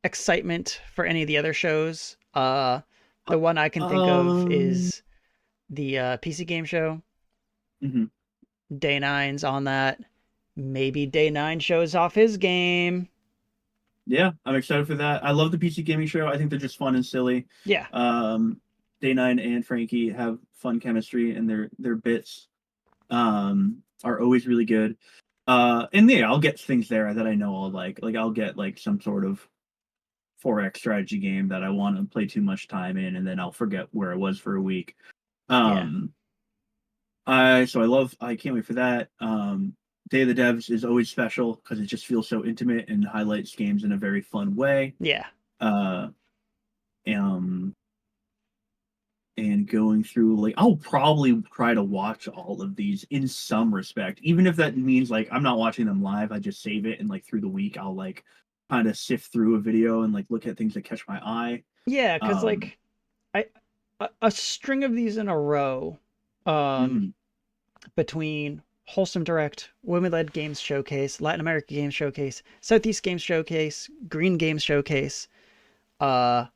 excitement for any of the other shows? The one I can think of Um, is the PC game show. mhm. Day Nine's on that. Maybe Day Nine shows off his game. Yeah, I'm excited for that. I love the PC gaming show. I think they're just fun and silly. Yeah. Um, Day Nine and Frankie have fun chemistry, and their bits are always really good. And yeah, I'll get things there that I know I'll like. Like I'll get like some sort of 4X strategy game that I want to play too much time in, and then I'll forget where I was for a week. Yeah. Um, I can't wait for that. Day of the Devs is always special because it just feels so intimate and highlights games in a very fun way. Yeah. Uh, um, and going through like I'll probably try to watch all of these in some respect, even if that means like I'm not watching them live. I just save it and like through the week I'll like kind of sift through a video and like look at things that catch my eye. Yeah, because Um, like I a string of these in a row, um, mhm. between Wholesome Direct, Women Led Games Showcase, Latin America Games Showcase, Southeast Games Showcase, Green Games Showcase, uh,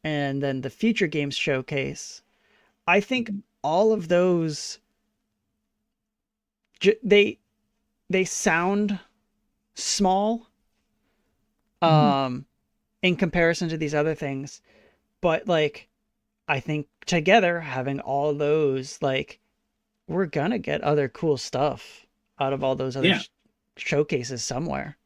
and then the Future Games Showcase. I think all of those they they sound small, Mhm. um, in comparison to these other things, but like I think together having all those like we're gonna get other cool stuff out of all those other Yeah. showcases somewhere.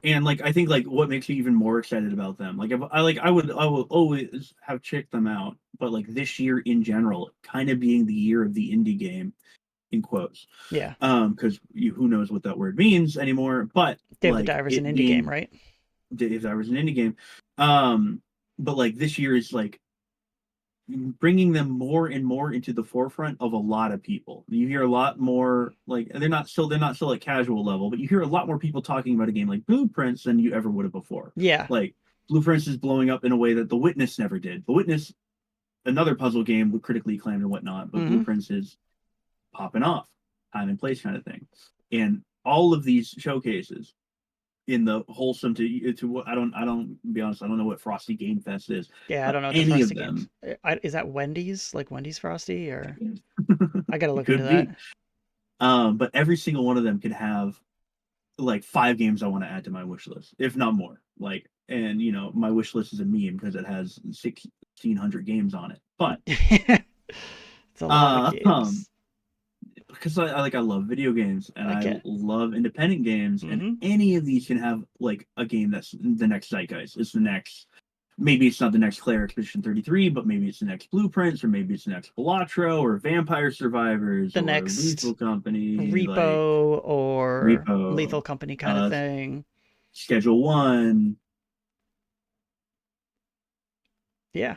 And like I think like what makes me even more excited about them, like if I like I will always have checked them out, but like this year in general kind of being the year of the indie game in quotes, Yeah, because you who knows what that word means anymore, but Dave the like Diver's an it indie game, being right? if I was an indie game, um but like this year is like bringing them more and more into the forefront of a lot of people. You hear a lot more like they're not still at casual level, but you hear a lot more people talking about a game like Blueprints than you ever would have before. Yeah. Like Blueprints is blowing up in a way that The Witness never did. The Witness, another puzzle game with critically acclaimed and whatnot, but Mm-hmm. Blueprints is popping off, time and place kind of thing. And all of these showcases in the wholesome to what I don't be honest, I don't know what Frosty Game Fest is, Yeah, I but don't know what the any Frosty of games. them Is that Wendy's? Like Wendy's Frosty, or I gotta look into could that. be. But every single one of them could have like 5 games I want to add to my wish list, if not more. Like, and you know, my wish list is a meme because it has 1,600 games on it. But It's a lot of uh, um, games. because I love video games and I Okay. love independent games, and Mm-hmm. any of these can have like a game that's the next zeitgeist. It's the next. Maybe it's not the next Claire Expedition 33, but maybe it's the next Blueprints, or maybe it's the next Balatro, or Vampire Survivors, The or next Lethal Company, like Repo or Lethal Repo, Company kind of uh, thing. Schedule One, Yeah.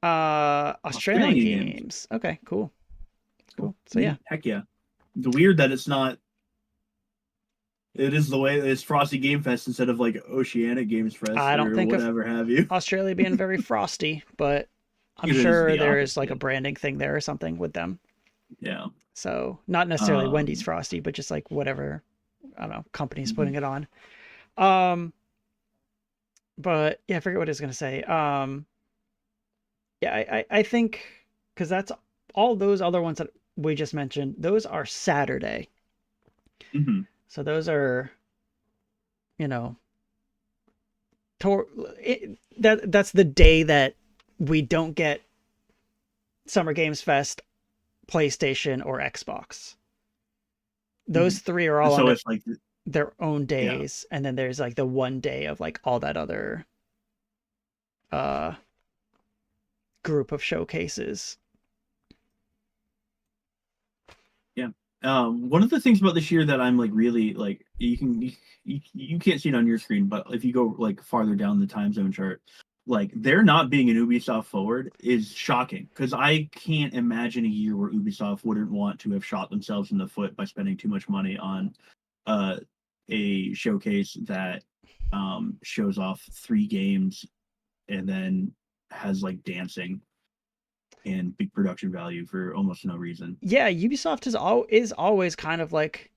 Australian Australian games. games. Okay, cool. Cool. Cool. So yeah. Neat. Heck yeah. The weird that it's not. It is the way it's Frosty Game Fest instead of like Oceanic Games Fest I don't or think of whatever have you. Australia being very frosty, but I'm It is sure the there is like a opposite. branding thing there or something with them. Yeah. So not necessarily Wendy's Um. Frosty, but just like whatever, I don't know, company's putting Mhm. it on. Um, but yeah, I forget what I was gonna say. Yeah, I think because that's all those other ones that we just mentioned, those are Saturday. Mhm. So those are, you know, that's the day that we don't get Summer Games Fest, PlayStation, or Xbox. Those three are all So on it's like, their own yeah, days, and then there's like the one day of like all that other uh group of showcases. yeah. One of the things about this year that I'm like really like, you can't see it on your screen, but if you go like farther down the time zone chart, like there not being an Ubisoft forward is shocking because I can't imagine a year where Ubisoft wouldn't want to have shot themselves in the foot by spending too much money on uh a showcase that shows off 3 games and then has like dancing and big production value for almost no reason. Yeah, Ubisoft is always kind of like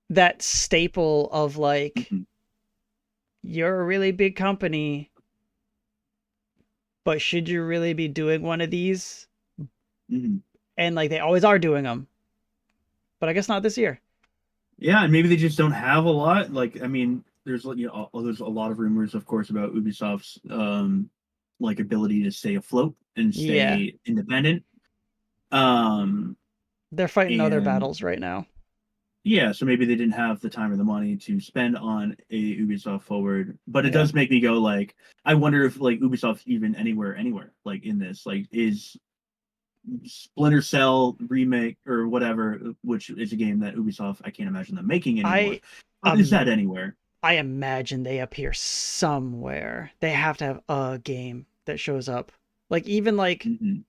that staple of like Mhm. you're a really big company, but should you really be doing one of these? Mhm. And like they always are doing them, but I guess not this year. Yeah, and maybe they just don't have a lot. Like, I mean, there's a lot of rumors, of course, about Ubisoft's like ability to stay afloat and Yeah, stay independent. Um, they're fighting other and battles right now. yeah, so maybe they didn't have the time or the money to spend on a Ubisoft forward. But it Yeah. does make me go like, I wonder if like Ubisoft even anywhere like in this like is Splinter Cell remake or whatever, which is a game that Ubisoft I can't imagine them making anymore. I But is um that anywhere? I imagine they appear somewhere. They have to have a game that shows up. Like even like Hmm.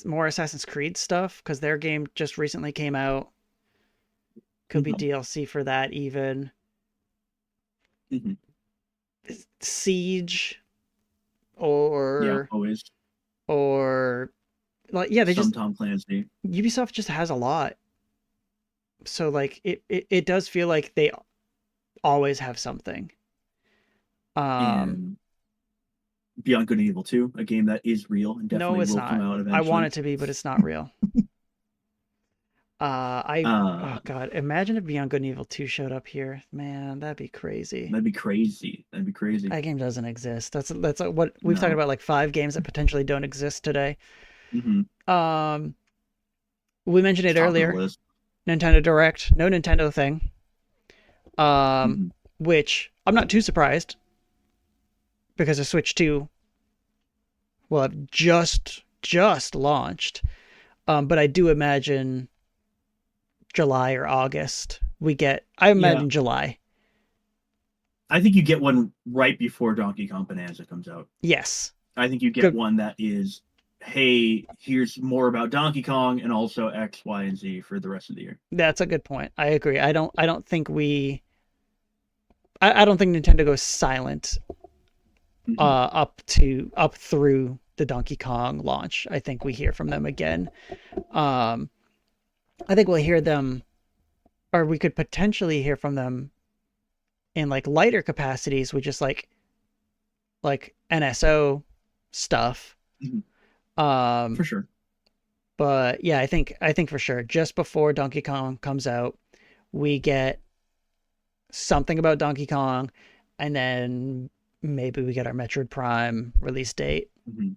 more Assassin's Creed stuff because their game just recently came out. Could be Hmm. DLC for that even. Hmm. Siege Yeah, or always or like yeah, they some just Tom Clancy. Ubisoft just has a lot. So like it does feel like they always have something. Um And Beyond Good and Evil 2, a game that is real and no, definitely it's will come not. out I want eventually. it to be, but it's not real. Oh Uh, god, imagine if Beyond Good and Evil 2 showed up here. Man, that'd be crazy. that'd be crazy. That'd be crazy. That game doesn't exist. That's what we've talked No. about, like 5 games that potentially don't exist today. Hmm. Um we mentioned It's it top of the earlier. list. Nintendo Direct, no Nintendo thing. Um Hmm. which I'm not too surprised because the Switch 2 will have just launched. But I do imagine July or August we get. I Yeah, imagine July. I think you get one right before Donkey Kong Bonanza comes out. Yes, I think you get good. one that is, hey, here's more about Donkey Kong and also X, Y, and Z for the rest of the year. That's a good point. I agree. I don't think we. I don't think Nintendo goes silent. Hmm. Up through the Donkey Kong launch. I think we hear from them again. Um, I think we'll hear them, or we could potentially hear from them in like lighter capacities with just like NSO stuff. Hmm. Um, For sure. but yeah, I think for sure, just before Donkey Kong comes out, we get something about Donkey Kong, and then maybe we get our Metroid Prime release date. Hmm.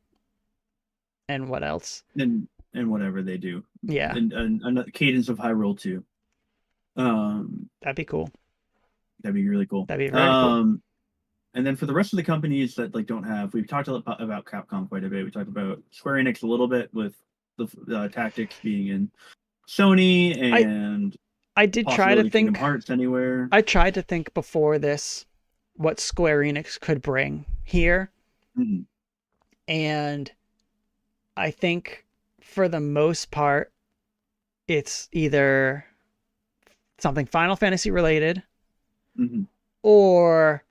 And what else? And whatever they do, Yeah, and Cadence of Hyrule too. Um, that'd be cool. that'd be really cool. That'd be very cool. And then for the rest of the companies that like don't have, we've talked about Capcom quite a bit. We talked about Square Enix a little bit with the tactics being in Sony I and I did try to possibility Kingdom think. Hearts anywhere. I tried to think before this what Square Enix could bring here, Hmm. and I think for the most part, it's either something Final Fantasy related Hmm. or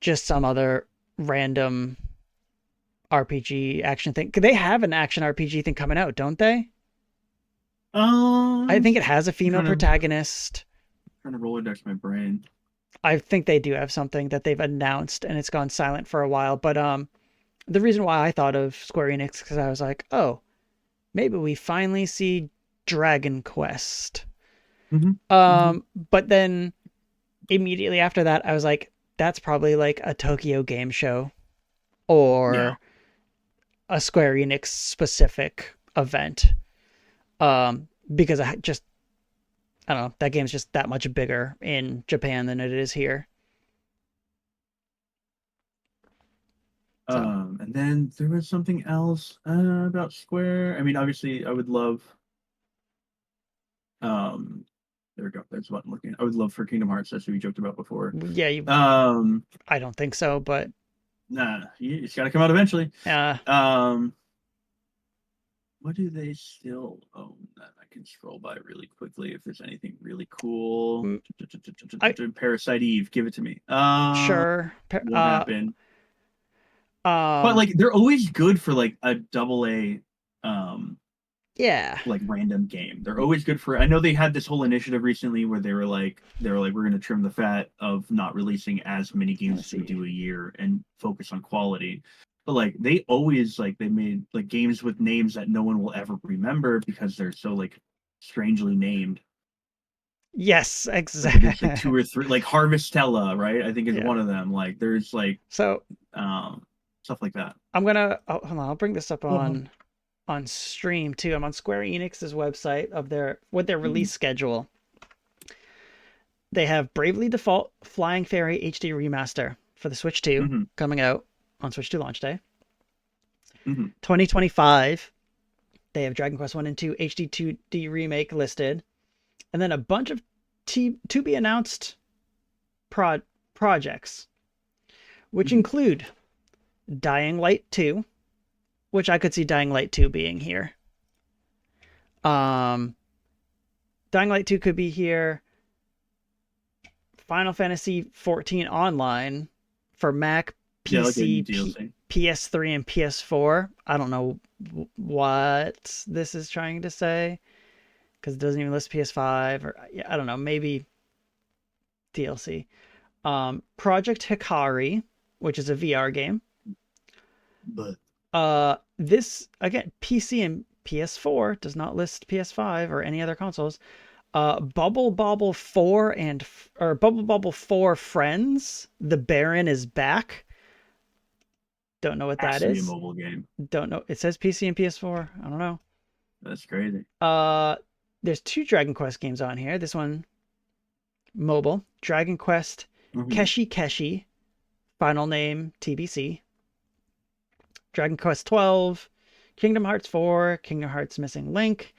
just some other random RPG action thing. They have an action RPG thing coming out, don't they? I think Um, it has a I'm female protagonist. trying to Rolodex my brain. I think they do have something that they've announced and it's gone silent for a while. But the reason why I thought of Square Enix because I was like, oh, maybe we finally see Dragon Quest. Mm-hmm. Mm-hmm. But then immediately after that, I was like, that's probably like a Tokyo Game Show Yeah. or a Square Enix specific event. Because I don't know, that game's just that much bigger in Japan than it is here. So And then there was something else about Square. I mean, obviously, I would love. Um, there we go. That's what I'm looking. I would love for Kingdom Hearts, as we joked about before. yeah, Um, I don't think so, but nah, it's got to come out eventually. uh, Um, what do they still own that I can scroll by really quickly if there's anything really cool? I Parasite Eve, give it to me. sure. Won't happen. But Um, like they're always good for like a double A yeah. like random game. They're always good for I know they had this whole initiative recently where they were like we're gonna trim the fat of not releasing as many games Let's as we see. do a year and focus on quality. But like they always like they made like games with names that no one will ever remember because they're so like strangely named. Yes, Like there's like two exactly. or three like Harvestella, right? I think is Yeah. one of them. Like there's like So um stuff like that. I'm gonna hold on. I'll bring this up Uh-huh. on stream too. I'm on Square Enix's website of their with their Mm-hmm. release schedule. They have Bravely Default Flying Fairy HD Remaster for the Switch 2 Mm-hmm. coming out on Switch 2 launch day. Mm-hmm. 2025, they have Dragon Quest 1 and 2 HD 2D remake listed, and then a bunch of to be announced projects, which Mm-hmm. include Dying Light 2, which I could see Dying Light 2 being here. Um, Dying Light 2 could be here. Final Fantasy 14 Online for Mac, Yeah, like a new PC, DLC. PS3, and PS4. I don't know what this is trying to say because it doesn't even list PS5 or yeah, I don't know, maybe DLC. Project Hikari, which is a VR game. But This again, PC and PS4 does not list PS5 or any other consoles. Bubble Bobble 4 or Bubble Bobble 4 Friends. The Baron is back. Don't know what has that to be a is. mobile game. Don't know. It says PC and PS4. I don't know. That's crazy. Uh, there's two Dragon Quest games on here. This one mobile. Dragon Quest Mm-hmm. Keshi Keshi. Final name TBC. Dragon Quest 12. Kingdom Hearts 4. Kingdom Hearts Missing Link.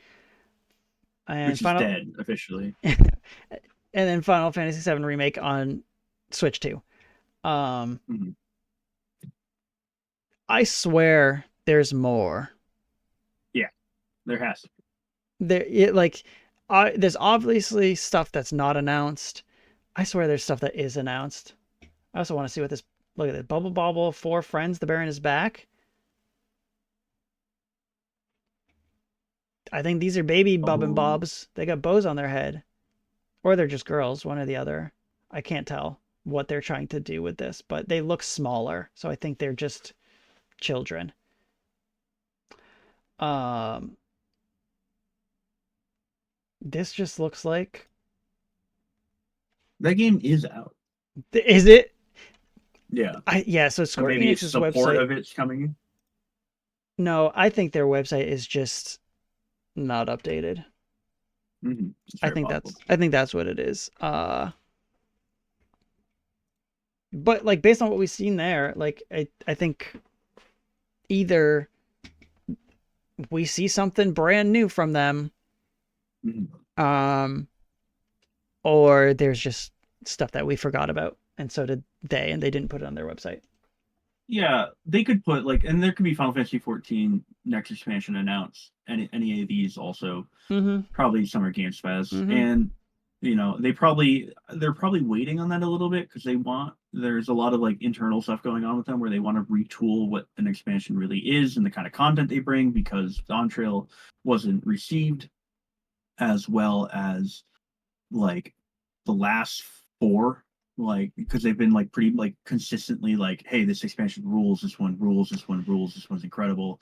And Which is Final dead officially. and then Final Fantasy 7 remake on Switch 2. Um, Mm-hmm. I swear there's more. Yeah, there has to be. There's obviously stuff that's not announced. I swear there's stuff that is announced. I also want to see what this. Look at this. Bubble Bobble, 4 Friends, the Baron is back. I think these are baby Bub and Bubble. Bobs. They got bows on their head. Or they're just girls, one or the other. I can't tell what they're trying to do with this, but they look smaller. So I think they're just children. Um, this just looks like. That game is out. Is it? Yeah. Yeah, so Or Square maybe it's Enix's support website. of it's coming. No, I think their website is just not updated. Mm-hmm. It's I very think possible. that's what it is. But like based on what we've seen there, like I think either we see something brand new from them, Mm-hmm. um, or there's just stuff that we forgot about, and so did they, and they didn't put it on their website. Yeah, they could put like, and there could be Final Fantasy 14 next expansion announced. Any of these also Mm-hmm. probably Summer Games Fest, Mm-hmm. and they're probably waiting on that a little bit because there's a lot of like internal stuff going on with them where they want to retool what an expansion really is and the kind of content they bring because Dawn Trail wasn't received as well as like the last four like because they've been like pretty like consistently like hey this expansion rules, this one rules, this one rules, this one's incredible,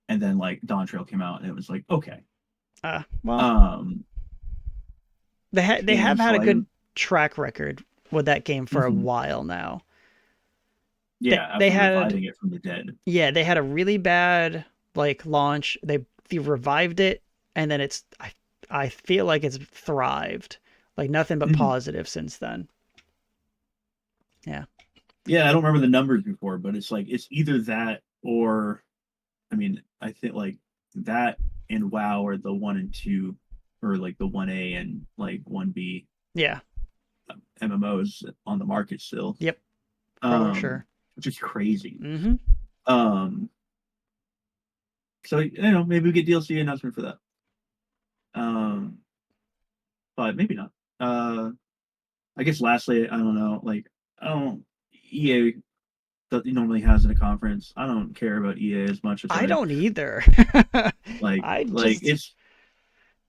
and then like Dawn Trail came out and it was like okay. Well, um They have games. had So a I good didn't. track record with that game for a Mhm. while now. Yeah, They after had reviving it from the dead. yeah, they had a really bad like launch. They revived it, and then I feel like it's thrived. Like nothing but Mhm. positive since then. Yeah. Yeah, I don't remember the numbers before, but it's like it's either that or, I mean, I think like that and WoW are the one and two, or like the 1A and like 1B Yeah. MMOs on the market still. Yep. For Um, sure. which is crazy. Mm-hmm. Um, so maybe we get DLC announcement for that. Um, but maybe not. I guess lastly, I don't know, like I don't EA that normally has in a conference. I don't care about EA as much as I I don't either. I like just it's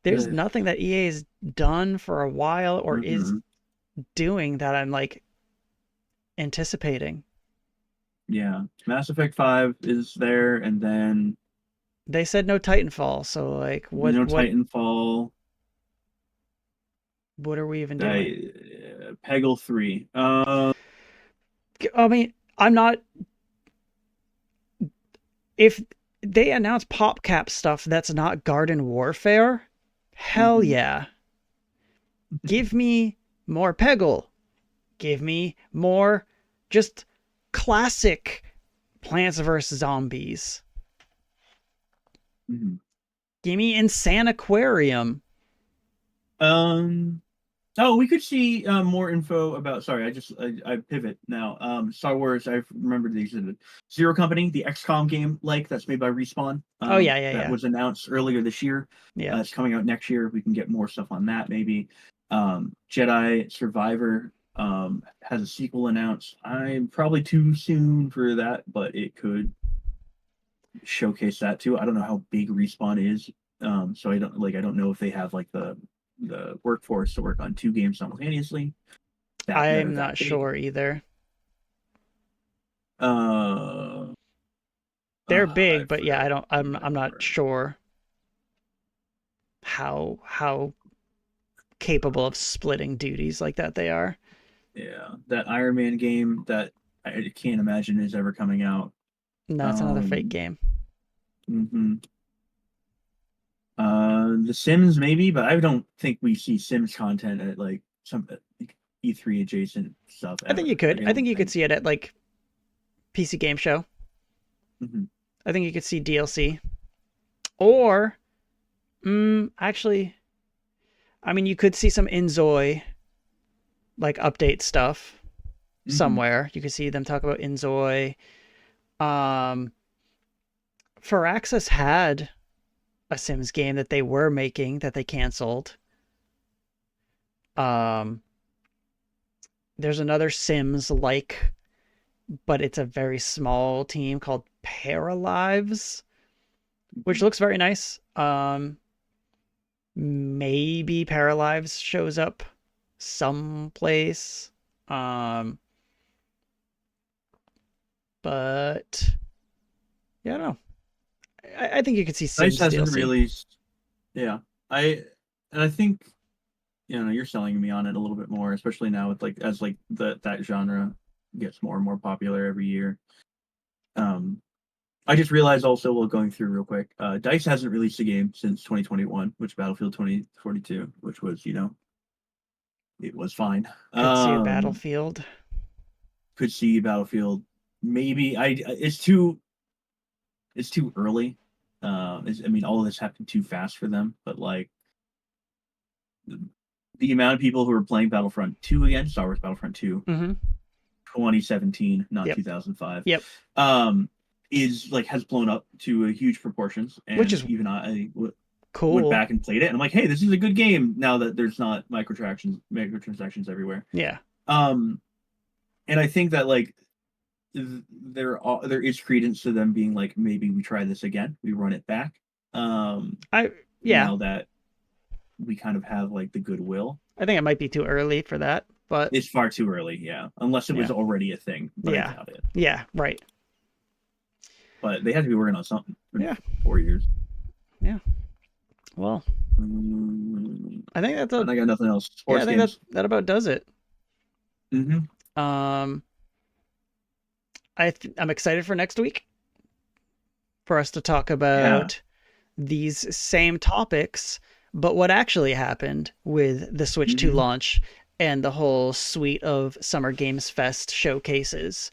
there's uh, nothing that EA's done for a while or is mhm. doing that I'm like anticipating. Yeah. Mass Effect 5 is there, and then They said no Titanfall, so like Titanfall, what are we even doing? Peggle 3. I mean, I'm not if they announce PopCap stuff that's not Garden Warfare, hell Mhm. yeah. Give me more Peggle. Give me more just classic Plants vs. Zombies. Mhm. Give me Insane Aquarium. Um, oh, we could see more info about. Sorry, I pivot now. Star Wars. I remembered the exhibit. Zero Company, the XCOM game, like that's made by Respawn. Oh yeah, yeah, That yeah. was announced earlier this year. Yeah. It's coming out next year. We can get more stuff on that maybe. Jedi Survivor has a sequel announced. I'm probably too soon for that, but it could showcase that too. I don't know how big Respawn is. So I don't know if they have like the workforce to work on two games simultaneously that I'm are that not big. sure either. Uh, They're I big, but yeah, forgot I what don't the I'm other not were. sure how capable of splitting duties like that they are. Yeah, that Iron Man game that I can't imagine is ever coming out. And that's another fake Um, game. mhm. The Sims maybe, but I don't think we see Sims content at like some E3 adjacent stuff I think you ever. could. Like I I think don't you could think. see it at like PC Game Show. Mhm. I think you could see DLC. Or actually I mean you could see some Inzoi like update stuff Mhm. somewhere. You could see them talk about Inzoi. Um Firaxis had a Sims game that they were making that they canceled. Um there's another Sims like, but it's a very small team called Paralives, which Mhm. looks very nice. Maybe Paralives shows up someplace. Um, but yeah, I don't know. I think you could see Dice Sims hasn't DLC. really. Yeah, I think you're selling me on it a little bit more, especially now with like as like that genre gets more and more popular every year. Um, I just realized also while going through real quick, Dice hasn't released a game since 2021, which Battlefield 2042, which was it was fine. Could see a Battlefield. Could see Battlefield maybe. It's too early. I mean, all of this happened too fast for them, but like the amount of people who are playing Battlefront 2 again, Star Wars Battlefront 2, Mm-hmm. 2017, not Yep. 2005, Yep. um, is like has blown up to a huge proportions. Which And is even went cool. back and played it, and I'm like, hey, this is a good game now that there's not microtransactions everywhere. Yeah. Um, and I think that like there is credence to them being like, maybe we try this again, we run it back. Um, I yeah. now that we kind of have like the goodwill. I think it might be too early for that, but It's far too early, yeah. Unless it was yeah. already a thing, but I Yeah. doubt it. Yeah, right. But they had to be working on something for Yeah. 4 years. Yeah. Well, I think that's I got nothing else. yeah, I Sports think that games. that about does it. Mm-hmm. Um, I'm excited for next week for us to talk Yeah. about these same topics, but what actually happened with the Switch 2 Mm-hmm. launch and the whole suite of Summer Games Fest showcases.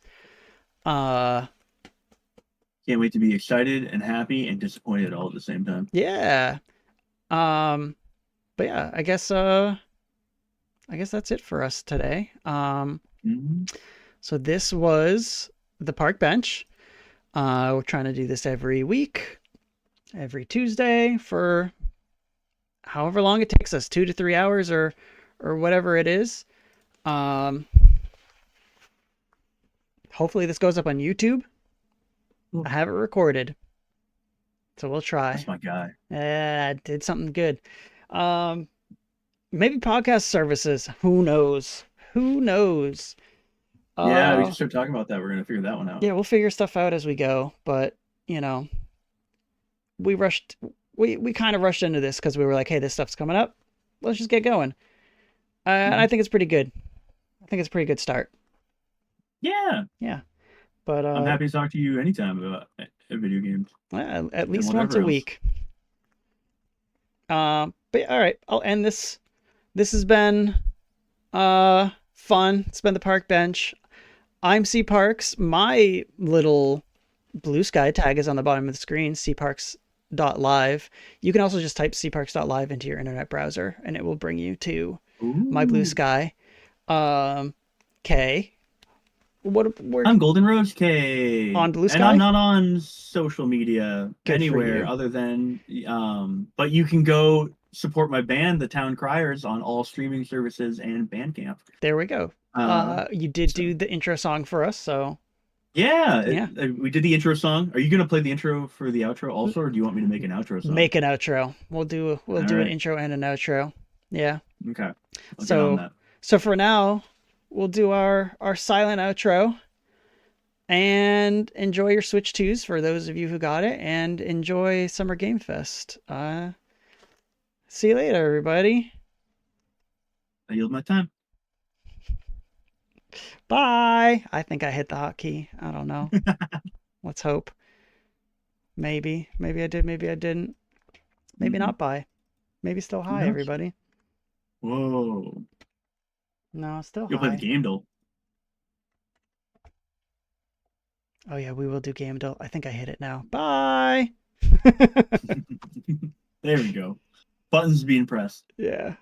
Uh, Can't wait to be excited and happy and disappointed all at the same time. yeah. Um, but yeah, I guess that's it for us today. Mm-hmm. So this was the Park Bench. We're trying to do this every week, every Tuesday for however long it takes us, 2 to 3 hours or whatever it is. Um, hopefully this goes up on YouTube. I Cool. have it recorded, so we'll try. That's my guy. I did something good. Um, maybe podcast services. Who knows? Who knows? Yeah, we should Uh, start talking about that. We're gonna figure that one out. yeah, we'll figure stuff out as we go. But you know, we rushed. We kind of rushed into this because we were like, hey, this stuff's coming up. Let's just get going. And Mm-hmm. I think it's pretty good. I think it's a pretty good start. Yeah, Yeah, but I'm happy to talk to you anytime about video games at and least once whatever a else. week. But all right, I'll end this. This has been fun. It's been the park bench. I'm C Parks. My little blue sky tag is on the bottom of the screen, cparks.live. You can also just type cparks.live into your internet browser and it will bring you to my blue Ooh. sky. Um, Kay, what we're I'm Golden Rose K, on blue and I'm sky? not on social media Good for anywhere you. other than but you can go support my band, the Town Criers, on all streaming services and Bandcamp. There we go. Uh, You did so do the intro song for us, so yeah, yeah. we did the intro song. Are you gonna play the intro for the outro also, or do you want me to make an outro song? Make an outro. We'll All do an right, intro and an outro. Yeah. okay, I'll get on So that. so for now, we'll do our silent outro and enjoy your Switch 2s for those of you who got it and enjoy Summer Game Fest. See you later everybody. I yield my time. Bye. I think I hit the hotkey. I don't know. Let's hope. Maybe I did, maybe I didn't. Maybe Mhm. not bye. Maybe still Who hi knows? everybody. Whoa, No, still you'll play the hi. game, Dole. Oh yeah, we will do game deal. I think I hit it now. Bye. There we go. Buttons being pressed. Yeah.